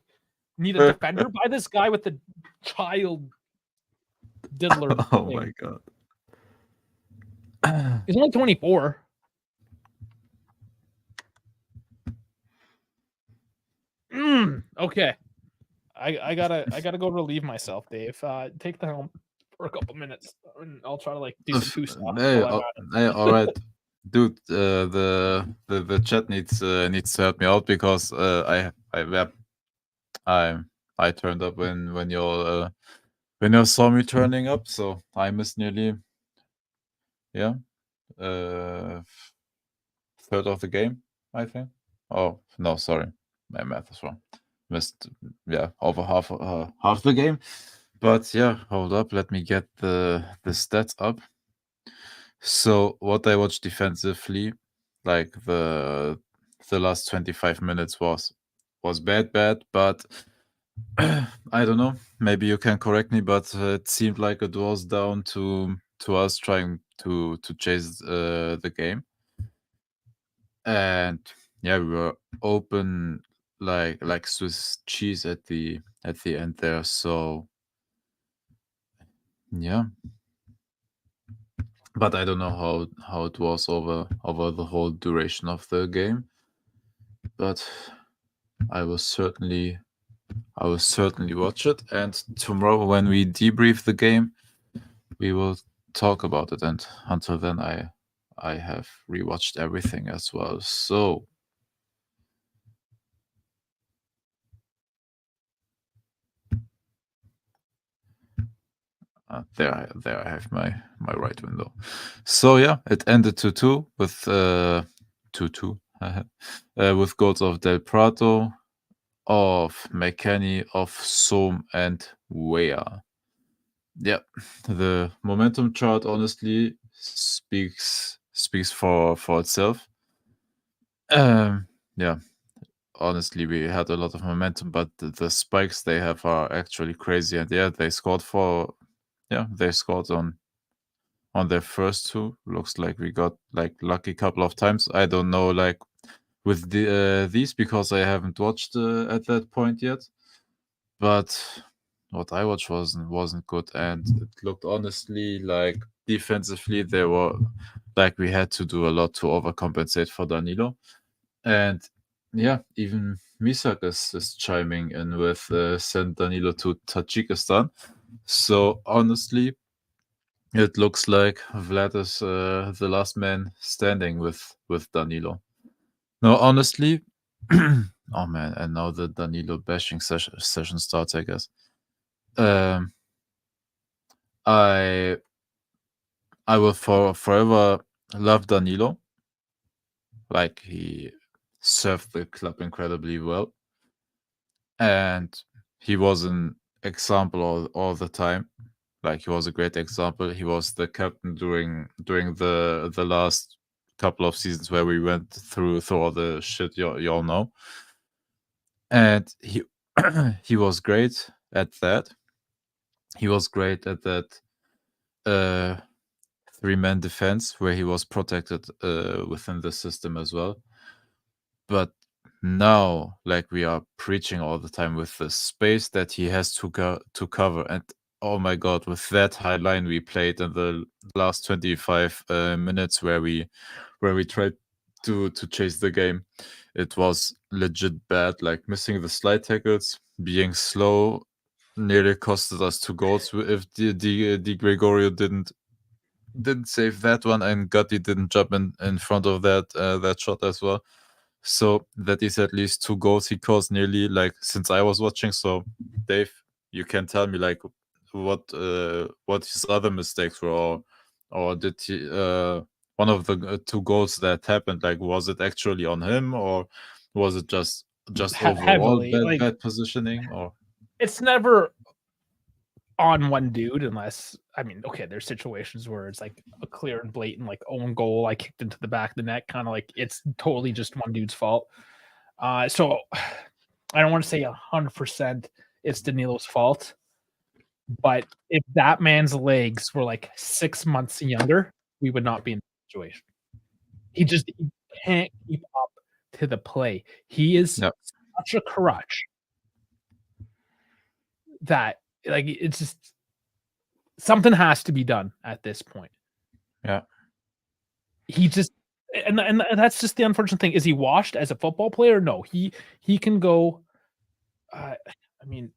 Need a defender? Buy this guy with the child diddler. Oh thing. my God. He's only 24. Okay. I gotta go relieve myself, Dave. Take the helm for a couple minutes, and I'll try to like do some stuff. Hey, all right, dude. The chat needs to help me out because I turned up when you saw me turning up, so I missed nearly third of the game, I think. Oh no, sorry, my math is wrong. Missed over half the game. But yeah, hold up, let me get the stats up. So what I watched defensively, like the last 25 minutes was bad, but I don't know. Maybe you can correct me, but it seemed like it was down to us trying to chase the game, and yeah, we were open like Swiss cheese at the end there. So yeah, but I don't know how it was over the whole duration of the game. But I will certainly watch it, and tomorrow when we debrief the game, we will talk about it. And until then, I have rewatched everything as well. So there I have my right window. So yeah, it ended 2-2 with 2-2 with goals of Del Prato, of McKennie, of Sohm, and Weah. Yeah, the momentum chart honestly speaks for itself. Yeah, honestly, we had a lot of momentum, but the spikes they have are actually crazy. And yeah, they scored on their first two. Looks like we got like lucky couple of times. I don't know like with these because I haven't watched at that point yet. But what I watched wasn't good, and it looked honestly like defensively they were like we had to do a lot to overcompensate for Danilo. And yeah, even Misak is chiming in with send Danilo to Tajikistan. So honestly, it looks like Vlad is the last man standing with Danilo. No, honestly, oh man, and now the Danilo bashing session starts, I guess. I will forever love Danilo. Like he served the club incredibly well, and he was an example all the time. Like he was a great example. He was the captain during the last couple of seasons where we went through all the shit you all know. And he he was great at that. He was great at that 3-man defense where he was protected within the system as well. But now, like we are preaching all the time with the space that he has to cover, and oh my god, with that high line we played in the last 25 minutes where we tried to chase the game, it was legit bad. Like missing the slide tackles, being slow, nearly costed us 2 goals if Di Gregorio didn't save that one, and Gotti didn't jump in front of that shot as well. So that is at least 2 goals he caused nearly, like, since I was watching. So Dave, you can tell me like what his other mistakes were, or did he one of the 2 goals that happened, like, was it actually on him, or was it just overall Heavily, like, bad positioning? Or it's never on one dude, unless, I mean, okay, there's situations where it's like a clear and blatant like own goal I kicked into the back of the net, kind of like it's totally just one dude's fault. So I don't want to say 100% it's Danilo's fault, but if that man's legs were like 6 months younger, we would not be in this situation. He can't keep up to the play. He is Yep. such a crutch that, like, it's just something has to be done at this point. Yeah. He just, and that's just the unfortunate thing. Is he washed as a football player? No, he can go. I mean,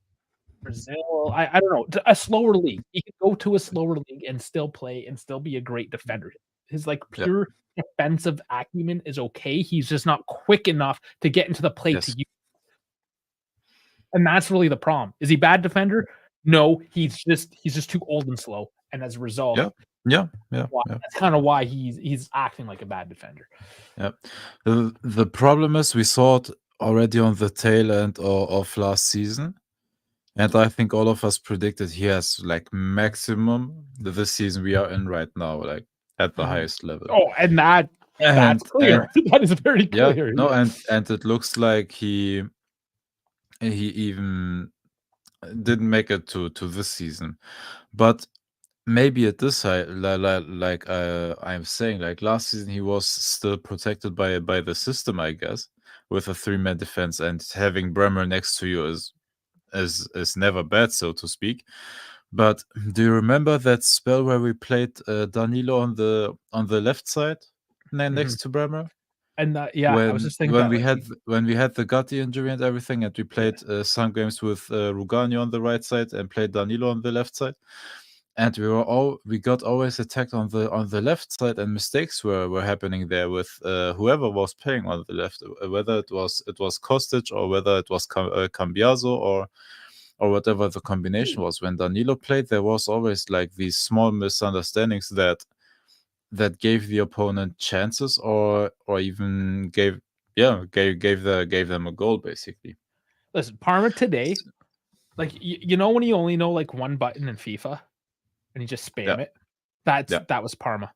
Brazil. I don't know, a slower league. He can go to a slower league and still play and still be a great defender. His like pure defensive acumen is okay. He's just not quick enough to get into the play to use. And that's really the problem. Is he bad defender? No, he's just too old and slow. And as a result, that's kind of why he's acting like a bad defender. Yeah. The problem is we saw it already on the tail end of last season. And I think all of us predicted he has like maximum this season we are in right now, like at the highest level. Oh, and that's clear. That is very clear. Yeah, no, and it looks like he even didn't make it to this season. But maybe at this side, like I'm saying, like last season he was still protected by the system, I guess, with a 3-man defense, and having Bremer next to you is never bad, so to speak. But do you remember that spell where we played Danilo on the left side next to Bremer? And I was just thinking when we had the Gotti injury and everything, and we played some games with Rugani on the right side and played Danilo on the left side, and we got always attacked on the left side, and mistakes were happening there with whoever was playing on the left, whether it was Kostic or whether it was Cambiaso or whatever the combination was. When Danilo played, there was always like these small misunderstandings that gave the opponent chances, or even gave them a goal, basically. Listen, Parma today, like you know when you only know like one button in FIFA and you just spam it, that was Parma.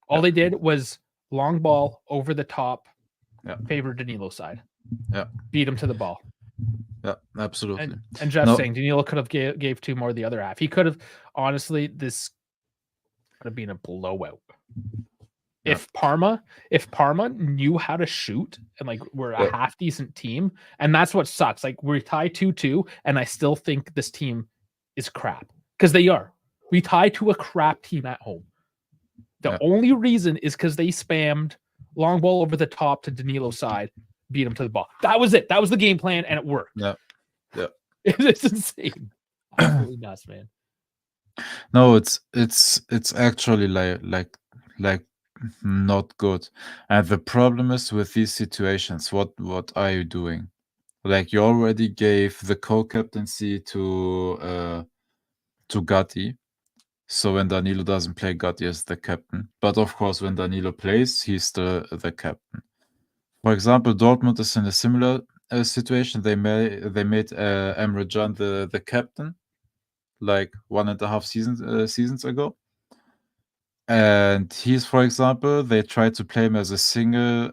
All they did was long ball over the top, favor Danilo's side, beat him to the ball. Yeah, absolutely. And Jeff's saying Danilo could have gave 2 more the other half. He could have, honestly, this could have been a blowout. If Parma knew how to shoot and like we're a half decent team, and that's what sucks. Like we tie 2-2, and I still think this team is crap because they are. We tie to a crap team at home. The only reason is because they spammed long ball over the top to Danilo's side, beat him to the ball. That was it. That was the game plan, and it worked. Yeah. It's insane. Absolutely nuts, man. No, it's actually like not good. And the problem is with these situations, what are you doing? Like you already gave the co-captaincy to Gatti. So when Danilo doesn't play, Gatti is the captain. But of course, when Danilo plays, he's the captain. For example, Dortmund is in a similar situation. They made Emre Can the captain, like 1.5 seasons ago. And he's, for example, they tried to play him as a single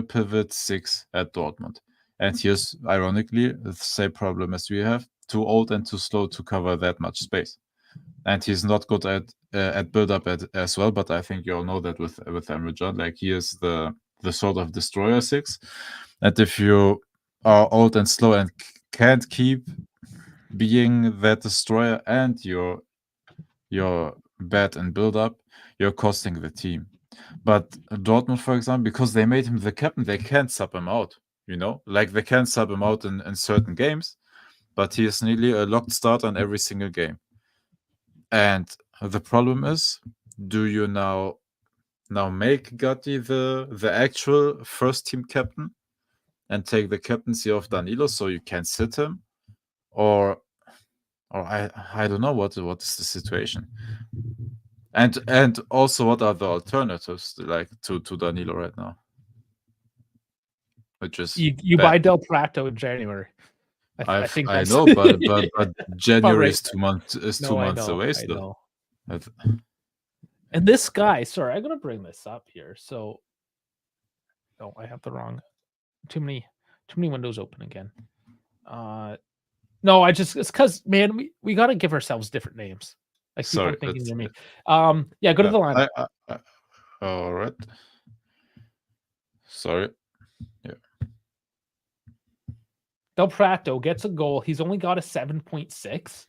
pivot 6 at Dortmund. And here's, ironically, the same problem as we have: too old and too slow to cover that much space. And he's not good at build-up as well. But I think you all know that with Emre Can, like he is the sort of destroyer 6. And if you are old and slow and can't keep being that destroyer and you're bad in build-up, you're costing the team. But Dortmund, for example, because they made him the captain, they can't sub him out, you know? Like, they can sub him out in certain games, but he is nearly a locked starter in every single game. And the problem is, do you now make Gatti the actual first team captain and take the captaincy of Danilo so you can sit him? Or I don't know what is the situation. And also, what are the alternatives like to Danilo right now? Which is you buy Del Prato in January. I think I that's know, but January right. is 2 months away still. And this guy, sorry, I'm gonna bring this up here. So, no, I have the wrong. Too many windows open again. No, it's because, man, we got to give ourselves different names. I keep on thinking you're me. Yeah, go to the lineup. All right. Sorry. Yeah. Del Prato gets a goal. He's only got a 7.6.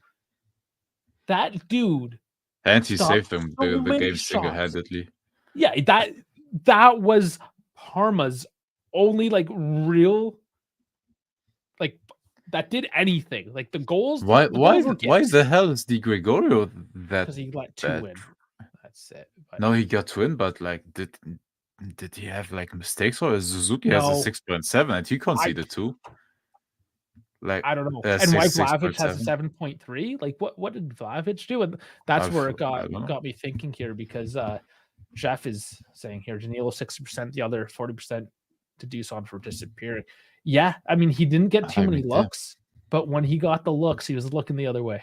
That dude. And he saved them the game single-handedly. Yeah, that was Parma's only real that did anything. Like the goals. Why the hell is Di Gregorio that? Because he let 2 in. That's it. But no, he got 2 in, but did he have mistakes, or Suzuki has a 6.7 and he conceded 2? I don't know. And why Vlahovic has a 7.3? Like what did Vlahovic do? And that's where it got me thinking here, because Jeff is saying here, Danilo 60%, the other 40% to Dusan for disappearing. Yeah, I mean, he didn't get too many looks, but when he got the looks, he was looking the other way.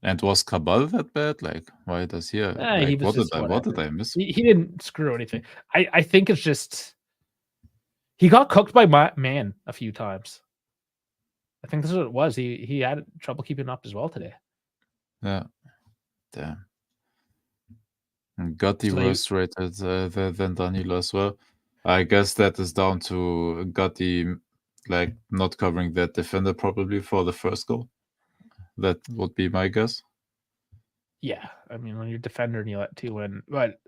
And was Cabal that bad? Like, why does he? He was what did I miss? He didn't screw anything. I think it's just he got cooked by man a few times. I think this is what it was. He had trouble keeping up as well today. Yeah, damn. Got the worse rated than Danilo as well. I guess that is down to Gatti not covering that defender probably for the first goal. That would be my guess. Yeah, I mean, when you're defender and you let 2 in, but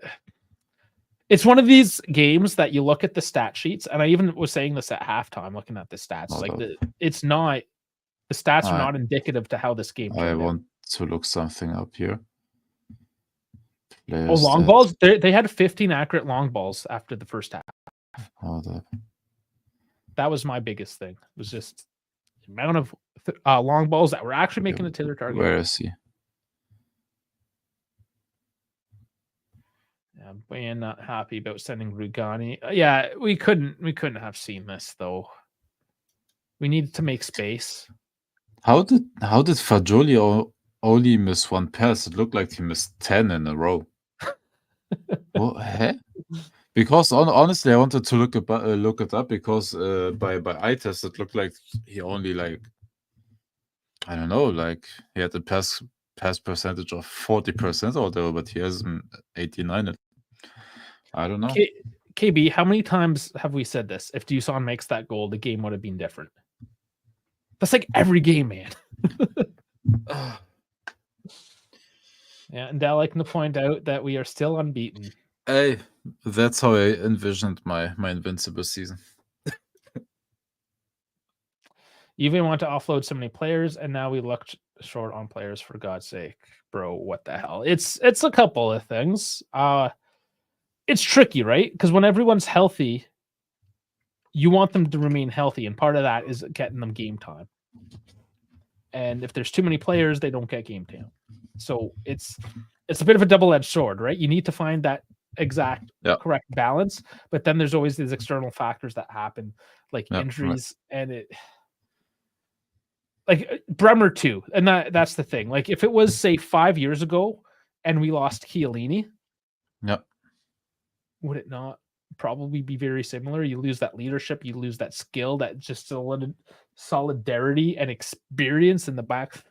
it's one of these games that you look at the stat sheets, and I even was saying this at halftime, looking at the stats. It's not the stats are not indicative to how this game. I want to look something up here. Long balls. They had 15 accurate long balls after the first half. That was my biggest thing. It was just the amount of long balls that were actually making it to their target. Where is he? Yeah, being not happy about sending Rugani. Yeah, we couldn't have seen this though. We needed to make space. How did Fagioli only miss 1 pass? It looked like he missed 10 in a row. What? Because honestly, I wanted to look it up because by eye test it looked like he only I don't know, he had a pass percentage of 40% or whatever, but he has 89. I don't know. KB, how many times have we said this? If Dusan makes that goal, the game would have been different. That's like every game, man. Yeah, and Dal liking to point out that we are still unbeaten. Hey, that's how I envisioned my invincible season. You even want to offload so many players, and now we looked short on players, for God's sake. Bro, what the hell? It's a couple of things. It's tricky, right? Because when everyone's healthy, you want them to remain healthy, and part of that is getting them game time. And if there's too many players, they don't get game time. So it's a bit of a double-edged sword, right? You need to find that exact correct balance, but then there's always these external factors that happen, like injuries, and it Bremer too. And that's the thing. Like if it was, say, 5 years ago and we lost Chiellini, would it not probably be very similar? You lose that leadership, you lose that skill, that just solidarity and experience in the back.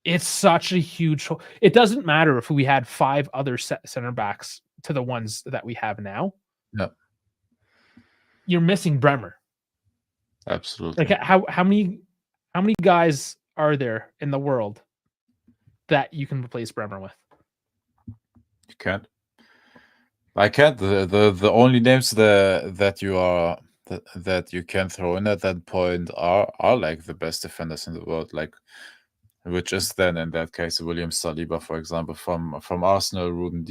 It's such a huge. It doesn't matter if we had 5 other center backs to the ones that we have now. Yeah, you're missing Bremer. Absolutely. Like how many guys are there in the world that you can replace Bremer with? You can't. I can't. The only names that you can throw in at that point are like the best defenders in the world, like, which is then in that case William Saliba, for example, from Arsenal, Ruben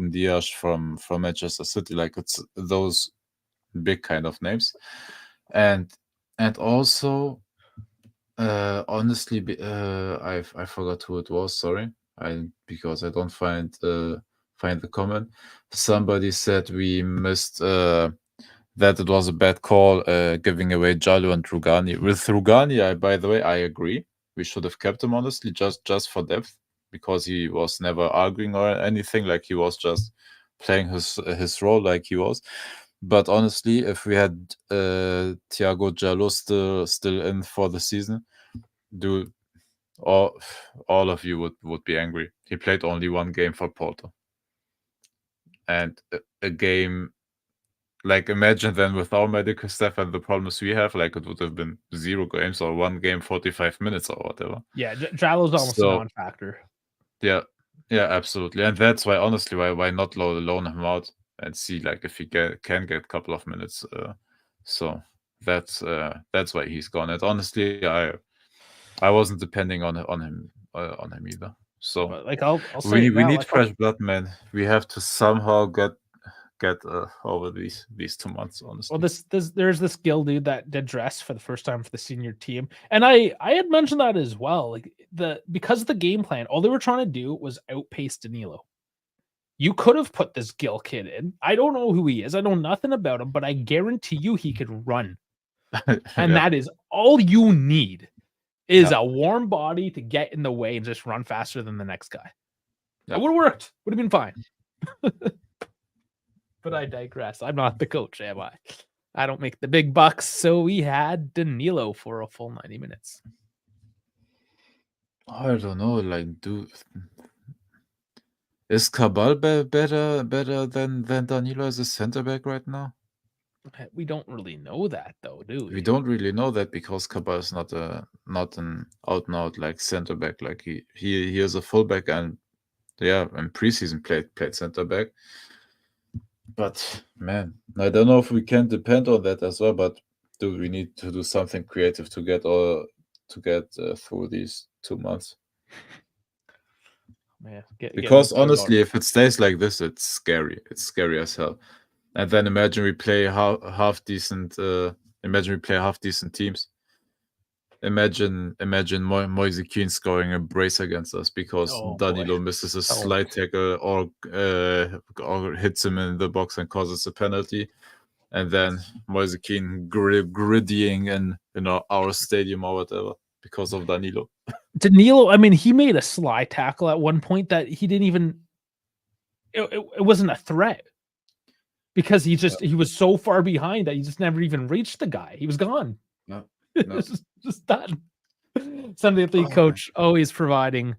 Dias from Manchester City. Like, it's those big kind of names, and also honestly, I forgot who it was. Sorry, because I don't find the comment. Somebody said we missed that it was a bad call giving away Jallo and Rugani. With Rugani, by the way, I agree. We should have kept him, honestly, just for depth, because he was never arguing or anything. Like, he was just playing his role like he was. But honestly, if we had Thiago Jallo still in for the season, all of you would be angry. He played only one game for Porto, and a game. Like, imagine then with our medical staff and the problems we have, like, it would have been 0 games or 1 game, 45 minutes or whatever. Yeah, Jallo's almost a non-factor. Yeah, absolutely. And that's why, honestly, why not loan him out and see, like, if he can get a couple of minutes. So that's why he's gone. And honestly, I wasn't depending on him either. So, but, like, I'll say we need fresh blood, man. We have to somehow get over these 2 months, honestly. Well, there's this Gill dude that did dress for the first time for the senior team, and I had mentioned that as well. Like, because of the game plan, all they were trying to do was outpace Danilo. You could have put this Gill kid in. I don't know who he is. I know nothing about him, but I guarantee you he could run. And that is all you need, is a warm body to get in the way and just run faster than the next guy. It would have worked. Would have been fine. But I digress. I'm not the coach, am I? I don't make the big bucks, so we had Danilo for a full 90 minutes. I don't know, like, is Cabal better than Danilo as a center back right now? We don't really know that, though, do we? We don't really know that, because Cabal is not an out and out like center back. Like, he is a fullback, and in preseason played center back. But man, I don't know if we can depend on that as well. But we need to do something creative to get through these 2 months. Yeah, because honestly, if it stays like this, it's scary. It's scary as hell. And then imagine we play half decent. Imagine we play half decent teams. Imagine Moise Kean scoring a brace against us because Danilo misses a slide tackle or hits him in the box and causes a penalty, and then Moise Kean griddying in our stadium or whatever because of Danilo. Danilo, I mean, he made a slide tackle at one point that he didn't even. It wasn't a threat because he was so far behind that he just never even reached the guy. He was gone. No. It's just done. Sunday League coach always providing.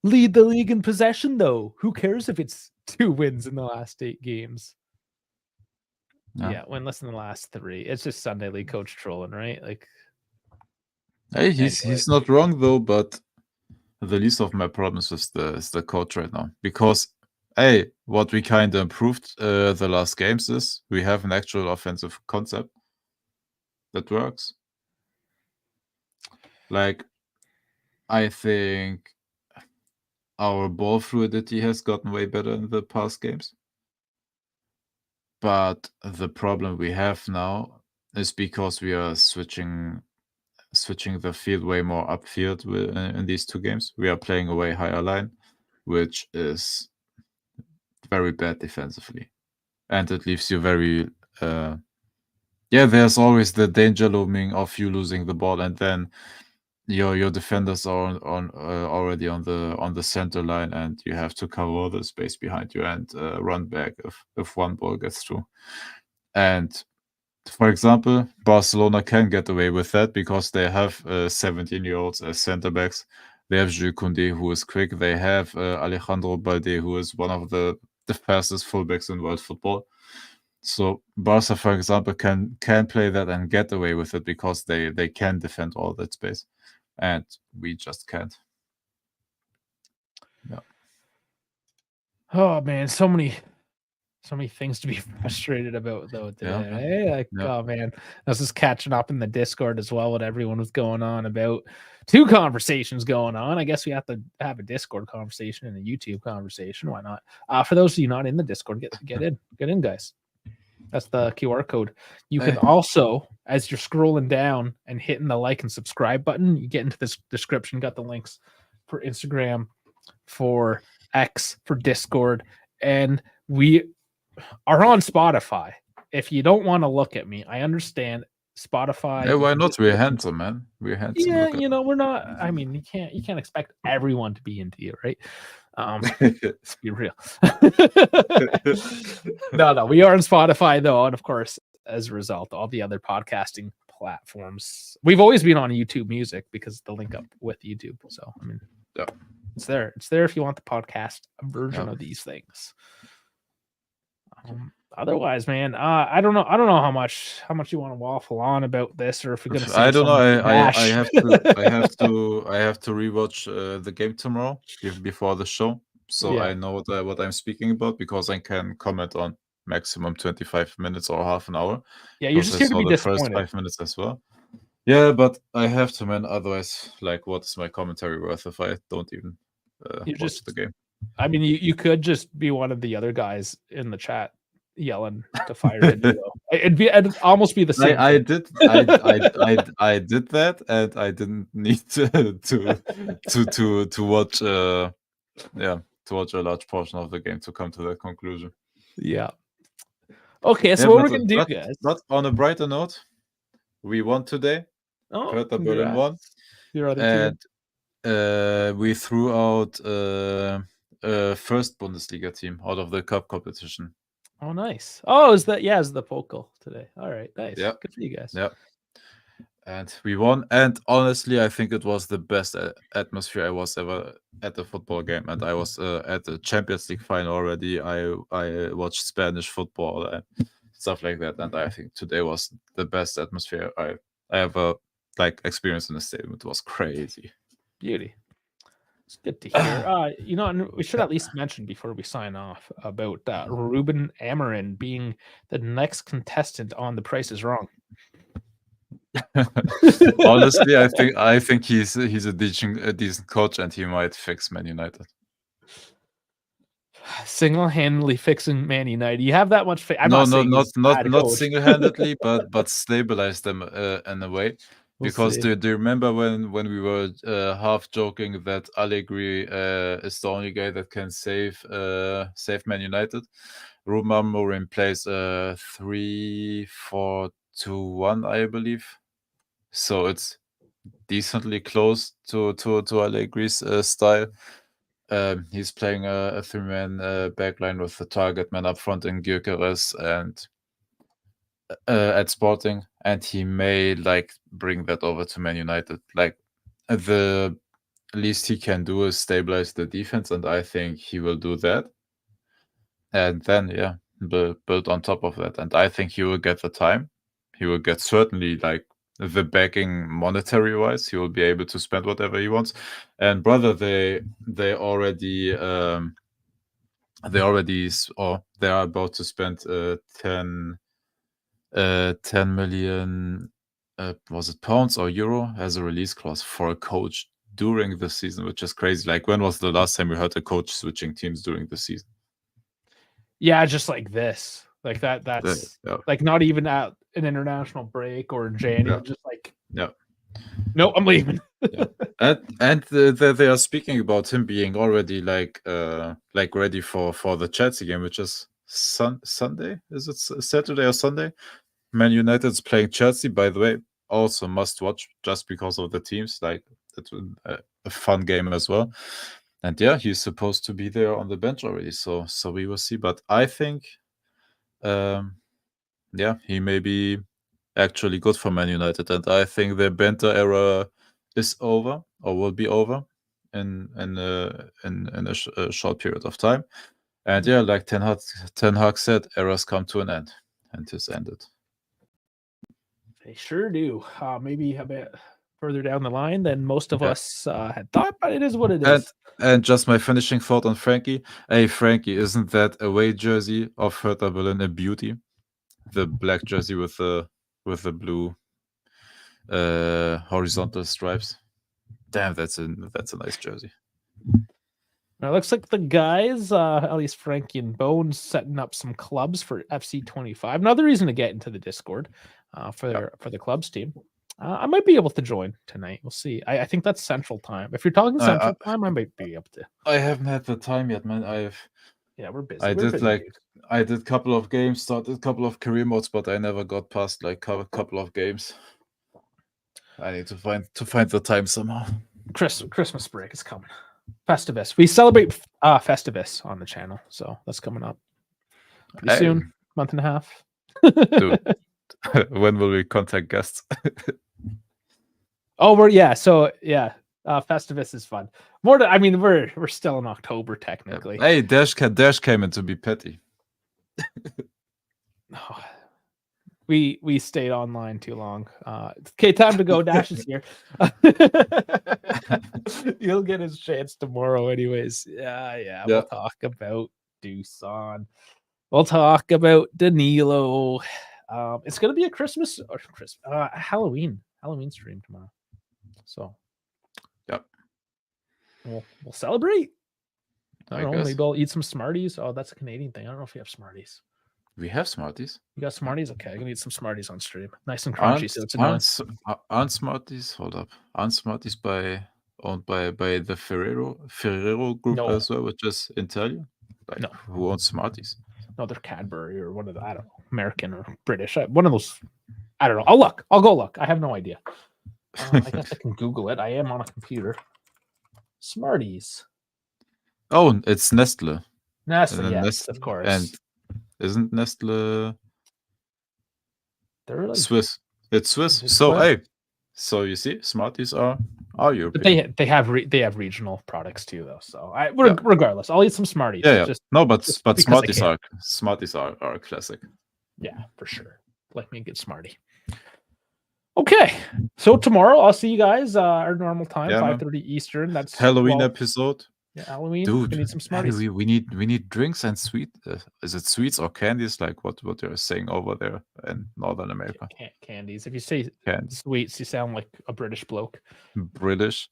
Lead the league in possession, though. Who cares if it's 2 wins in the last 8 games? No. Yeah, winless in the last 3. It's just Sunday League coach trolling, right? Like, hey, he's not wrong though, but the least of my problems is the coach right now, because what we kind of improved the last games is we have an actual offensive concept that works. Like, I think our ball fluidity has gotten way better in the past games. But the problem we have now is because we are switching the field way more upfield in these 2 games. We are playing a way higher line, which is very bad defensively. And it leaves you very... there's always the danger looming of you losing the ball, and then your defenders are already on the center line, and you have to cover the space behind you and run back if one ball gets through. And for example, Barcelona can get away with that because they have 17-year-olds as center backs. They have Jules Koundé, who is quick. They have Alejandro Balde, who is one of the fastest fullbacks in world football. So Barca, for example, can play that and get away with it because they can defend all that space. and we just can't. Yeah. Oh man, so many things to be frustrated about though today. Yeah. Like, Yeah. oh man, I was just catching up in the Discord as well. What everyone was going on about. 2 conversations going on. I guess we have to have a Discord conversation and a YouTube conversation. Why not? For those of you not in the Discord, get in, guys. That's the QR code. You can also, as you're scrolling down and hitting the like and subscribe button, you get into this description. Got the links for Instagram, for X, for Discord, and we are on Spotify. If you don't want to look at me, I understand. Spotify. Yeah, why not? We're handsome, man. We're handsome. Yeah, we're not. I mean, you can't expect everyone to be into you, right? Let's be real. No, we are on Spotify though, and of course, as a result, all the other podcasting platforms. We've always been on YouTube Music because the link up with YouTube. So I mean, yeah. It's there. It's there if you want the podcast version of these things. Otherwise, man, I don't know how much you want to waffle on about this, or if we're gonna. I don't know. I have to rewatch the game tomorrow before the show, so I know what I'm speaking about because I can comment on maximum 25 minutes or half an hour. Yeah, you're just here to be disappointed. First 5 minutes as well. Yeah, but I have to, man. Otherwise, like, what's my commentary worth if I don't even watch the game? I mean, you could just be one of the other guys in the chat yelling to fire it. It'd almost be the same. I did that, and I didn't need to watch to watch a large portion of the game to come to that conclusion. Yeah. Okay, so what we're gonna do, guys? But on a brighter note, we won today. Hertha Berlin won, and we threw out first Bundesliga team out of the cup competition. Oh, nice. Oh, is that is the Pokal today? All right, nice. Yeah, good for you guys. Yeah, and we won. And honestly, I think it was the best atmosphere I was ever at a football game. And I was at the Champions League final already. I watched Spanish football and stuff like that. And I think today was the best atmosphere I ever experienced in the stadium. It was crazy. Beauty. It's good to hear. We should at least mention before we sign off about Ruben Amorim being the next contestant on The Price is Wrong. Honestly, I think he's a decent coach, and he might fix Man United. Single-handedly fixing Man United. You have that much faith? Not single-handedly, but stabilize them in a way. Because do you remember when we were half joking that Allegri is the only guy that can save Man United? Ruben Amorim plays 3-4-2-1, I believe. So it's decently close to Allegri's style. He's playing a 3-man backline with the target man up front in Gyökeres and at Sporting, and he may bring that over to Man United. The least he can do is stabilize the defense, and I think he will do that. And then build on top of that. And I think he will get the time. He will get certainly the backing monetary wise. He will be able to spend whatever he wants. And brother, they already are about to spend 10 million, was it pounds or euro, as a release clause for a coach during the season, which is crazy. When was the last time we heard a coach switching teams during the season? Yeah, just like this. That's not even at an international break or in January. Just no, I'm leaving. And they are speaking about him being already ready for the Chelsea game, which is Sunday. Is it Saturday or Sunday? Man United's playing Chelsea, by the way. Also must watch just because of the teams. It's a fun game as well. And he's supposed to be there on the bench already. So we will see. But I think, he may be actually good for Man United. And I think the Benta era is over, or will be over in a short period of time. And like Ten Hag said, eras come to an end, and this ended. They sure do. Maybe a bit further down the line than most of us had thought, but it is what it is. And just my finishing thought on Frankie. Hey, Frankie, isn't that away jersey of Hertha Berlin a beauty? The black jersey with the blue horizontal stripes. Damn, that's a nice jersey. Now, it looks like the guys, at least Frankie and Bones, setting up some clubs for FC25. Another reason to get into the Discord for the clubs team. I might be able to join tonight. We'll see. I think that's Central Time. If you're talking Central Time, I might be able to. I haven't had the time yet, man. We're busy. I did a couple of games, started a couple of career modes, but I never got past like a couple of games. I need to find the time somehow. Christmas break is coming. Festivus. We celebrate Festivus on the channel, so that's coming up pretty soon. Month and a half. Dude, when will we contact guests? Festivus is fun. We're still in October technically. Hey, Dash came in to be petty. We stayed online too long. Okay, time to go. Dash is here. He'll get his chance tomorrow, anyways. Yeah. We'll talk about Dusan. We'll talk about Danilo. It's gonna be a Halloween stream tomorrow. So, we'll celebrate. I don't know. Maybe I'll eat some Smarties. Oh, that's a Canadian thing. I don't know if you have Smarties. We have Smarties. You got Smarties? Okay, I'm gonna eat some Smarties on stream. Nice and crunchy. Aren't Smarties? Hold up. Aren't Smarties owned by the Ferrero group as well, which is Italian? Like, no. Who owns Smarties? No, they're Cadbury or one of the, I don't know, American or British. One of those. I don't know. I'll go look. I have no idea. I guess I can Google it. I am on a computer. Smarties. Oh, it's Nestle. Nestle, yes, of course. And isn't Nestle? They're like, Swiss. It's Swiss. So you see, Smarties are European. But they have regional products too, though. So regardless, I'll eat some Smarties. Yeah. But Smarties are a classic. Yeah, for sure. Like me a good Smartie. Okay, so tomorrow I'll see you guys our normal time, 5:30 Eastern. That's Halloween episode. Yeah, Halloween. Dude, we need some Smarties. We need drinks and sweet. Is it sweets or candies? Like what you're saying over there in Northern America? Candies. If you say sweets, you sound like a British bloke. British.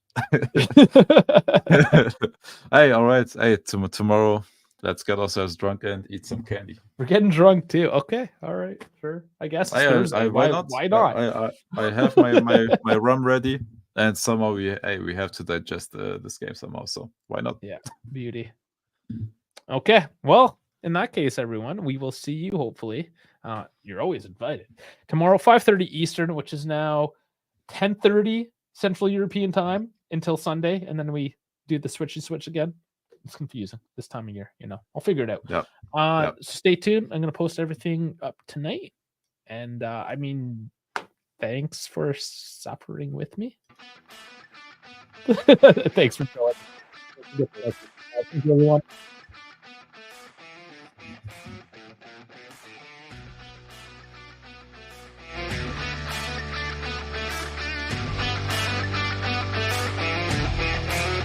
Hey, all right. Hey, tomorrow, let's get ourselves drunk and eat some candy. We're getting drunk too. Okay, all right, sure. I guess it's Thursday. Why not? I have my rum ready. And somehow we have to digest this game somehow, so why not? Yeah, beauty. Okay, well, in that case, everyone, we will see you hopefully. You're always invited. Tomorrow, 5:30 Eastern, which is now 10:30 Central European time until Sunday, and then we do the switch again. It's confusing this time of year, I'll figure it out. Yep. Stay tuned. I'm going to post everything up tonight. And thanks for suffering with me. Thanks for joining. Thank you, everyone.